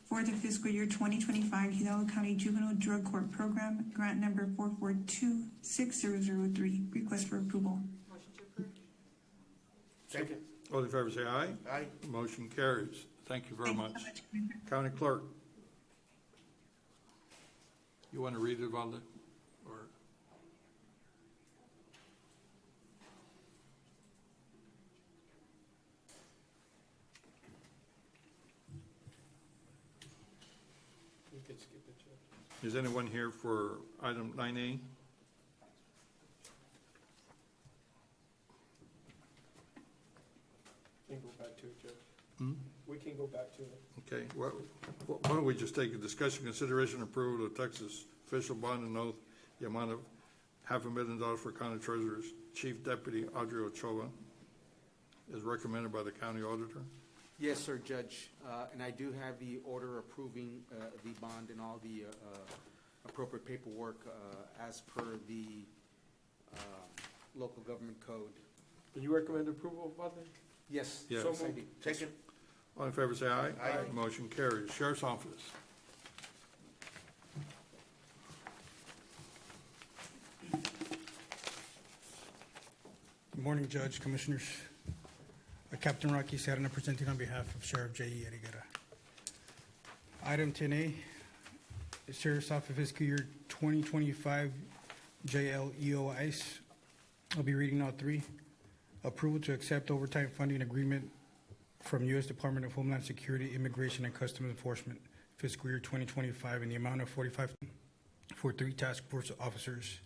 for the fiscal year 2025 Hidalgo County Juvenile Drug Court Program, grant number 4426003. Request for approval. Motion to approve. Second. All in favor, say aye. Aye. Motion carries. Thank you very much. Thank you so much, Commissioner. County Clerk. You want to read it, Valde? Or You could skip it, Judge. is anyone here for item 9A? Can go back to it, Judge. Hmm? We can go back to it. Okay, well, why don't we just take a discussion, consideration, approval of Texas official bond and oath, the amount of $500,000 for County Treasurer's Chief Deputy Audrey Ochoa, as recommended by the county auditor. Yes, sir, Judge. And I do have the order approving the bond and all the appropriate paperwork as per the local government code. Do you recommend approval, Valde? Yes. Yes. So moved. Second. All in favor, say aye. Aye. Motion carries. Sheriff's Office. Good morning, Judge, Commissioners. Captain Rocky Serna presenting on behalf of Sheriff J.E. Eriguera. Item 10A, Sheriff's Office Fiscal Year 2025 JLEO ICE. I'll be reading all three. Approval to accept overtime funding agreement from U.S. Department of Homeland Security, Immigration and Customs Enforcement, fiscal year 2025, in the amount of $45,000 for 3 task force officers.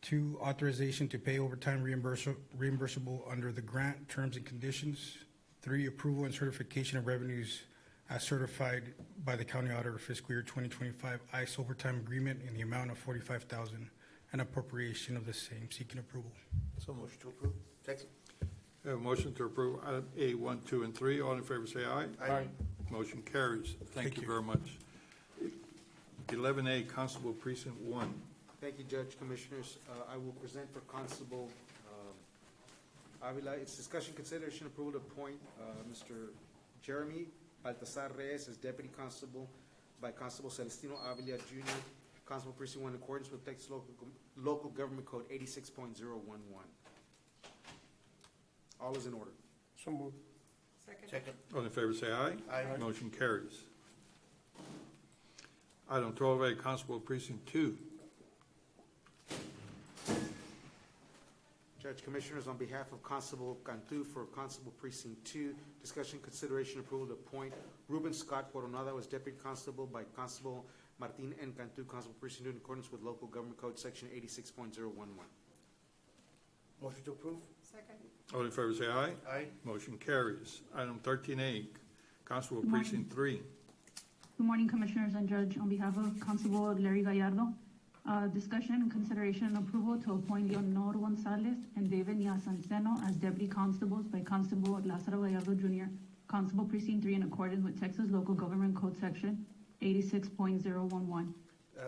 2, authorization to pay overtime reimbursable under the grant terms and conditions. 3, approval and certification of revenues as certified by the county auditor, fiscal year 2025 ICE overtime agreement in the amount of $45,000 and appropriation of the same. Seeking approval. So motion to approve. Second. We have a motion to approve item A, 1, 2, and 3. All in favor, say aye. Aye. Motion carries. Thank you very much. 11A, Constable Precinct 1. Thank you, Judge, Commissioners. I will present for Constable Avila. It's discussion, consideration, approval to appoint Mr. Jeremy Baltasar Reyes as Deputy Constable by Constable Celestino Avila Jr., Constable Precinct 1, in accordance with Texas Local Government Code 86.011. All is in order. So moved. Second. All in favor, say aye. Aye. Motion carries. Item 12A, Constable Precinct 2. Judge Commissioners, on behalf of Constable Cantu for Constable Precinct 2, discussion, consideration, approval to appoint Ruben Scott Coronado as Deputy Constable by Constable Martin N. Cantu, Constable Precinct 2, in accordance with Local Government Code Section 86.011. Motion to approve? Second. All in favor say aye. Aye. Motion carries. Item 13A, Constable Good morning. Precinct 3. Good morning, Commissioners and Judge. On behalf of Constable Larry Gallardo, discussion and consideration and approval to appoint Leonor Gonzalez and David Yasanceno as Deputy Constables by Constable Lázaro Gallardo Jr., Constable Precinct 3, in accordance with Texas Local Government Code Section 86.011.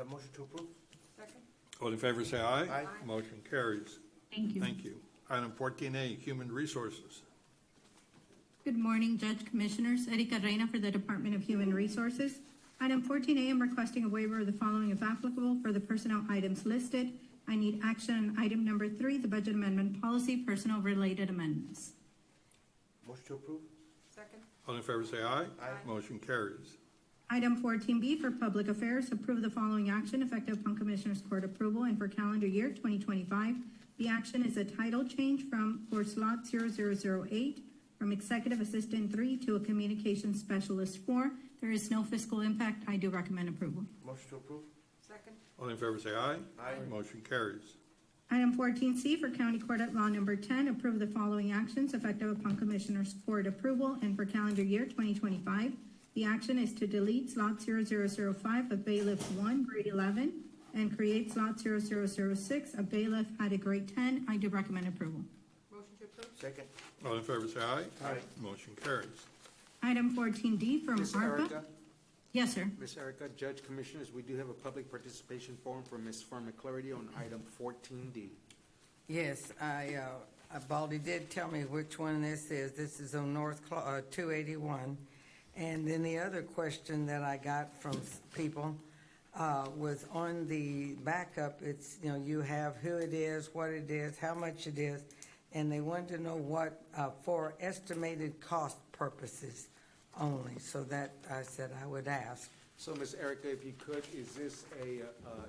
Motion to approve? Second. All in favor say aye. Aye. Motion carries. Thank you. Thank you. Item 14A, Human Resources. Good morning, Judge Commissioners. Erika Reina for the Department of Human Resources. Item 14A, I'm requesting a waiver of the following if applicable for the personnel items listed. I need action on item number 3, the budget amendment policy, personnel-related amendments. Motion to approve? Second. All in favor say aye. Aye. Motion carries. Item 14B for public affairs, approve the following action effective upon Commissioners Court approval and for calendar year 2025. The action is a title change for slot 0008 from Executive Assistant 3 to a Communications Specialist 4. There is no fiscal impact. I do recommend approval. Motion to approve? Second. All in favor say aye. Aye. Motion carries. Item 14C for County Court at Law Number 10, approve the following actions effective upon Commissioners Court approval and for calendar year 2025. The action is to delete slot 0005 of Bailiff 1, grade 11, and create slot 0006 of Bailiff at a grade 10. I do recommend approval. Motion to approve. Second? All in favor say aye. Aye. Motion carries. Item 14D from Ms. ARPA. Erica? Yes, sir. Ms. Erica, Judge Commissioners, we do have a public participation forum for Ms. Fern McClarity on item 14D. Yes, Baldy did tell me which one this is. This is on North 281. And then the other question that I got from people was on the backup. It's, you have who it is, what it is, how much it is, and they wanted to know what, for estimated cost purposes only. So that I said I would ask. So, Ms. Erica, if you could, is this a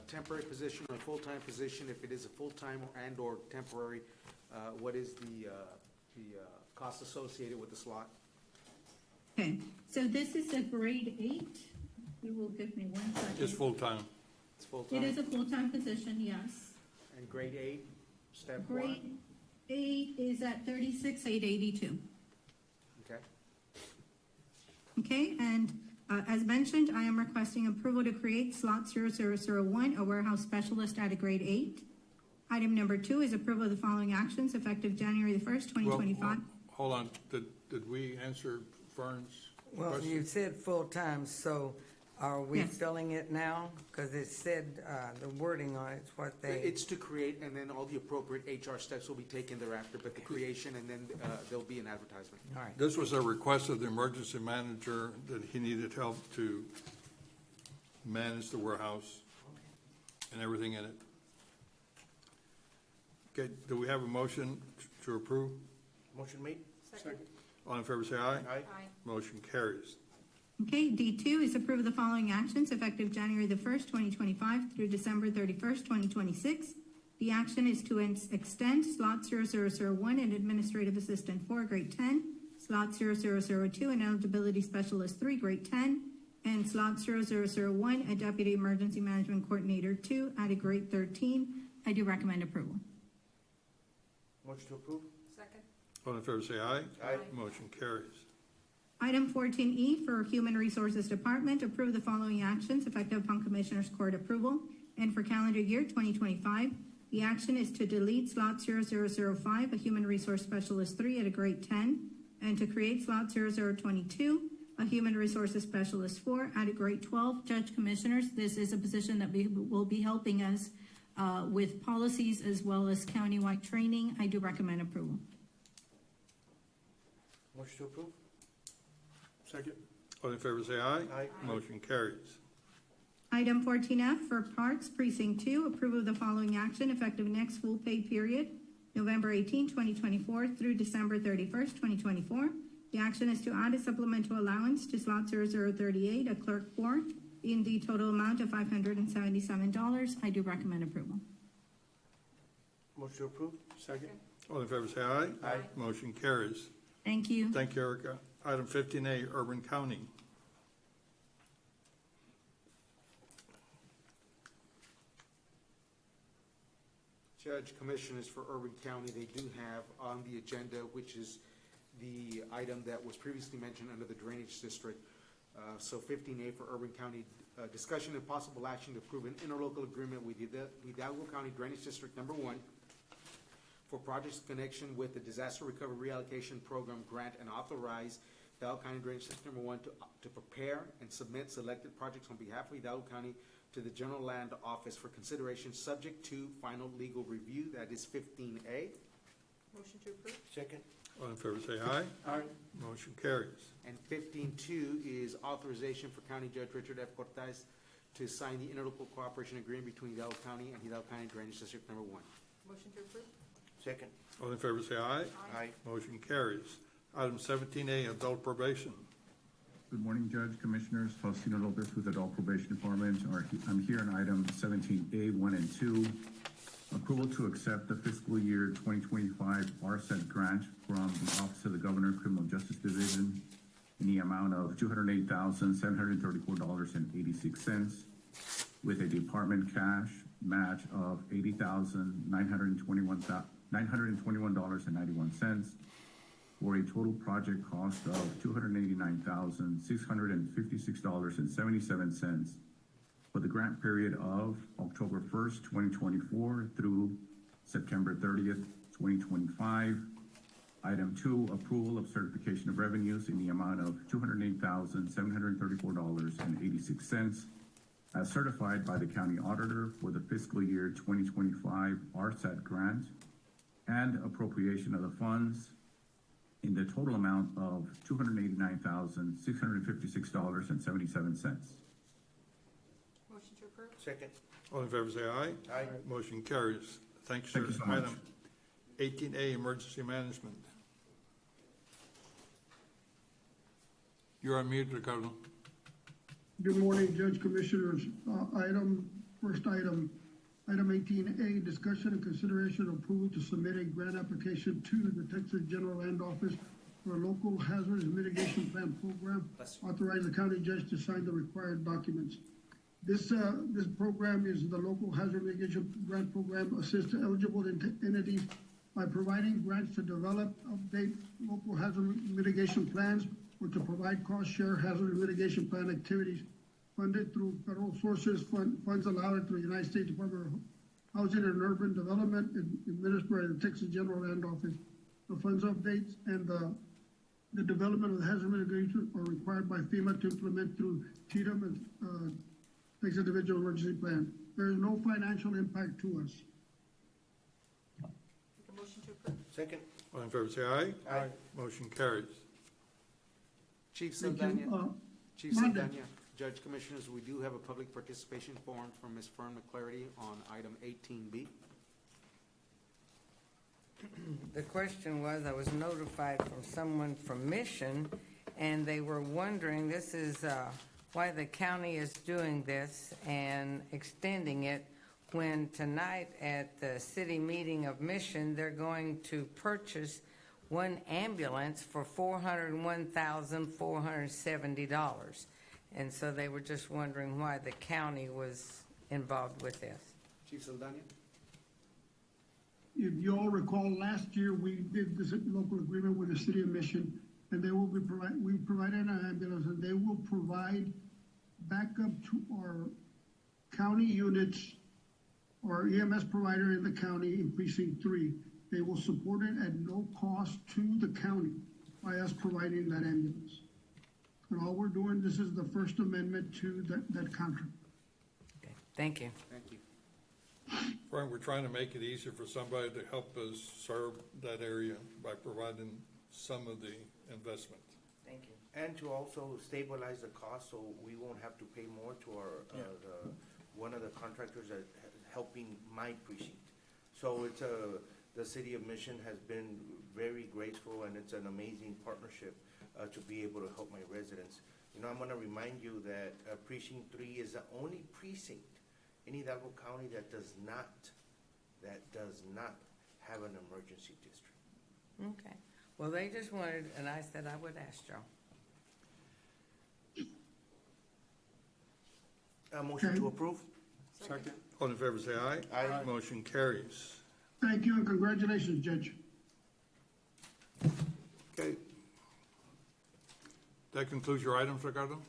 temporary position or a full-time position? If it is a full-time and/or temporary, what is the cost associated with the slot? Okay, so this is a grade 8. You will give me 1 second. It's full-time. It's full-time? It is a full-time position, yes. And grade 8, step 1? Grade 8 is at 36,882. Okay. Okay, and as mentioned, I am requesting approval to create slot 0001, a warehouse specialist at a grade 8. Item number 2 is approval of the following actions effective January the 1st, 2025. Well, hold on. Did we answer Fern's Well, question? you said full-time, so are we Yes. filling it now? Because it said, the wording on it's what they. It's to create, and then all the appropriate HR steps will be taken thereafter, but the creation, and then there'll be an advertisement. All right. This was a request of the emergency manager that he needed help to manage the warehouse and everything in it. Okay, do we have a motion to approve? Motion made? Second. All in favor say aye. Aye. Aye. Motion carries. Okay, D2 is approve the following actions effective January the 1st, 2025 through December 31st, 2026. The action is to extend slot 0001 and administrative assistant 4, grade 10, slot 0002 and eligibility specialist 3, grade 10, and slot 0001, a deputy emergency management coordinator 2 at a grade 13. I do recommend approval. Motion to approve? Second. All in favor say aye. Aye. Motion carries. Item 14E for Human Resources Department, approve the following actions effective upon Commissioners Court approval. And for calendar year 2025, the action is to delete slot 0005, a Human Resource Specialist 3 at a grade 10, and to create slot 0022, a Human Resources Specialist 4 at a grade 12. Judge Commissioners, this is a position that will be helping us with policies as well as countywide training. I do recommend approval. Motion to approve? Second. All in favor say aye. Aye. Motion carries. Item 14F for Parks Precinct 2, approval of the following action effective next full pay period, November 18, 2024 through December 31st, 2024. The action is to add a supplemental allowance to slot 0038, a clerk 4, in the total amount of $577. I do recommend approval. Motion to approve? Second. All in favor, say aye. Aye. Motion carries. Thank you. Thank you, Erica. Item 15A, Urban County. Judge, Commissioners for Urban County, they do have on the agenda, which is the item that was previously mentioned under the Drainage District. So 15A for Urban County, discussion and possible action to approve an interlocal agreement with Hidalgo County Drainage District Number 1 for projects in connection with the Disaster Recovery Reallocation Program grant and authorize Hidalgo County Drainage District Number 1 to prepare and submit selected projects on behalf of Hidalgo County to the General Land Office for consideration, subject to final legal review. That is 15A. Motion to approve? Second. All in favor, say aye. Aye. Motion carries. And 15.2 is authorization for County Judge Richard F. Cortez to sign the interlocal cooperation agreement between Hidalgo County and Hidalgo County Drainage District Number 1. Motion to approve? Second. All in favor, say aye. Aye. Motion carries. Item 17A, Adult Probation. Good morning, Judge, Commissioners. Faustino Lopez with Adult Probation Department. I'm here on item 17A, 1 and 2. Approval to accept the fiscal year 2025 RSET grant from the Office of the Governor Criminal Justice Division in the amount of $208,734.86 with a department cash match of $80,921.91 for a total project cost of $289,656.77 for the grant period of October 1st, 2024 through September 30th, 2025. Item 2, approval of certification of revenues in the amount of $208,734.86 as certified by the county auditor for the fiscal year 2025 RSAT grant and appropriation of the funds in the total amount of $289,656.77. Motion to approve? Second. All in favor, say aye. Aye. Motion carries. Thank you, sir. Thank you so much. Item 18A, Emergency Management. You're on mute, Ricardo. Good morning, Judge, Commissioners. First item 18A, discussion and consideration of approval to submit a grant application to the Texas General Land Office for a local hazardous mitigation plan program. Authorize the county judge to sign the required documents. This program is the local hazard mitigation grant program, assists eligible entities by providing grants to develop, update local hazard mitigation plans or to provide cost-share hazard mitigation plan activities funded through federal sources, funds allowed through the United States Department of Housing and Urban Development and administered by the Texas General Land Office. The funds updates and the development of the hazard mitigation are required by FEMA to implement through TDM and Texas Individual Emergency Plan. There is no financial impact to us. Make a motion to approve? Second. All in favor, say aye. Aye. Motion carries. Chief Thank Saldana. you. Chief Monday. Saldana, Judge, Commissioners, we do have a public participation form from Ms. Fern McClarity on item 18B. The question was, I was notified from someone from Mission, and they were wondering, this is why the county is doing this and extending it, when tonight at the city meeting of Mission, they're going to purchase one ambulance for $401,470. And so they were just wondering why the county was involved with this. Chief Saldana? If you all recall, last year we did this local agreement with the city of Mission, and they will be we provided an ambulance, and they will provide backup to our county units or EMS provider in the county in precinct 3. They will support it at no cost to the county by us providing that ambulance. And all we're doing, this is the first amendment to that contract. Okay, thank you. Thank you. Frank, we're trying to make it easier for somebody to help us serve that area by providing some of the investment. Thank you. And to also stabilize the cost, so we won't have to pay more to our, one of the contractors that helping my precinct. So it's the city of Mission has been very grateful, and it's an amazing partnership to be able to help my residents. You know, I'm gonna remind you that precinct 3 is the only precinct in Hidalgo County that does not have an emergency district. Okay. Well, they just wanted, and I said I would ask y'all. Motion to approve? Second. All in favor, say aye. Aye. Motion carries. Thank you and congratulations, Judge. Okay. That concludes your items, Ricardo?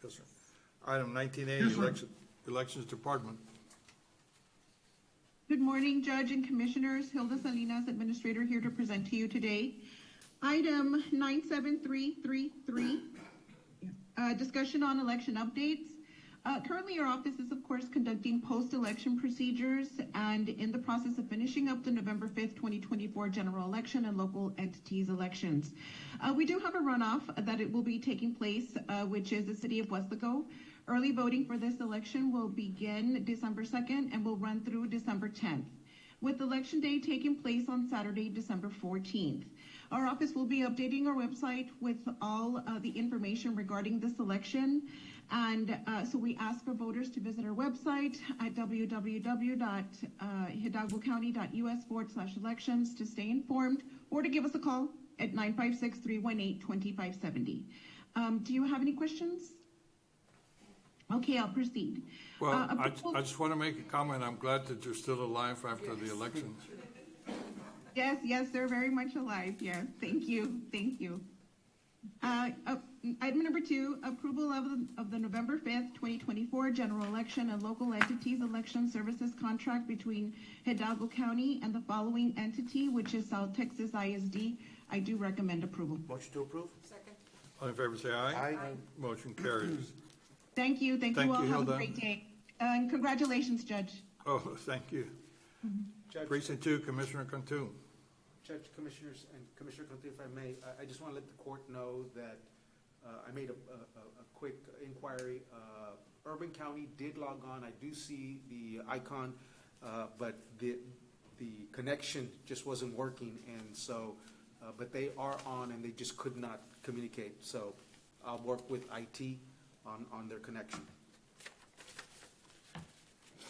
Yes, sir. Item 19A, Yes, sir. Elections Department. Good morning, Judge and Commissioners. Hilda Salinas, Administrator, here to present to you today. Item 97333, discussion on election updates. Currently, your office is, of course, conducting post-election procedures and in the process of finishing up the November 5th, 2024 general election and local entities elections. We do have a runoff that it will be taking place, which is the city of Westlaco. Early voting for this election will begin December 2nd and will run through December 10th, with Election Day taking place on Saturday, December 14th. Our office will be updating our website with all the information regarding this election. And so we ask for voters to visit our website at www.hidalgocounty.us/elections to stay informed, or to give us a call at 956-318-2570. Do you have any questions? Okay, I'll proceed. Well, I just want to make a comment. I'm glad that you're still alive after the election. Yes, they're very much alive. Yes, thank you. Item number 2, approval of the November 5th, 2024 general election and local entities election services contract between Hidalgo County and the following entity, which is South Texas ISD. I do recommend approval. Motion to approve? Second. All in favor, say aye. Aye. Motion carries. Thank you all. Have Hilda. a great day. And congratulations, Judge. Oh, thank you. Judge, Precinct 2, Commissioner Cantu. Judge, Commissioners, and Commissioner Conti, if I may, I just want to let the court know that I made a quick inquiry. Urban County did log on. I do see the icon, but the connection just wasn't working, and so, but they are on, and they just could not communicate. So I'll work with IT on their connection.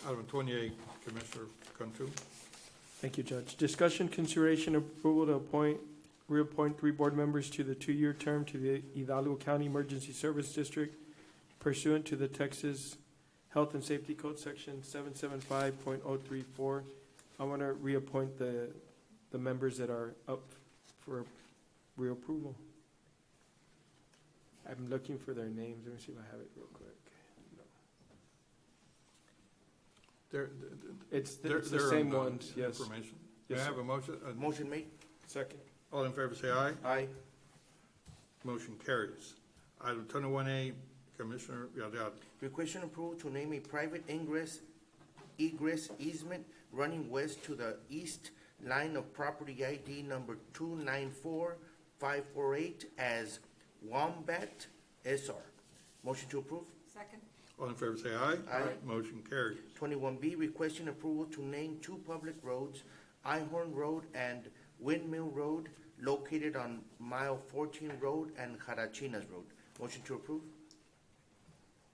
Item 28, Commissioner Cantu. Thank you, Judge. Discussion, consideration, approval to reappoint 3 board members to the 2-year term to the Hidalgo County Emergency Service District pursuant to the Texas Health and Safety Code, Section 775.034. I want to reappoint the members that are up for reapproval. I'm looking for their names. Let me see if I have it real quick. It's the same ones, yes. Information. Yes, May I sir. have a motion? Motion made? Second. All in favor, say aye. Aye. Motion carries. Item 21A, Commissioner Villarreal. Requesting approval to name a private egress easement running west to the east line of property ID number 294548 as Wombat SR. Motion to approve? Second. All in favor, say aye. Aye. Motion carries. 21B, requesting approval to name 2 public roads, Ihorn Road and Windmill Road, located on mile 14 Road and Jarachinas Road. Motion to approve?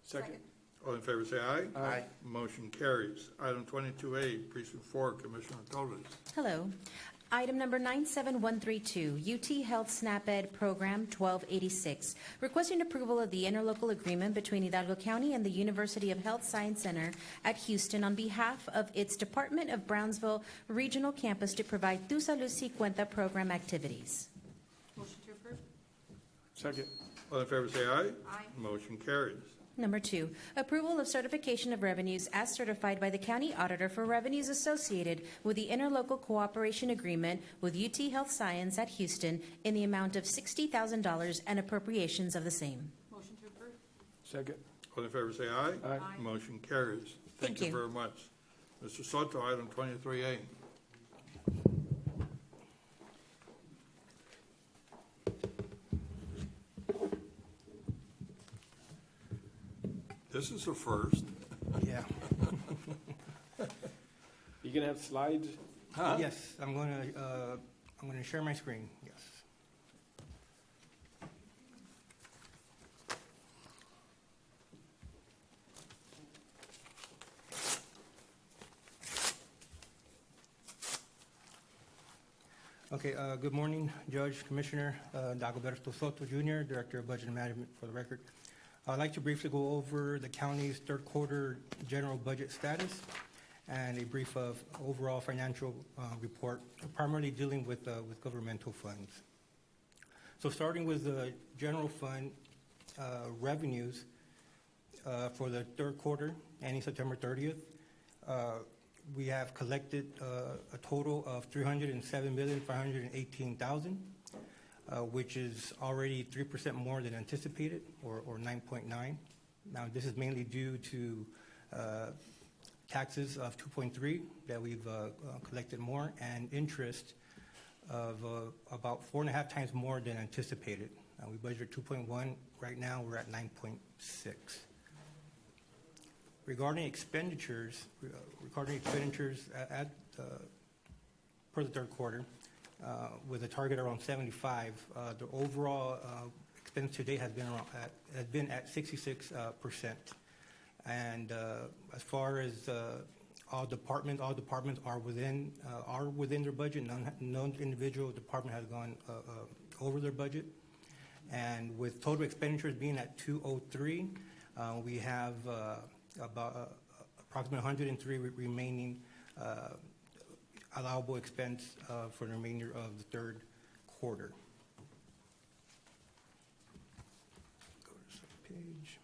Second. All in favor, say aye. Aye. Motion carries. Item 22A, Precinct 4, Commissioner Torres. Hello. Item number 97132, UT Health SNAP-Ed Program 1286, requesting approval of the interlocal agreement between Hidalgo County and the University of Health Science Center at Houston on behalf of its Department of Brownsville Regional Campus to provide Tu Salud Si Cuenta program activities. Motion to approve? Second. All in favor, say aye. Aye. Motion carries. Number 2, approval of certification of revenues as certified by the county auditor for revenues associated with the interlocal cooperation agreement with UT Health Science at Houston in the amount of $60,000 and appropriations of the same. Motion to approve? Second. All in favor, say aye. Aye. Motion carries. Thank Thank you you. very much. Mr. Soto, item 23A. This is a first. Yeah. You gonna have slides? Huh? Yes, I'm gonna share my screen, yes. Okay, good morning, Judge, Commissioner, Dagoberto Soto Jr., Director of Budget and Management, for the record. I'd like to briefly go over the county's third quarter general budget status and a brief of overall financial report, primarily dealing with governmental funds. So starting with the general fund revenues for the third quarter, ending September 30th, we have collected a total of $307,518,000, which is already 3% more than anticipated, or 9.9. Now, this is mainly due to taxes of 2.3 that we've collected more, and interest of about 4.5 times more than anticipated. We budgeted 2.1. Right now, we're at 9.6. Regarding expenditures for the third quarter, with a target around 75, the overall expense to date has been at 66%. And as far as all departments are within their budget. No individual department has gone over their budget. And with total expenditures being at 203, we have about approximately 103 remaining allowable expense for the remainder of the third quarter. Go to the second page.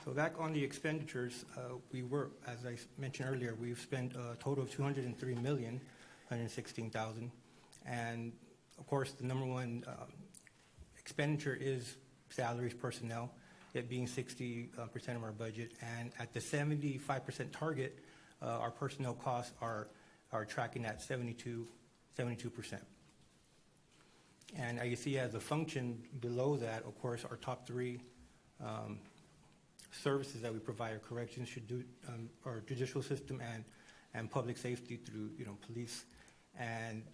So back on the expenditures, we were, as I mentioned earlier, we've spent a total of $203,116,000, and of course the number one expenditure is salaries, personnel, it being 60% of our budget, and at the 75% target, our personnel costs are tracking at 72%. And you see as a function below that, of course, our top three services that we provide are corrections, our judicial system, and public safety through police. And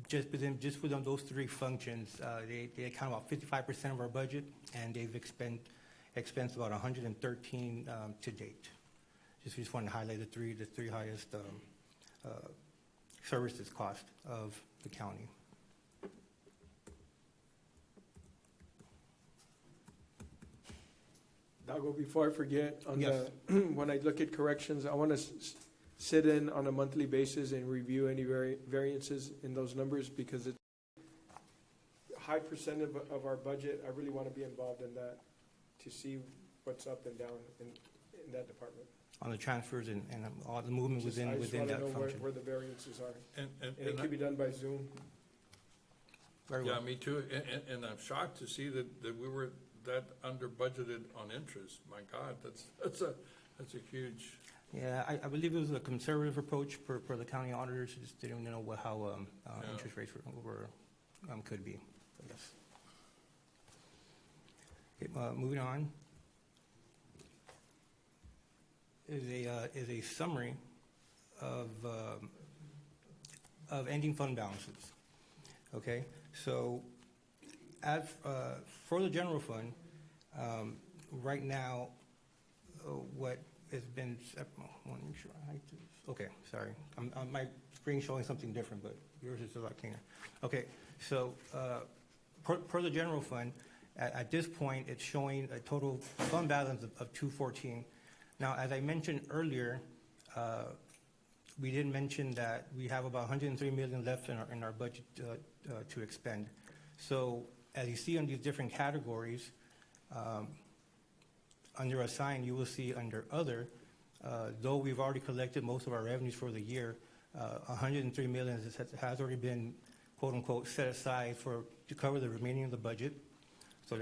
just within those three functions, they account about 55% of our budget, and they've expensed about 113 to date. We just wanted to highlight the three highest services cost of the county. Dago, before I forget, Yes. When I look at corrections, I want to sit in on a monthly basis and review any variances in those numbers, because it's a high percent of our budget. I really want to be involved in that to see what's up and down in that department. On the transfers and all the movement within that function. I just want to know where the variances are. And it can be done by Zoom. Very well. Yeah, me too. And I'm shocked to see that we were that under budgeted on interest. My God, that's a huge. Yeah, I believe it was a conservative approach for the county auditors. Just didn't know how interest rates could be, I guess. Okay, moving on is a summary of ending fund balances. Okay, so as for the general fund, right now, what has been, I want to make sure I hide this. Okay, sorry. My screen's showing something different, but yours is a lot cleaner. Okay, so per the general fund, at this point, it's showing a total fund balance of 214. Now, as I mentioned earlier, we did mention that we have about $103 million left in our budget to expend. So, as you see on these different categories, under assigned, you will see under other, though we've already collected most of our revenues for the year, $103 million has already been, quote unquote, set aside to cover the remaining of the budget. So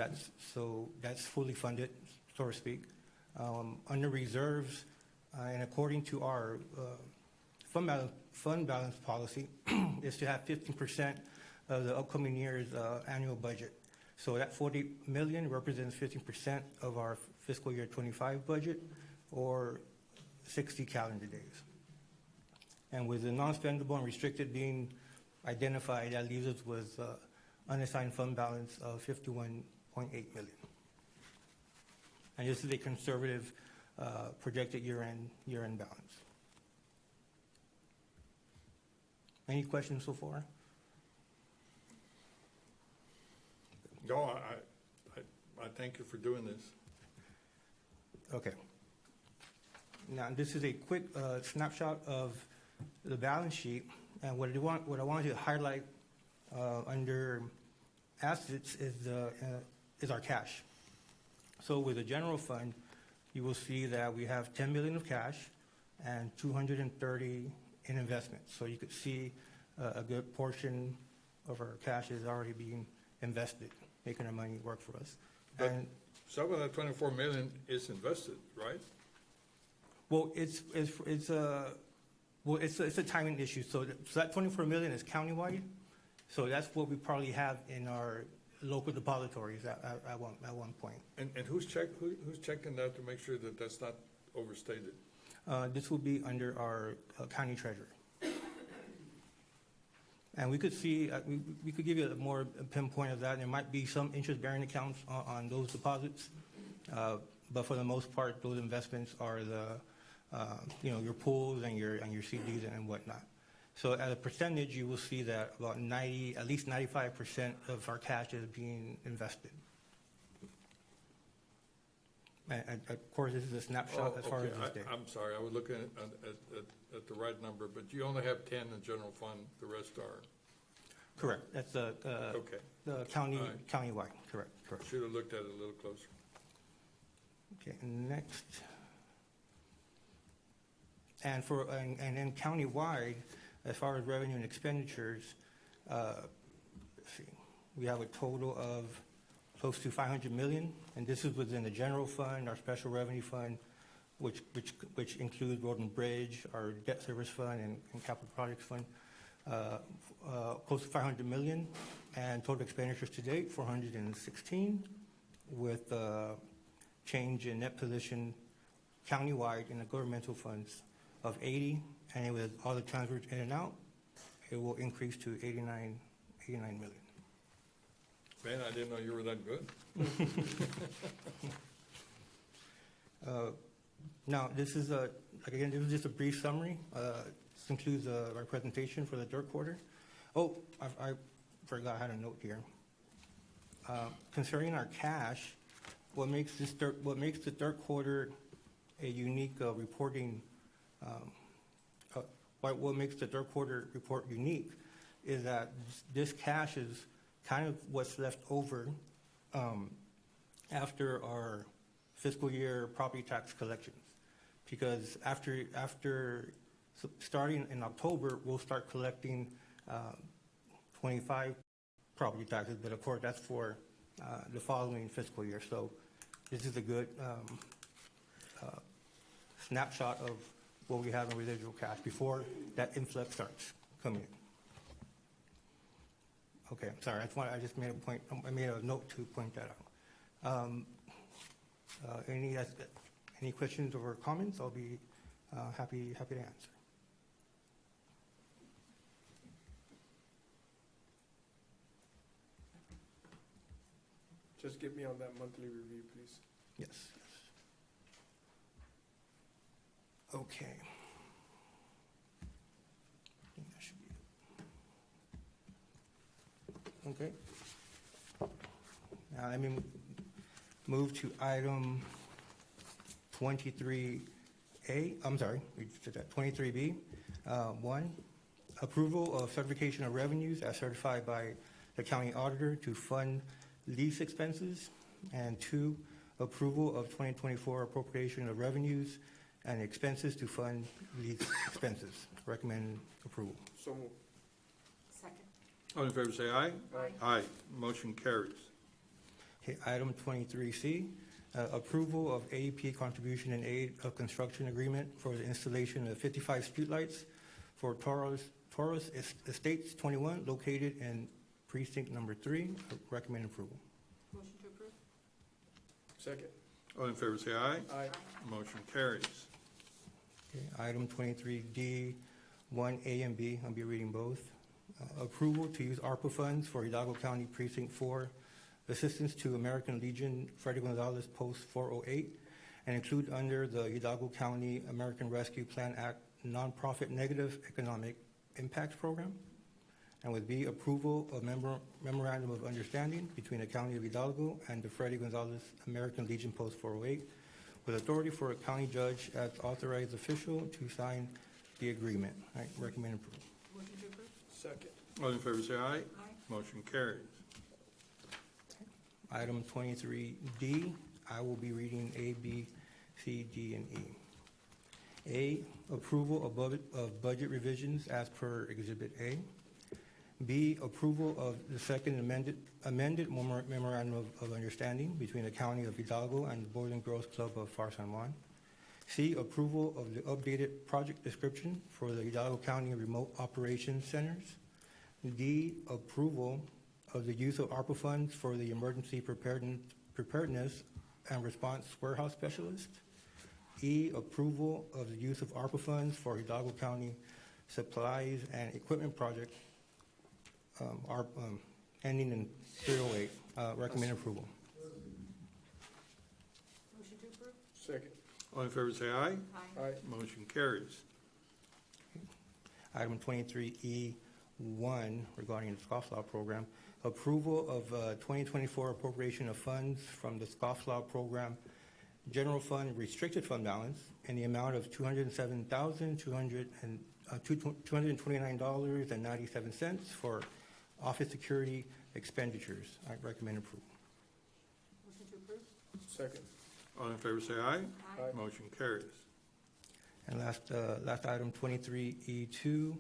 that's fully funded, so to speak. Under reserves, and according to our fund balance policy, is to have 15% of the upcoming year's annual budget. So that $40 million represents 15% of our fiscal year 25 budget, or 60 calendar days. And with the non-spendable and restricted being identified, that leaves us with unassigned fund balance of $51.8 million. And this is a conservative projected year-end balance. Any questions so far? No, I thank you for doing this. Okay. Now, this is a quick snapshot of the balance sheet, and what I wanted to highlight under assets is our cash. So with the general fund, you will see that we have 10 million of cash and 230 in investments. So you could see a good portion of our cash is already being invested, making our money work for us. But And some of that 24 million is invested, right? well, it's a timing issue. So that 24 million is countywide. So that's what we probably have in our local depositories at one point. And who's checking that to make sure that that's not overstated? This will be under our county treasurer. And we could see, we could give you a more pinpoint of that. There might be some interest-bearing accounts on those deposits. But for the most part, those investments are your pools and your CDs and whatnot. So at a percentage, you will see that about at least 95% of our cash is being invested. And of course, this is a snapshot as far as this day. I'm sorry, I was looking at the right number, but you only have 10 in general fund, the rest are? Correct. That's the county, All right. countywide. Correct. Should have looked at it a little closer. Okay, next. And then countywide, as far as revenue and expenditures, let's see, we have a total of close to 500 million, and this is within the general fund, our special revenue fund, which includes road and bridge, our debt service fund, and capital projects fund. Close to 500 million, and total expenditures to date 416, with change in net position countywide in the governmental funds of 80, and with all the transfers in and out, it will increase to 89 million. Man, I didn't know you were that good. Now, this is again, this is just a brief summary. This includes our presentation for the third quarter. Oh, I forgot I had a note here. Concerning our cash, what makes the third quarter a unique reporting? What makes the third quarter report unique is that this cash is kind of what's left over after our fiscal year property tax collections, because after starting in October, we'll start collecting 25 property taxes, but of course that's for the following fiscal year. So this is a good snapshot of what we have in residual cash before that influx starts coming in. Okay, I'm sorry. I just made a point. I made a note to point that out. Any questions or comments? I'll be happy to answer. Just get me on that monthly review, please. Yes. Okay. I think that should be it. Okay. Now let me move to item 23A. I'm sorry, we just did that. 23B. 1, approval of certification of revenues as certified by the county auditor to fund lease expenses. And 2, approval of 2024 appropriation of revenues and expenses to fund lease expenses. Recommend approval. So moved. Second. All in favor, say aye. Aye. Aye. Motion carries. Okay, item 23C, approval of AEP contribution and aid of construction agreement for the installation of 55 streetlights for Taurus Estates 21, located in precinct number 3. Recommend approval. Motion to approve? Second. All in favor, say aye. Aye. Motion carries. Okay, item 23D, 1A and B, I'll be reading both. Approval to use ARPA funds for Hidalgo County Precinct 4, assistance to American Legion Freddy Gonzalez Post 408, and include under the Hidalgo County American Rescue Plan Act nonprofit negative Impacts Program. And with B, approval of memorandum of understanding between the County of Hidalgo and the Freddy Gonzalez American Legion Post 408, with authority for a county judge as authorized official to sign the agreement. I recommend approval. Motion to approve? Second. All in favor say aye. Aye. Motion carries. Item 23D, I will be reading A, B, C, D, and E. A, approval of budget revisions as per Exhibit A. B, approval of the second amended memorandum of understanding between the County of Hidalgo and the Boys and Girls Club of Far San Juan. C, approval of the updated project description for the Hidalgo County Remote Operations Centers. D, approval of the use of ARPA funds for the Emergency Preparedness and Response Warehouse Specialist. E, approval of the use of ARPA funds for Hidalgo County Supplies and Equipment Project, ending in 308. Recommend approval. Motion to approve? Second. All in favor say aye. Aye. Motion carries. Item 23E1 regarding the scofflaw program, approval of 2024 appropriation of funds from the scofflaw program general fund restricted fund balance in the amount of $229.97 for office security expenditures. I recommend approval. Motion to approve? Second. All in favor say aye. Aye. Motion carries. And last item, 23E2,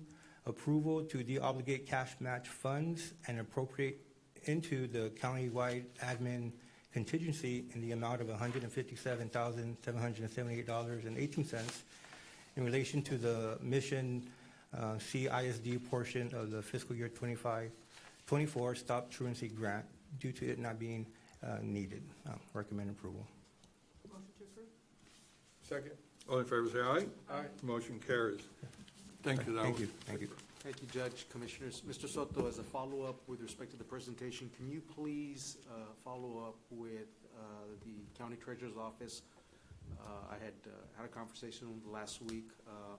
approval to deobligate cash match funds and appropriate into the countywide admin contingency in the amount of $157,778.18 in relation to the Mission CISD portion of the fiscal year 24 Stop Truancy Grant due to it not being needed. Recommend approval. Motion to approve? Second. All in favor say aye. Aye. Motion carries. Thank you. That Thank was- you. Thank you. Thank you, Judge, Commissioners. Mr. Soto, as a follow-up with respect to the presentation, can you please follow up with the County Treasurer's Office? I had a conversation last week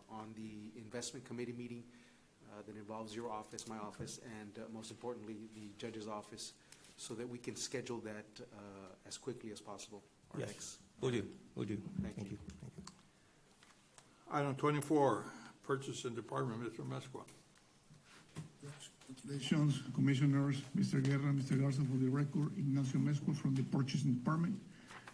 on the investment committee meeting that involves your office, my office, and most importantly, the judge's office, so that we can schedule that as quickly as possible. Our Yes. next- Will do. Will do. Thank Thank you. you. Thank you. Item 24, Purchase and Department, Mr. Mescua. Congratulations, Commissioners, Mr. Guerra, Mr. Garza, for the record, Ignacio Mezcua from the Purchasing Department.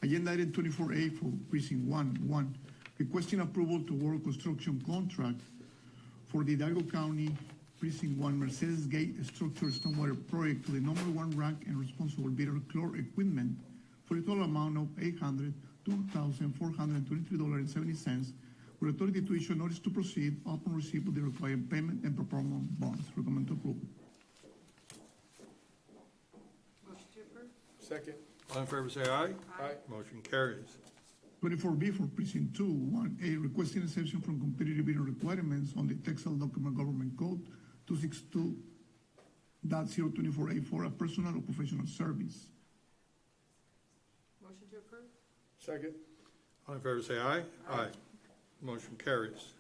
Agenda item 24A for Precinct 1, requesting approval to award construction contract for the Hidalgo County Precinct 1 Mercedes Gate Structure Stormwater Project to the #1 rank and responsible bidder, Clore Equipment, for a total amount of $802,423.70, with authority to issue notice to proceed upon receipt of the required payment and performance bonds. Recommend approval. Motion to approve? Second. All in favor say aye. Aye. Motion carries. 24B for Precinct 2, 1A, requesting exemption from competitive bidding requirements on the Texas Document Government Code 262.024A for a personal or professional service. Motion to approve? Second. All in favor say aye. Aye. Motion carries.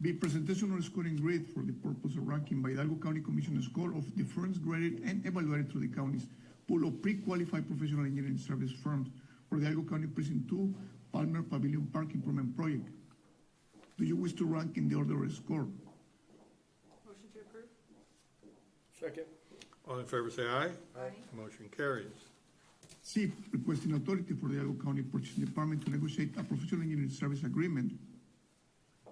B, presentation of scoring grid for the purpose of ranking by Hidalgo County Commission score of the firms graded and evaluated through the county's pool of pre-qualified professional engineering service firms for the Hidalgo County Precinct 2 Palmer Pavilion Park Improvement Project. Do you wish to rank in the order of score? Motion to approve? Second. All in favor say aye. Aye. Motion carries. C, requesting authority for the Hidalgo County Purchasing Department to negotiate a professional engineering service agreement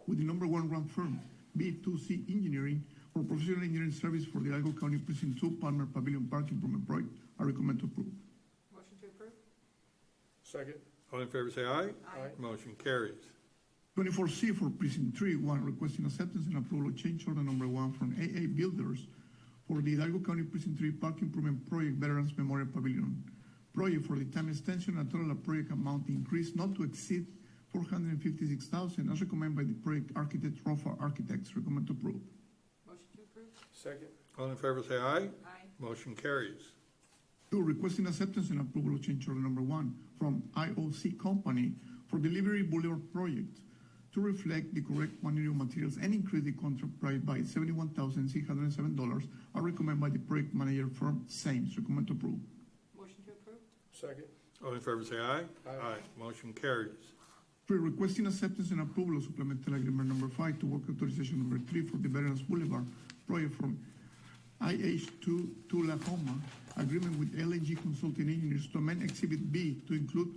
with the #1 ranked firm, B2C Engineering, for professional engineering service for the Hidalgo County Precinct 2 Palmer Pavilion Park Improvement Project. I recommend to approve. Motion to approve? Second. All in favor say aye. Aye. Motion carries. 24C for Precinct 3, 1, requesting acceptance and approval of change order #1 from AA Builders for the Hidalgo County Precinct 3 Park Improvement Project Veterans Memorial Pavilion Project for the time extension and total project amount increase not to exceed $456,000 as recommended by the project architect, Rofa Architects. Recommend to approve. Motion to approve? Second. All in favor say aye. Aye. Motion carries. 2, requesting acceptance and approval of change order #1 from IOC Company for Delivery Boulevard Project to reflect the correct quantity of materials and increase the contract price by $71,607 are recommended by the project manager firm. Same. Recommend to approve. Motion to approve? Second. All in favor say aye. Aye. Motion carries. Three, requesting acceptance and approval of supplemental agreement number 5 to work authorization number 3 for the Veterans Boulevard project from IH2 to Lahoma, agreement with LNG Consulting Engineers to amend Exhibit B to include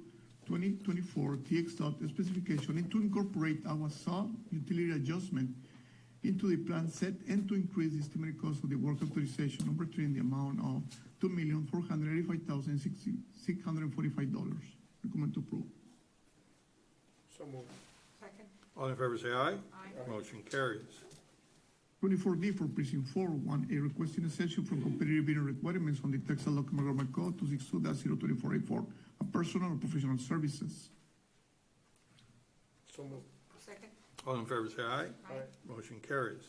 2024 TX specification and to incorporate our SAW utility adjustment into the plan set and to increase the estimated cost of the work authorization number 3 in the amount of $2,485,645. Recommend to approve. So moved. Second? All in favor say aye. Aye. Motion carries. 24D for Precinct 4, 1A, requesting exception from competitive bidding requirements on the Texas Local Government Code 262-02484, a personal or professional services. So moved. Second? All in favor say aye. Aye. Motion carries.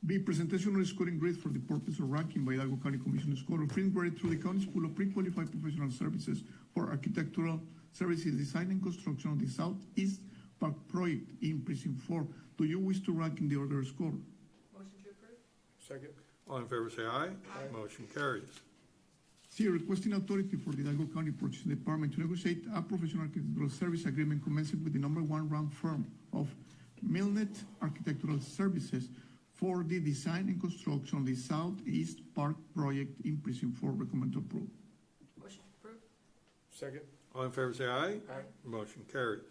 B, presentation of scoring grades for the purpose of ranking by Hidalgo County Commissioner Court of Fifth grade through the County School of Pre-Qualified Professional Services for architectural services, design and construction of the Southeast Park project in Precinct 4. Do you wish to rank in the order of score? Motion to approve? Second. All in favor say aye. Motion carries. C, requesting authority for the Hidalgo County Purchasing Department to negotiate a professional architectural service agreement commencing with the number 1 ranked firm of Milnet Architectural Services for the design and construction of the Southeast Park project in Precinct 4. Recommend to approve. Motion to approve? Second. All in favor say aye. Aye. Motion carries.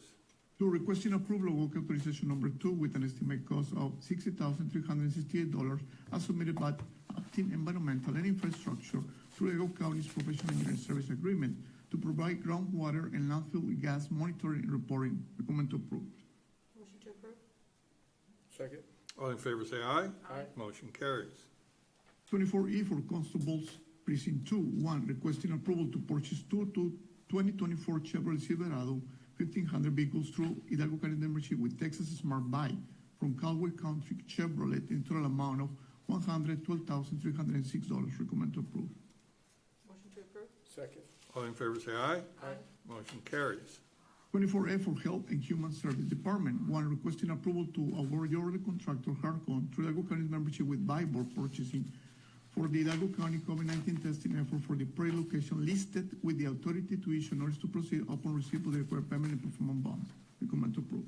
2, requesting approval of work authorization number 2 with an estimated cost of $60,368 as submitted by Acting Environmental and Infrastructure through Hidalgo County's Professional Engineering Service Agreement to provide groundwater and landfill gas monitoring and reporting. Recommend to approve. Motion to approve? Second. All in favor say aye. Aye. Motion carries. 24E for Constables Precinct 2, 1, requesting approval to purchase 2024 Chevrolet Silverado 1500 vehicles through Hidalgo County membership with Texas Smart Buy from Caldwell Country Chevrolet in total amount of $112,306. Recommend to approve. Motion to approve? Second. All in favor say aye. Aye. Motion carries. 24F for Health and Human Service Department, 1, requesting approval to award the order contractor Harcon through Hidalgo County membership with Vibor Purchasing for the Hidalgo County COVID-19 testing effort for the prayer location listed with the authority to issue notice to proceed upon receipt of the required payment and performance bond. Recommend to approve.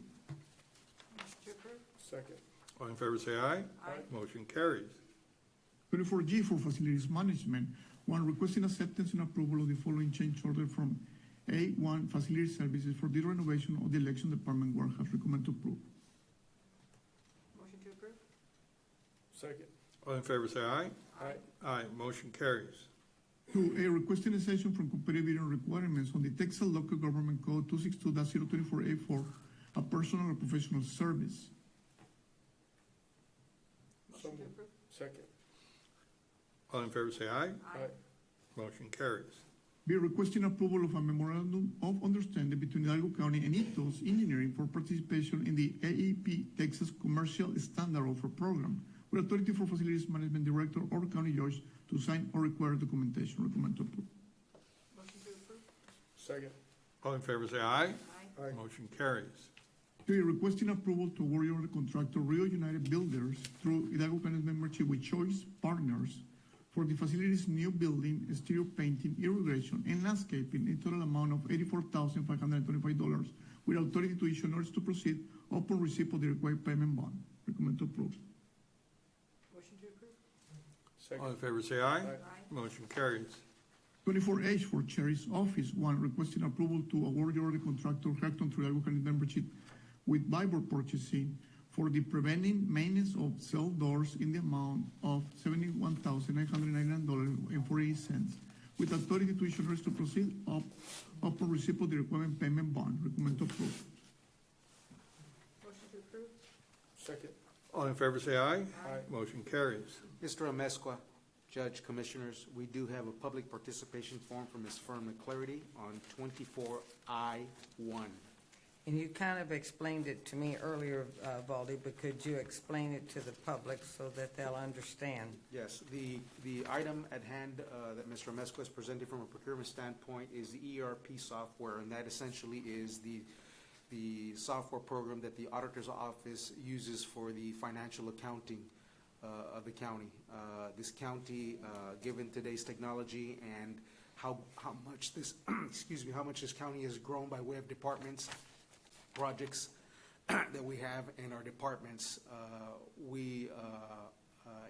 Motion to approve? Second. All in favor say aye. Aye. Motion carries. 24G for Facilities Management, 1, requesting acceptance and approval of the following change order from A1 Facility Services for the renovation of the Election Department warehouse. Recommend to approve. Motion to approve? Second. All in favor say aye. Aye. Aye. Motion carries. 2A, requesting exception from competitive bidding requirements on the Texas Local Government Code 262-02484, a personal or professional service. So Motion to moved. approve? Second. All in favor say aye. Aye. Motion carries. B, requesting approval of a memorandum of understanding between Hidalgo County and Ethos Engineering for participation in the AEP Texas Commercial Standard Offer Program, with authority for Facilities Management Director or County Judge to sign or require documentation. Recommend to approve. Motion to approve? Second. All in favor say aye. Aye. Aye. Motion carries. 3, requesting approval to award the contractor Rio United Builders through Hidalgo County's membership with Choice Partners for the facility's new building, exterior painting, irrigation, and landscaping in total amount of $84,525 with authority to issue notice to proceed upon receipt of the required payment bond. Recommend to approve. Motion to approve? All in Second. favor say aye. Aye. Motion carries. 24H for Cherry's Office, 1, requesting approval to award the order contractor Hecton through Hidalgo County membership with Vibor Purchasing for the preventing maintenance of cell doors in the amount of $71,999.48 with authority to issue notice to proceed upon receipt of the requirement payment bond. Recommend to approve. Motion to approve? Second. All in favor say aye. Aye. Motion carries. Mr. Amezcua, Judge, Commissioners, we do have a public participation form from Ms. Fern McClarity on 24I-1. And you kind of explained it to me earlier, Valdi, but could you explain it to the public so that they'll understand? Yes, the item at hand that Mr. Amezcua is presenting from a procurement standpoint is the ERP software, and that essentially is the the software program that the auditor's office uses for the financial accounting of the county. This county, given today's technology and how much this, excuse me, how much this county has grown by way of departments, projects that we have in our departments,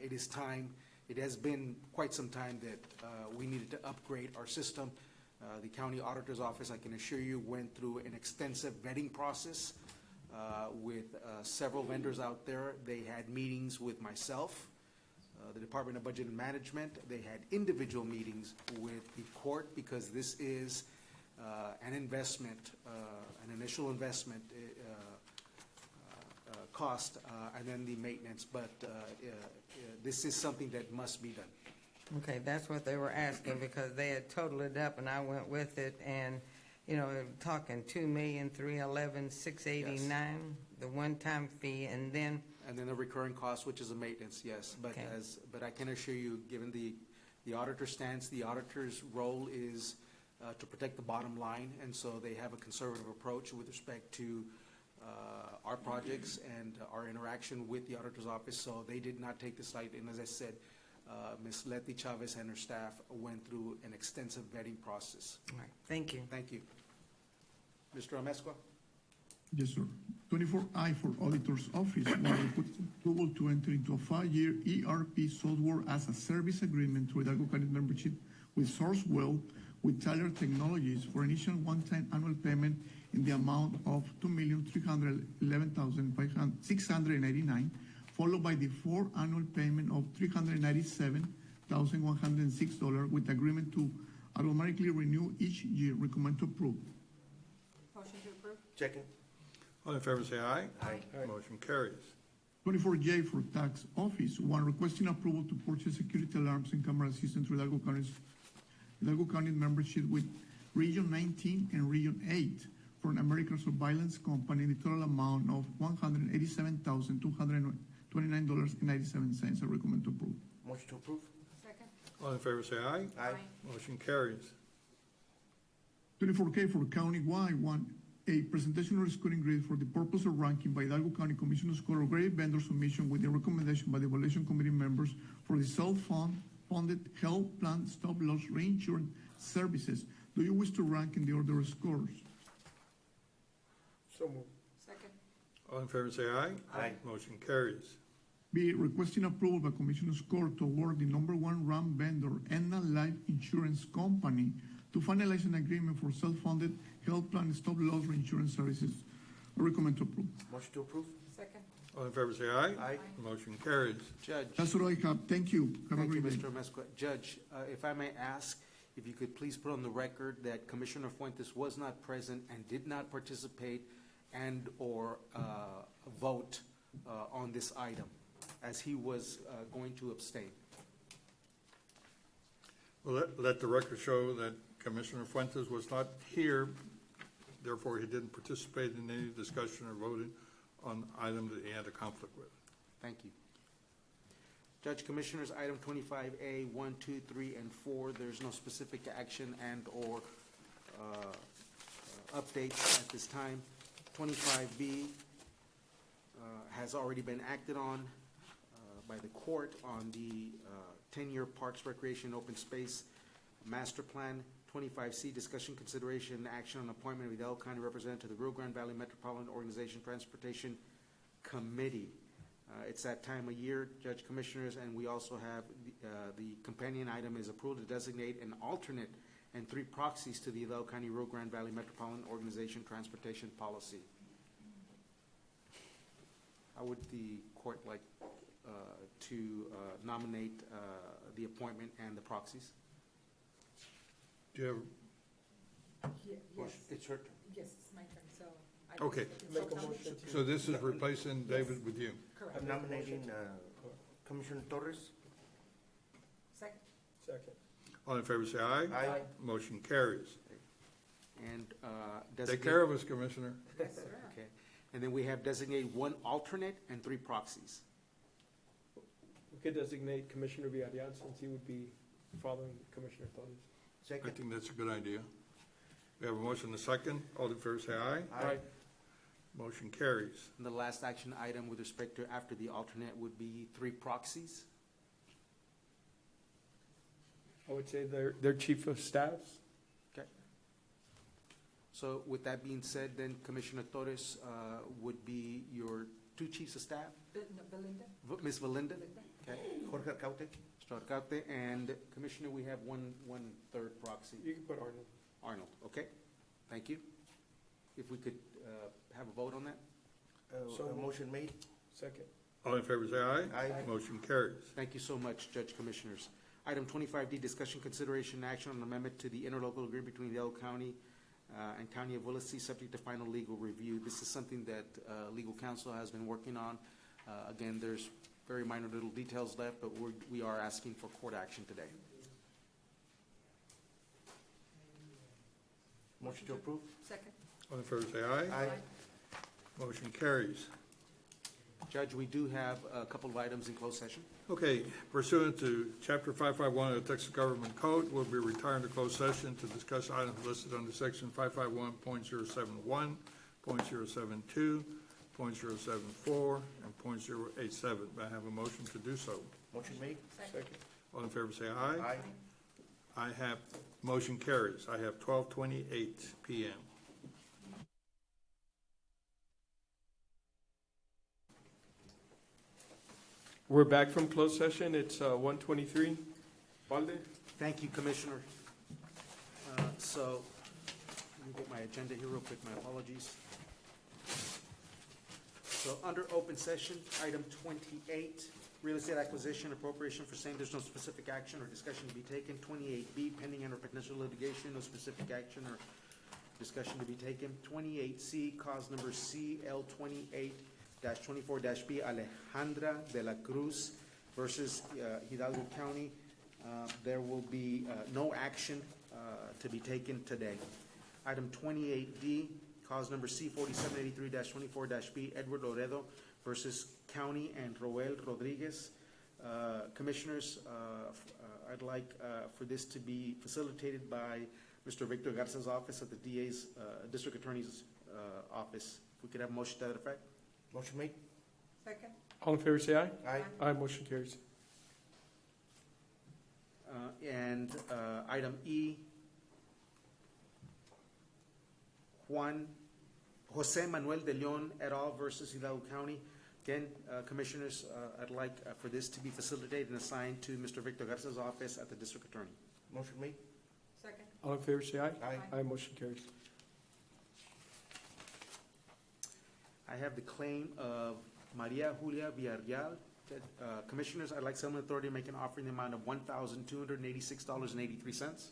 it is time, it has been quite some time that we needed to upgrade our system. The county auditor's office, I can assure you, went through an extensive vetting process with several vendors out there. They had meetings with myself, the Department of Budget and Management. They had individual meetings with the court because this is an investment, an initial investment cost, and then the maintenance. But this is something that must be done. Okay, that's what they were asking because they had totaled it up and I went with it and, you know, talking $2,311,689, the one-time fee, and then the recurring cost, which is a maintenance, yes. But Okay. but I can assure you, given the auditor stance, the auditor's role is to protect the bottom line, and so they have a conservative approach with respect to our projects and our interaction with the auditor's office. So they did not take this light, and as I said, Ms. Letty Chavez and her staff went through an extensive vetting process. All right, thank you. Thank you. Mr. Amezcua? Yes, sir. 24I for Auditor's Office, one requesting approval to enter into a 5-year ERP software as a service agreement to Hidalgo County membership with Sourcewell with Tyler Technologies for initial one-time annual payment in the amount of $2,311,689, followed by the 4 annual payment of $397,106 with agreement to automatically renew each year. Recommend to approve. Motion to approve? Second. All in favor say aye. Aye. Motion carries. 24J for Tax Office, one requesting approval to purchase security alarms and camera systems through Hidalgo County membership with Region 19 and Region 8 for an American Surveillance Company in the total amount of $187,229.97. I recommend to approve. Motion to approve. Second? All in favor say aye. Aye. Motion carries. 24K for County-wide, a presentation or screening grade for the purpose of ranking by Hidalgo County Commissioners Court of grade vendor submission with the recommendation by the Evaluation Committee members for the self-funded health plan stop-loss reinsurance services. Do you wish to rank in the order of scores? So moved. Second? All in favor say aye. Aye. Motion carries. B, requesting approval by Commissioners Court to award the #1 RAM vendor, Aetna Life Insurance Company, to finalize an agreement for self-funded health plan stop-loss reinsurance services. I recommend to approve. Motion to approve. Second? All in favor say aye. Aye. Motion carries. Judge? That's what I have. Thank you. Have a Thank you, great day. Mr. Amezcua. Judge, if I may ask, if you could please put on the record that Commissioner Fuentes was not present and did not participate and/or vote on this item, as he was going to abstain. Well, let the record show that Commissioner Fuentes was not here, therefore he didn't participate in any discussion or voting on the item that he had a conflict with. Thank you. Judge, Commissioners, item 25A, 1, 2, 3, and 4, there's no specific action and/or updates at this time. 25B has already been acted on by the court on the 10-year Parks, Recreation, Open Space Master Plan. 25C, discussion, consideration, and action on appointment of Hidalgo County representative to the Rio Grande Valley Metropolitan Organization Transportation Committee. It's that time of year, Judge, Commissioners, and we also have the companion item is approval to designate an alternate and 3 proxies to the Hidalgo County Rio Grande Valley Metropolitan Organization Transportation Policy. How would the court like to nominate the appointment and the proxies? Do you have, Yes. It's her turn. Yes, it's my turn, so. I okay. Make a motion to. So this is replacing David with you. Correct. I'm nominating Commissioner Torres. Second? Second. All in favor say aye. Aye. Motion carries. And Take care of us, Commissioner. Yes, sir. Okay. And then we have designate 1 alternate and 3 proxies. We could designate Commissioner Villarreal since he would be following Commissioner Torres. I think that's a good idea. We have a motion and a second. All in favor say aye. Aye. Motion carries. And the last action item with respect to after the alternate would be 3 proxies. I would say their chief of staffs. Okay. So with that being said, then Commissioner Torres would be your 2 chiefs of staff? Belinda? Ms. Belinda? Okay. Jorge Arcaute? Mr. Arcaute, and Commissioner, we have one third proxy. You can put Arnold. Arnold, okay? Thank you. If we could have a vote on that? Motion made. Second. All in favor, say aye. Aye. Motion carries. Thank you so much, Judge Commissioners. Item 25D, discussion, consideration, and action on amendment to the interlocal agreement between Hidalgo County and County of Willacy, subject to final legal review. This is something that legal counsel has been working on. Again, there's very minor little details left, but we are asking for court action today. Motion to approve. Second. All in favor, say aye. Aye. Motion carries. Judge, we do have a couple of items in closed session. Okay, pursuant to Chapter 551 of the Texas Government Code, we'll be retiring to closed session to discuss items listed under Section 551.071, .072, .074, and .087. May I have a motion to do so? Motion made. Second. All in favor, say aye. Aye. I have, motion carries. I have 12:28 PM. We're back from closed session. It's 1:23. Valde? Thank you, Commissioner. So, let me get my agenda here real quick, my apologies. So, under open session, item 28, real estate acquisition appropriation for same, there's no specific action or discussion to be taken. 28B, pending under potential litigation, no specific action or discussion to be taken. 28C, cause number CL28-24-B, Alejandra de la Cruz versus Hidalgo County. There will be no action to be taken today. Item 28D, cause number C4783-24-B, Edward Loredo versus County and Roel Rodriguez. Commissioners, I'd like for this to be facilitated by Mr. Victor Garza's office at the DA's, District Attorney's office. If we could have a motion to that effect? Motion made. Second. All in favor, say aye. Aye. Aye, motion carries. And item E, Jose Manuel de Leon et al. Versus Hidalgo County. Again, Commissioners, I'd like for this to be facilitated and assigned to Mr. Victor Garza's office at the District Attorney. Motion made. Second. All in favor, say aye. Aye. Aye, motion carries. I have the claim of Maria Julia Villarreal. Commissioners, I'd like Settlement Authority to make an offer in the amount of $1,286.83.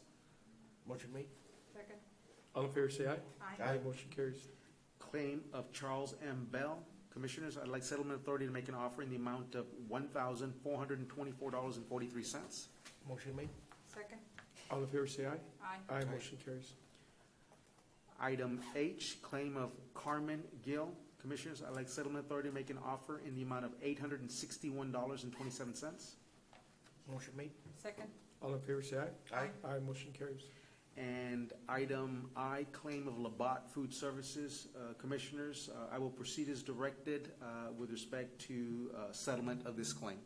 Motion made. Second. All in favor, say aye. Aye. Aye, motion carries. Claim of Charles M. Bell. Commissioners, I'd like Settlement Authority to make an offer in the amount of $1,424.43. Motion made. Second. All in favor, say aye. Aye. Aye, motion carries. Item H, claim of Carmen Gill. Commissioners, I'd like Settlement Authority to make an offer in the amount of $861.27. Motion made. Second. All in favor, say aye. Aye. Aye, motion carries. And item I, claim of Labatt Food Services. Commissioners, I will proceed as directed with respect to settlement of this claim.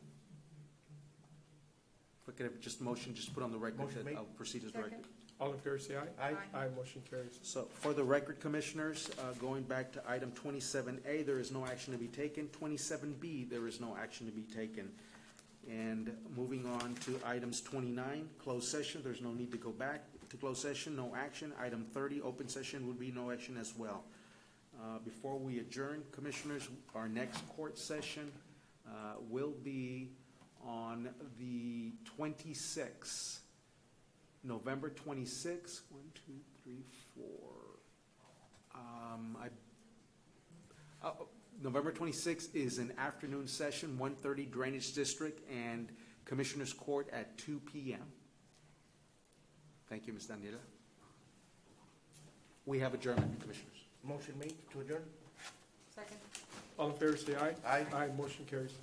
If I could have just motion, just put on the record Motion that made. I'll proceed as Second. directed. All in favor, say aye. Aye. Aye, motion carries. So for the record, Commissioners, going back to item 27A, there is no action to be taken. 27B, there is no action to be taken. And moving on to items 29, closed session, there's no need to go back to closed session, no action. Item 30, open session would be no action as well. Before we adjourn, Commissioners, our next court session will be on the 26th. November 26th, 1, 2, 3, 4. November 26th is an afternoon session, 1:30 Drainage District, and Commissioners Court at 2 p.m. Thank you, Ms. Daniela. We have adjournment, Commissioners. Motion made to adjourn. Second. All in favor, say aye. Aye. Aye, motion carries.